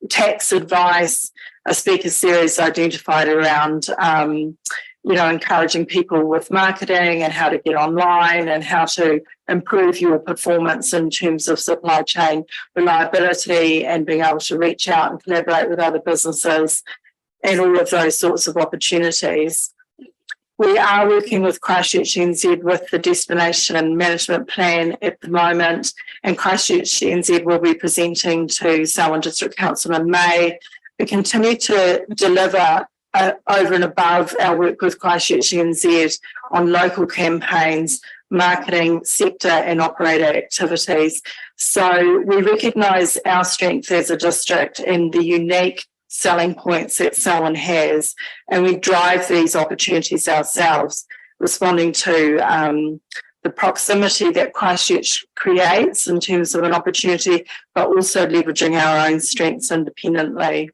tax advice, a speaker series identified around encouraging people with marketing and how to get online and how to improve your performance in terms of supply chain reliability and being able to reach out and collaborate with other businesses and all of those sorts of opportunities. We are working with Christchurch NZ with the destination management plan at the moment, and Christchurch NZ will be presenting to Selwyn District Council in May. We continue to deliver over and above our work with Christchurch NZ on local campaigns, marketing, sector and operator activities. So we recognise our strength as a district and the unique selling points that Selwyn has, and we drive these opportunities ourselves, responding to the proximity that Christchurch creates in terms of an opportunity, but also leveraging our own strengths independently.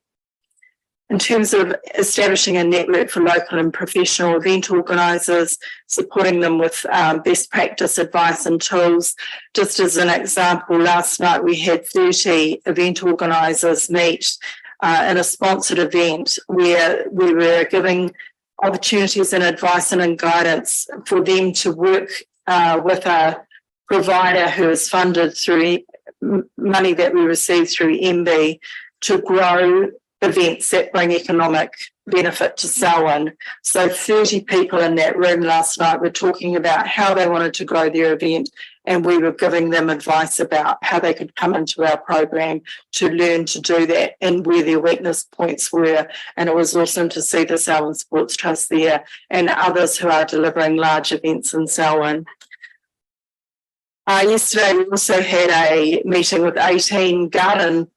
In terms of establishing a network for local and professional event organisers, supporting them with best practice advice and tools. Just as an example, last night we had 30 event organisers meet in a sponsored event where we were giving opportunities and advice and guidance for them to work with a provider who is funded through money that we receive through MB to grow events that bring economic benefit to Selwyn. So 30 people in that room last night were talking about how they wanted to grow their event, and we were giving them advice about how they could come into our program to learn to do that and where their weakness points were. And it was awesome to see the Selwyn Sports Trust there and others who are delivering large events in Selwyn. Yesterday we also had a meeting with 18 garden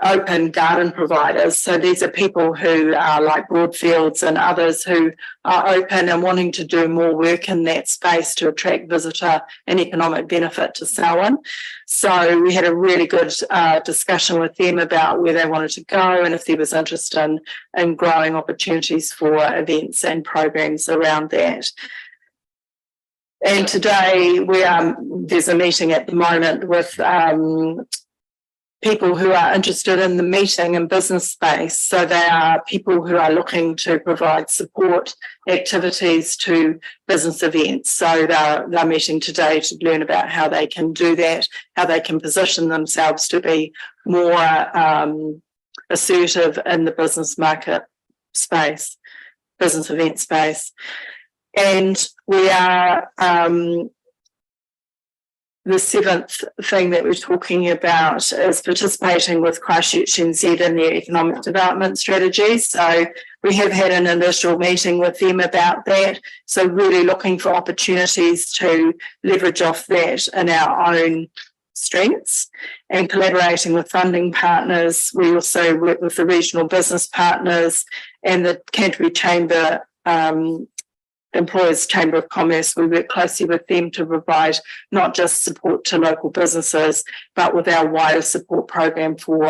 open garden providers. So these are people who are like Broadfields and others who are open and wanting to do more work in that space to attract visitor and economic benefit to Selwyn. So we had a really good discussion with them about where they wanted to go and if there was interest in growing opportunities for events and programs around that. And today there's a meeting at the moment with people who are interested in the meeting and business space. So they are people who are looking to provide support activities to business events. So they're meeting today to learn about how they can do that, how they can position themselves to be more assertive in the business market space, business event space. And we are the seventh thing that we're talking about is participating with Christchurch NZ in their economic development strategies. So we have had an initial meeting with them about that. So really looking for opportunities to leverage off that in our own strengths and collaborating with funding partners. We also work with the regional business partners and the Canterbury Chamber Employers Chamber of Commerce. We work closely with them to provide not just support to local businesses, but with our wider support program for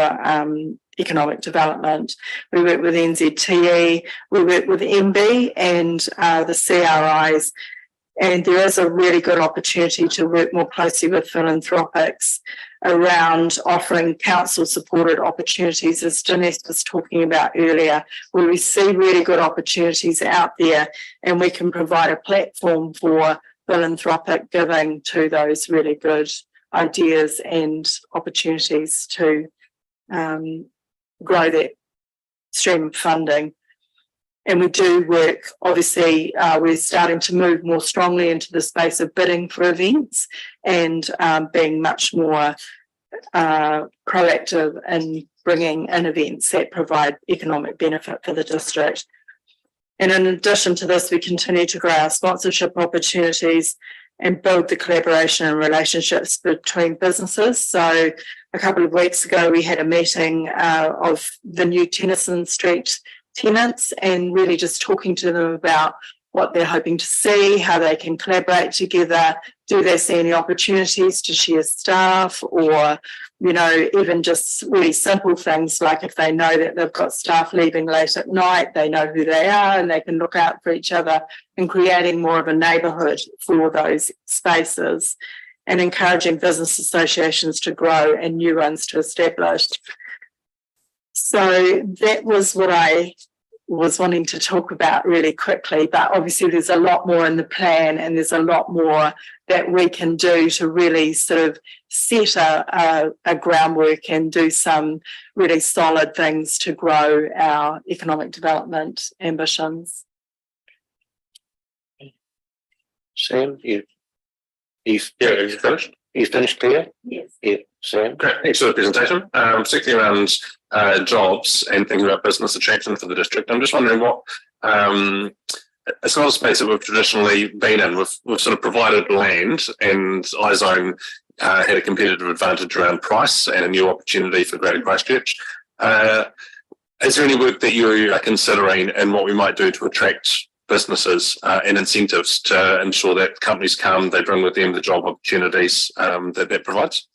economic development. We work with NZTE, we work with MB and the CRIs, and there is a really good opportunity to work more closely with philanthropics around offering council-supported opportunities, as Denise was talking about earlier, where we see really good opportunities out there and we can provide a platform for philanthropic giving to those really good ideas and opportunities to grow that stream of funding. And we do work, obviously, we're starting to move more strongly into the space of bidding for events and being much more proactive in bringing in events that provide economic benefit for the district. And in addition to this, we continue to grow our sponsorship opportunities and build the collaboration and relationships between businesses. So a couple of weeks ago, we had a meeting of the new Tennyson Street tenants and really just talking to them about what they're hoping to see, how they can collaborate together, do they see any opportunities to share staff, or, you know, even just really simple things like if they know that they've got staff leaving late at night, they know who they are and they can look out for each other, and creating more of a neighbourhood for those spaces and encouraging business associations to grow and new ones to establish. So that was what I was wanting to talk about really quickly, but obviously there's a lot more in the plan and there's a lot more that we can do to really sort of set a groundwork and do some really solid things to grow our economic development ambitions. Sam, you finished? You finished, Claire? Yes. Yeah, Sam. Great, thanks for the presentation. Particularly around jobs and thinking about business attraction for the district. I'm just wondering what it's not a space that we've traditionally been in. We've sort of provided land, and iZone had a competitive advantage around price and a new opportunity for Greater Christchurch. Is there any work that you are considering and what we might do to attract businesses and incentives to ensure that companies come, they bring with them the job opportunities that provides?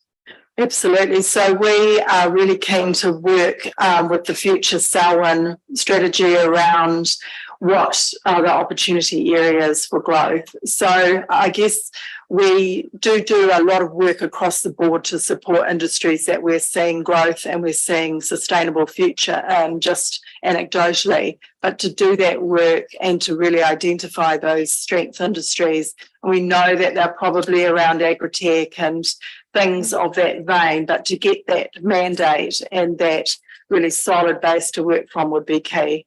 Absolutely. So we are really keen to work with the future Selwyn strategy around what are the opportunity areas for growth. So I guess we do a lot of work across the board to support industries that we're seeing growth and we're seeing sustainable future, just anecdotally, but to do that work and to really identify those strength industries. We know that they're probably around agri-tech and things of that vein, but to get that mandate and that really solid base to work from would be key.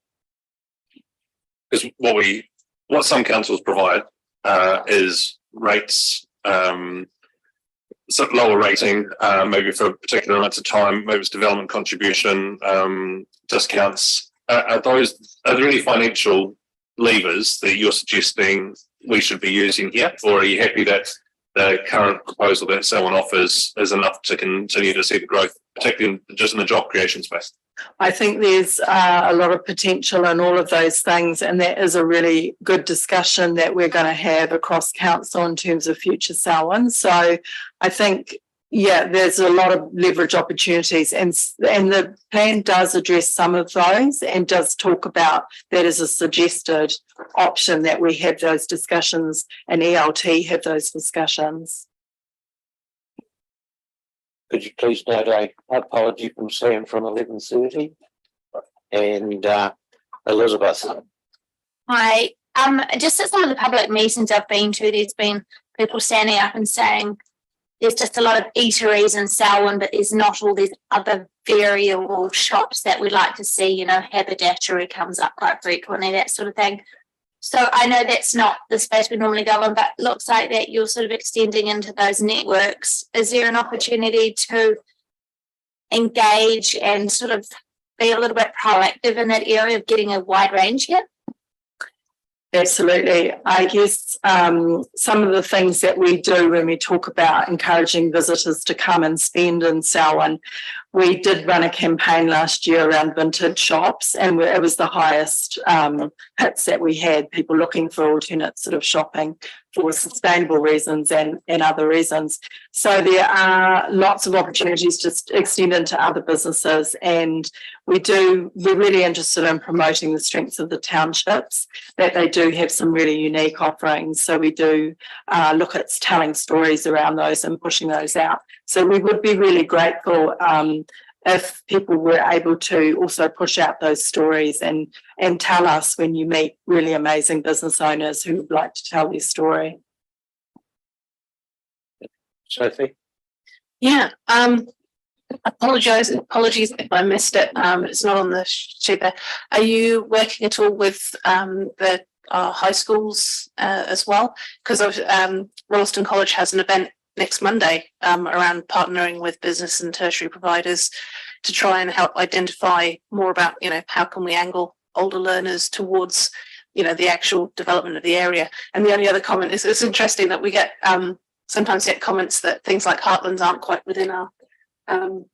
Because what some councils provide is rates, sort of lower rating, maybe for particular amounts of time, maybe it's development contribution, discounts. Are there any financial levers that you're suggesting we should be using here, or are you happy that the current proposal that someone offers is enough to continue to see the growth, particularly just in the job creation space? I think there's a lot of potential in all of those things, and that is a really good discussion that we're going to have across council in terms of future Selwyn. So I think, yeah, there's a lot of leverage opportunities, and the plan does address some of those and does talk about that as a suggested option, that we have those discussions and ELT have those discussions. Could you please note an apology from Sam from 11:30 and Elizabeth? Hi, just at some of the public meetings I've been to, there's been people standing up and saying there's just a lot of eateries in Selwyn, but there's not all these other variable shops that we'd like to see, you know, haberdashery comes up quite frequently, that sort of thing. So I know that's not the space we normally go in, but it looks like that you're sort of extending into those networks. Is there an opportunity to engage and sort of be a little bit proactive in that area of getting a wide range here? Absolutely. I guess some of the things that we do when we talk about encouraging visitors to come and spend in Selwyn, we did run a campaign last year around vintage shops, and it was the highest hits that we had, people looking for alternate sort of shopping for sustainable reasons and other reasons. So there are lots of opportunities to extend into other businesses, and we're really interested in promoting the strengths of the townships, that they do have some really unique offerings. So we do look at telling stories around those and pushing those out. So we would be really grateful if people were able to also push out those stories and tell us when you meet really amazing business owners who would like to tell their story. Sophie? Yeah, apologies if I missed it. It's not on the sheet there. Are you working at all with the high schools as well? Because Rolleston College has an event next Monday around partnering with business and tertiary providers to try and help identify more about, you know, how can we angle older learners towards, you know, the actual development of the area. And the only other comment is it's interesting that we get sometimes get comments that things like Heartlands aren't quite within our area,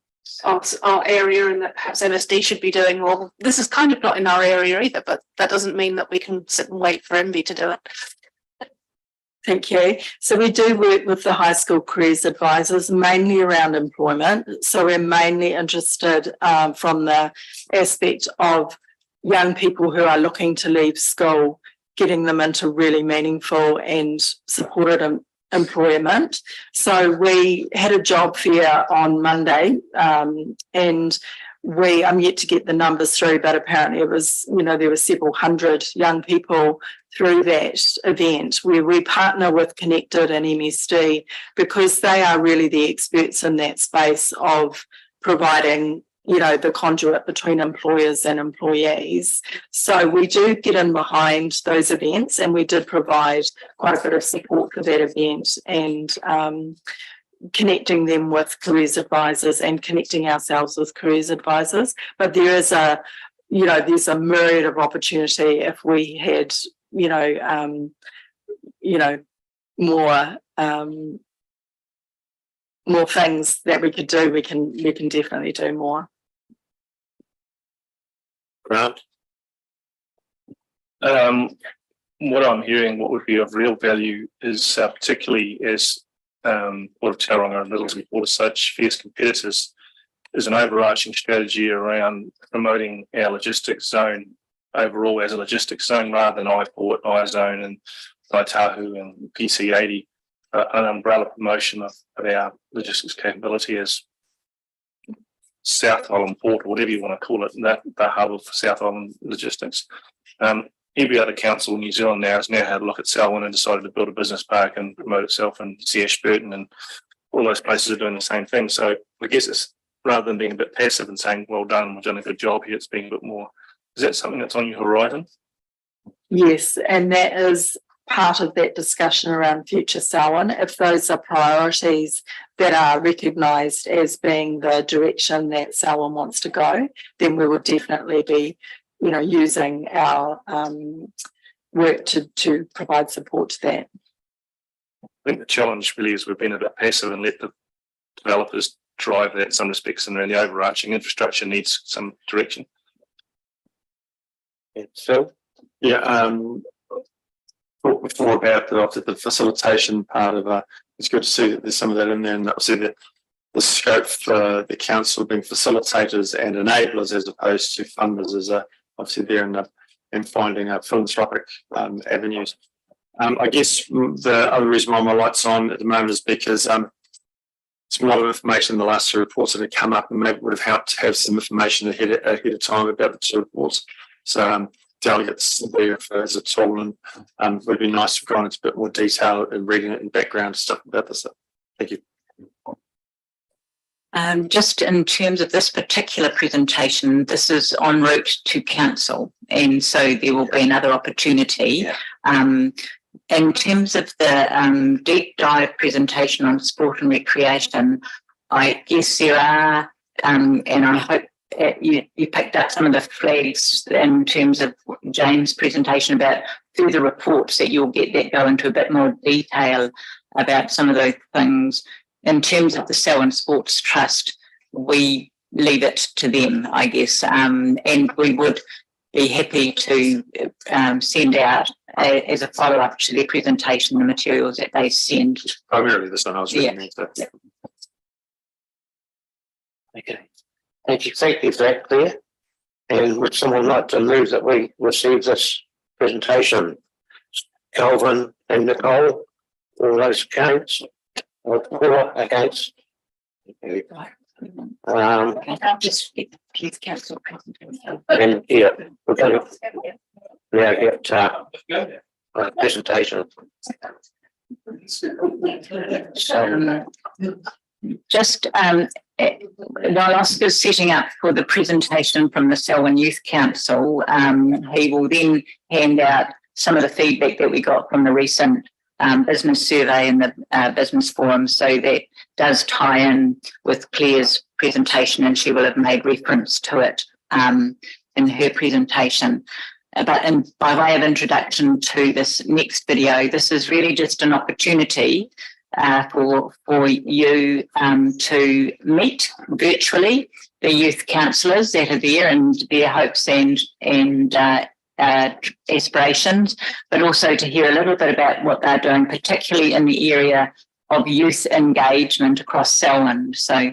and that perhaps MSD should be doing more. This is kind of not in our area either, but that doesn't mean that we can sit and wait for MV to do it. Thank you. So we do work with the high school careers advisors, mainly around employment. So we're mainly interested from the aspect of young people who are looking to leave school, getting them into really meaningful and supported employment. So we had a job fair on Monday, and I'm yet to get the numbers through, but apparently it was, you know, there were several hundred young people through that event, where we partner with Connected and MSD because they are really the experts in that space of providing, you know, the conduit between employers and employees. So we do get in behind those events, and we did provide quite a bit of support for that event, and connecting them with careers advisors and connecting ourselves with careers advisors. But there is there's a myriad of opportunity if we had, more things that we could do. We can definitely do more. Grant? What I'm hearing, what would be of real value is particularly as Port of Tauranga and Middleton Port as such fierce competitors, is an overarching strategy around promoting our logistics zone overall as a logistics zone rather than iPort, iZone and Taitahu and PC80, an umbrella promotion of our logistics capability as South Island Port, or whatever you want to call it, the hub of South Island logistics. Every other council in New Zealand now has had a look at Selwyn and decided to build a business park and promote itself, and see Ashburton and all those places are doing the same thing. So I guess it's, rather than being a bit passive and saying, well done, we've done a good job here, it's being a bit more, is that something that's on your horizon? Yes, and that is part of that discussion around future Selwyn. If those are priorities that are recognised as being the direction that Selwyn wants to go, then we would definitely be, using our work to provide support to that. think the challenge really is we've been a bit passive and let the developers drive that in some respects, and then the overarching infrastructure needs some direction. Phil? Yeah, talked before about the facilitation part of it's good to see that there's some of that in there, and obviously the scope for the council being facilitators and enablers as opposed to funders is obviously there in finding philanthropic avenues. I guess the other reason why my light's on at the moment is because some lot of information in the last two reports that had come up, and maybe it would have helped to have some information ahead of time about the two reports. So delegates there as a tool, and would be nice to have gone into a bit more detail and reading it in background stuff about this. Thank you. Just in terms of this particular presentation, this is en route to council, and so there will be another opportunity. In terms of the deep dive presentation on sport and recreation, I guess there are, and I hope you picked up some of the flags in terms of James' presentation about further reports that you'll get that go into a bit more detail about some of those things. In terms of the Selwyn Sports Trust, we leave it to them, I guess, and we would be happy to send out as a follow-up to their presentation the materials that they send. Primarily this one I was reading into. Okay. Thank you for that, Claire. And would someone like to move that we receive this presentation? Calvin and Nicole, all those against? Or four against? I'll just get the Keith Council presentation. And yeah, we're going to now get a presentation. So, just while Oscar's setting up for the presentation from the Selwyn Youth Council, he will then hand out some of the feedback that we got from the recent business survey and the business forum. So that does tie in with Claire's presentation, and she will have made reference to it in her presentation. But by way of introduction to this next video, this is really just an opportunity for you to meet virtually the youth councillors that are there and their hopes and aspirations, but also to hear a little bit about what they're doing, particularly in the area of youth engagement across Selwyn. So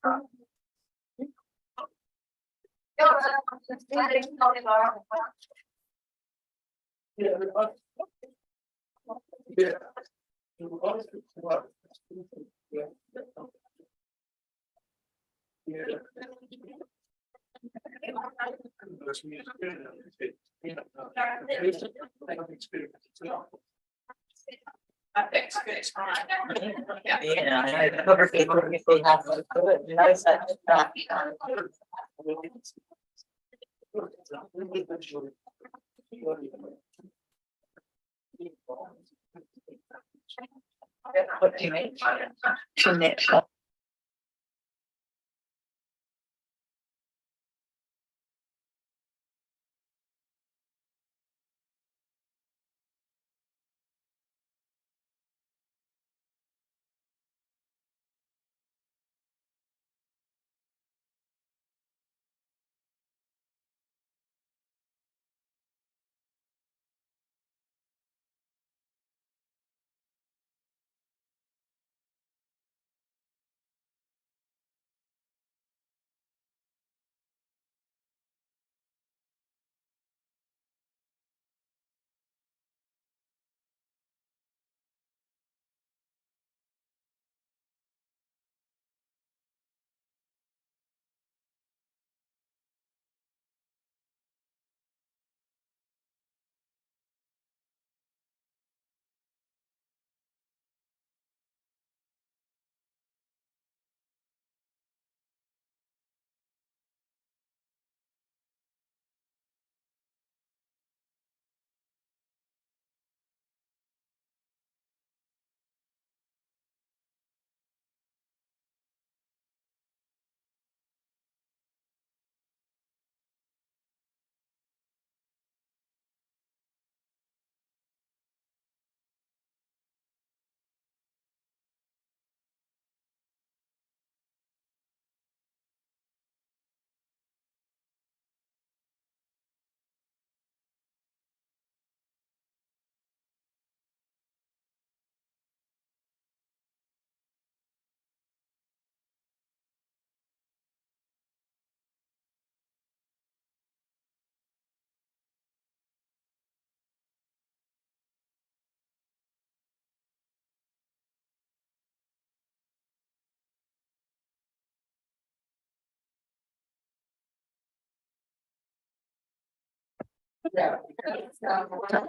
Yeah, I know. Other people, if they have to do it, no such stuff. What do you mean?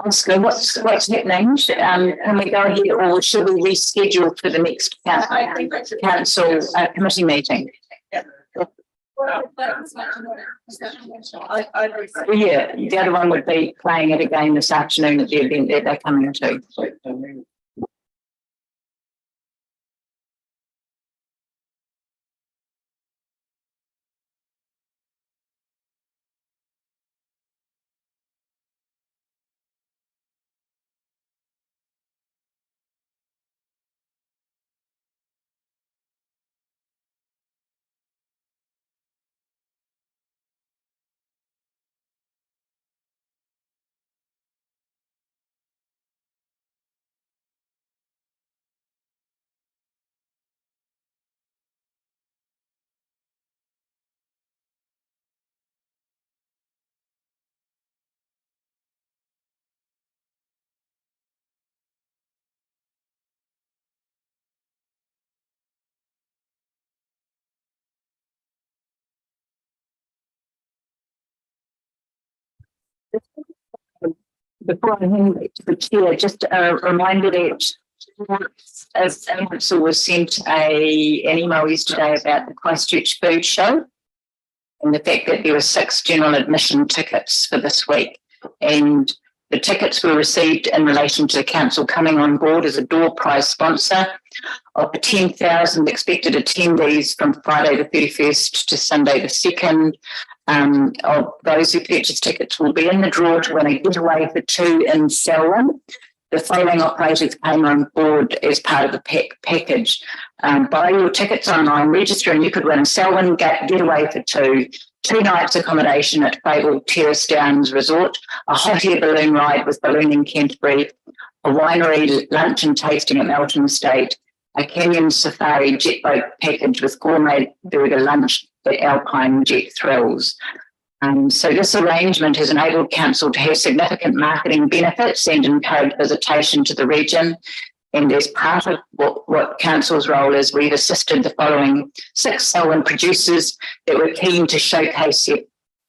Oscar, what's happening? Can we go ahead or should we reschedule for the next council committee meeting? Yeah, the other one would be playing it again this afternoon at the event that they're coming to. Before I hand it to the chair, just a reminder that as council was sent an email yesterday about the Christchurch Food Show and the fact that there were 6 general admission tickets for this week. And the tickets were received in relation to the council coming on board as a door prize sponsor of the 10,000 expected attendees from Friday the 31st to Sunday the 2nd. Of those who purchase tickets will be in the draw to win a getaway for 2 in Selwyn. The following operators came on board as part of the package. Buy your tickets online, register, and you could win a Selwyn getaway for 2 nights accommodation at Fable Terrace Downs Resort, a hot air balloon ride with Ballooning Canterbury, a winery lunch and tasting at Melton Estate, a Kenyan safari jet boat package with gourmet burger lunch at Alpine Jet Thrills. So this arrangement has enabled council to have significant marketing benefits and encourage visitation to the region. And as part of what council's role is, we've assisted the following 6 Selwyn producers that were keen to showcase their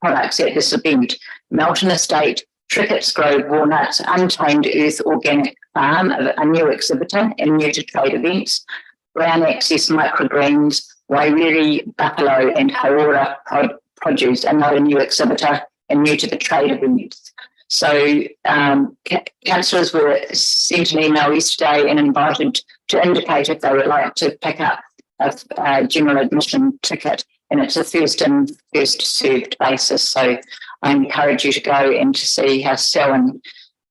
products at this event: Melton Estate, Trickett's Grove Walnuts, Untamed Earth Organic Farm, a new exhibitor and new to trade events, Brown Access Microgreens, Wairiri Buffalo and Haora Produce, another new exhibitor and new to the trade events. So councillors were sent an email yesterday and invited to indicate if they would like to pick up a general admission ticket, and it's a first in, first served basis. So I encourage you to go and to see how Selwyn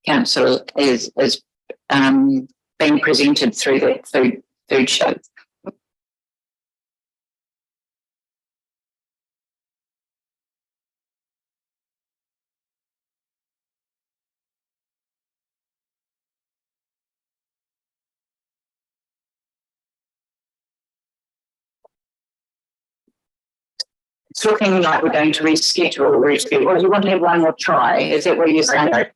Council is being presented through the food show. It's looking like we're going to reschedule. Well, you want to have one more try? Is that what you're saying? Okay.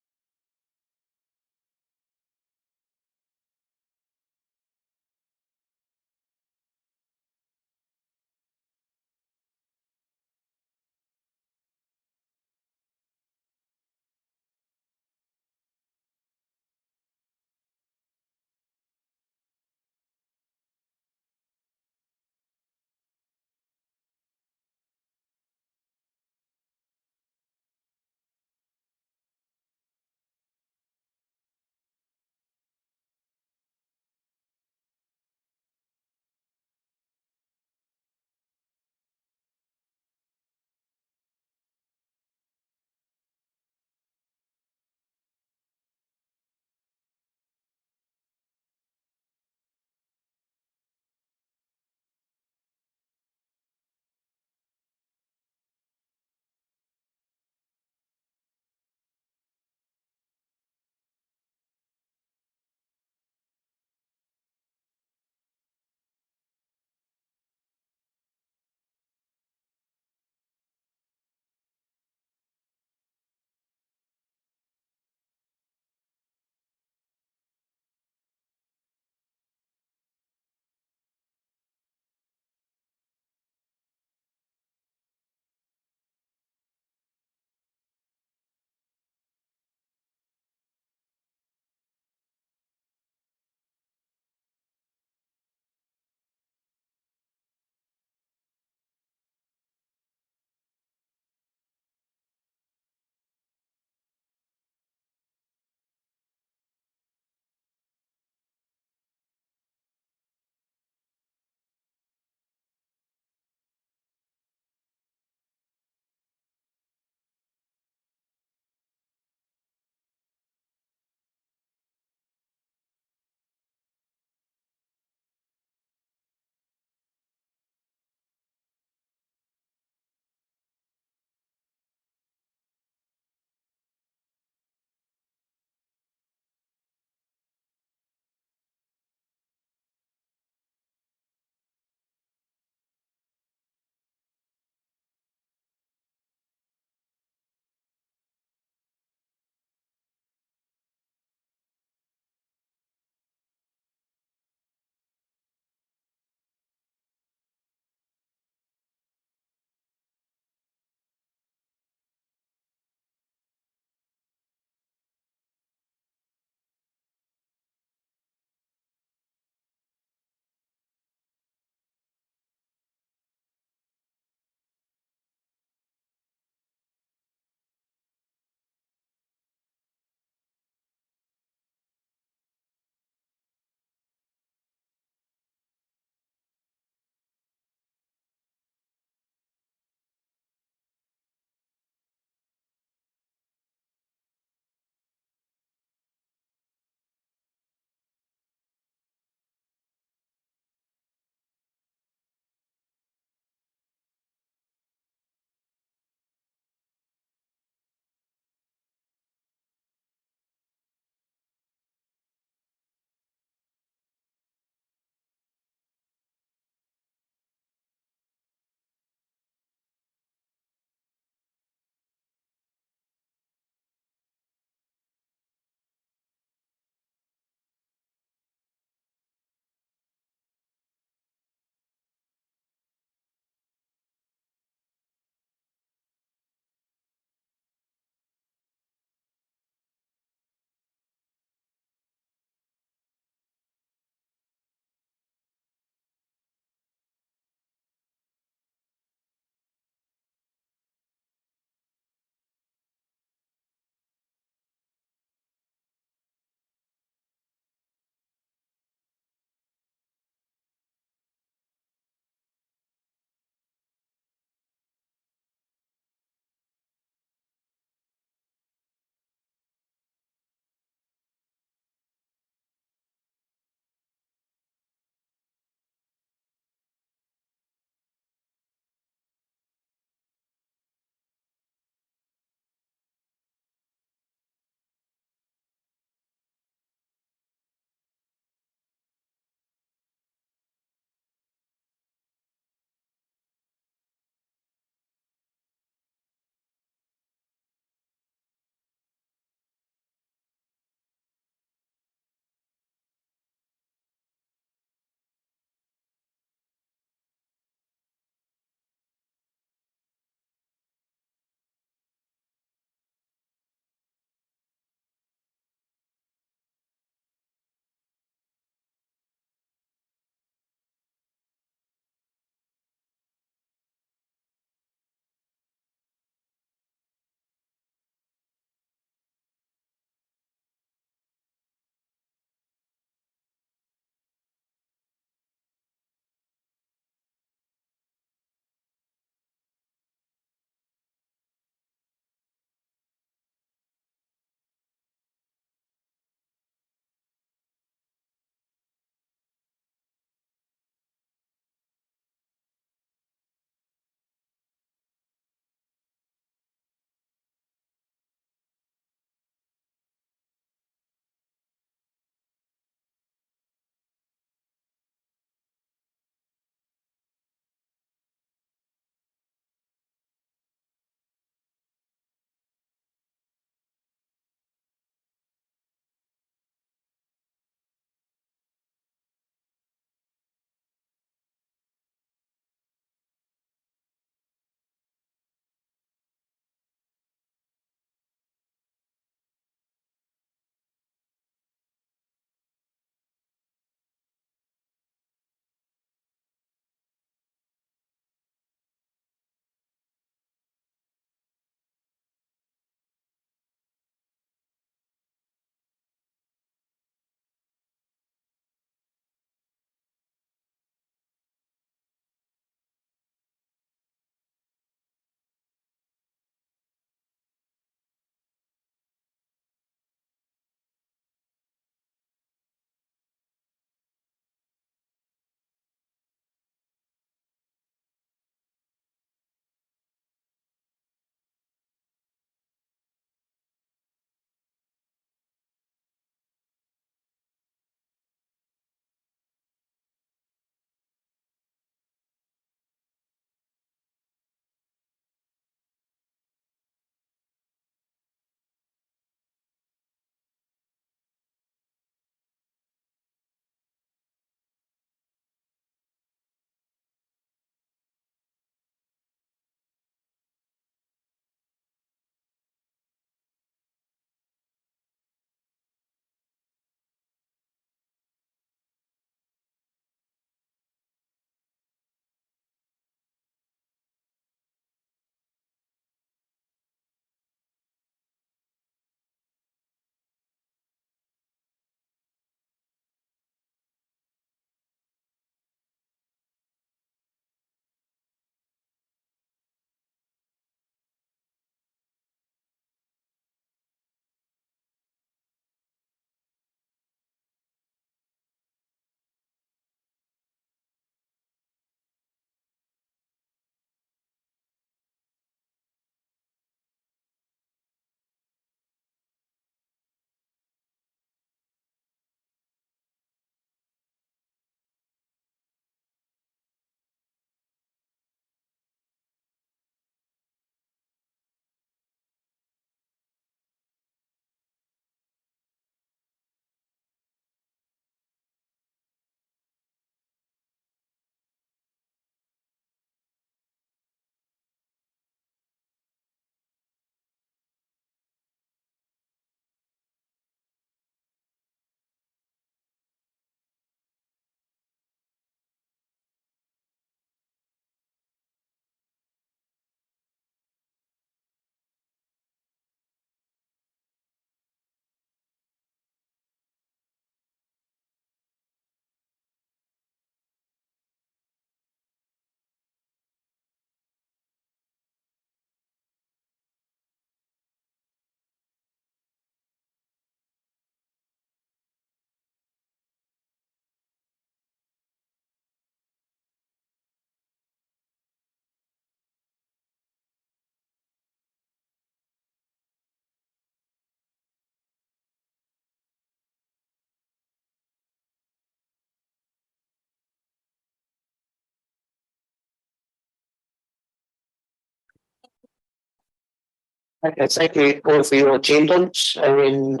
Okay, thank you all for your attendance and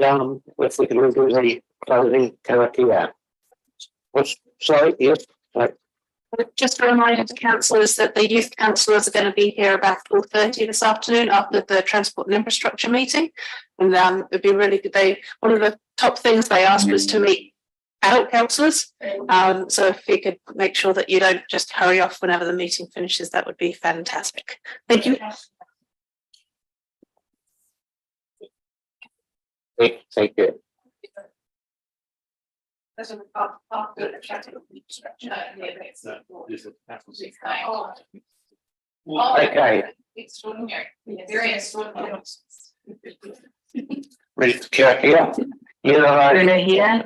if we can all do the closing karakia. What's, sorry, yes, right. Just a reminder to councillors that the youth councillors are going to be here about 4:30 this afternoon after the transport and infrastructure meeting. And it'd be really good. One of the top things they asked was to meet adult councillors. So if you could make sure that you don't just hurry off whenever the meeting finishes, that would be fantastic. Thank you. Thank you. Okay. Ready for karakia? Una here,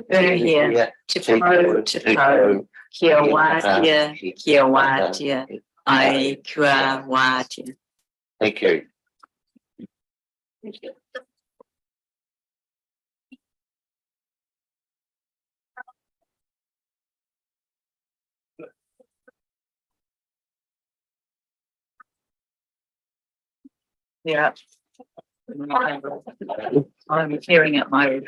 te po, kia wātia, ai kua wātia. Thank you. Yeah. I'm hearing at my.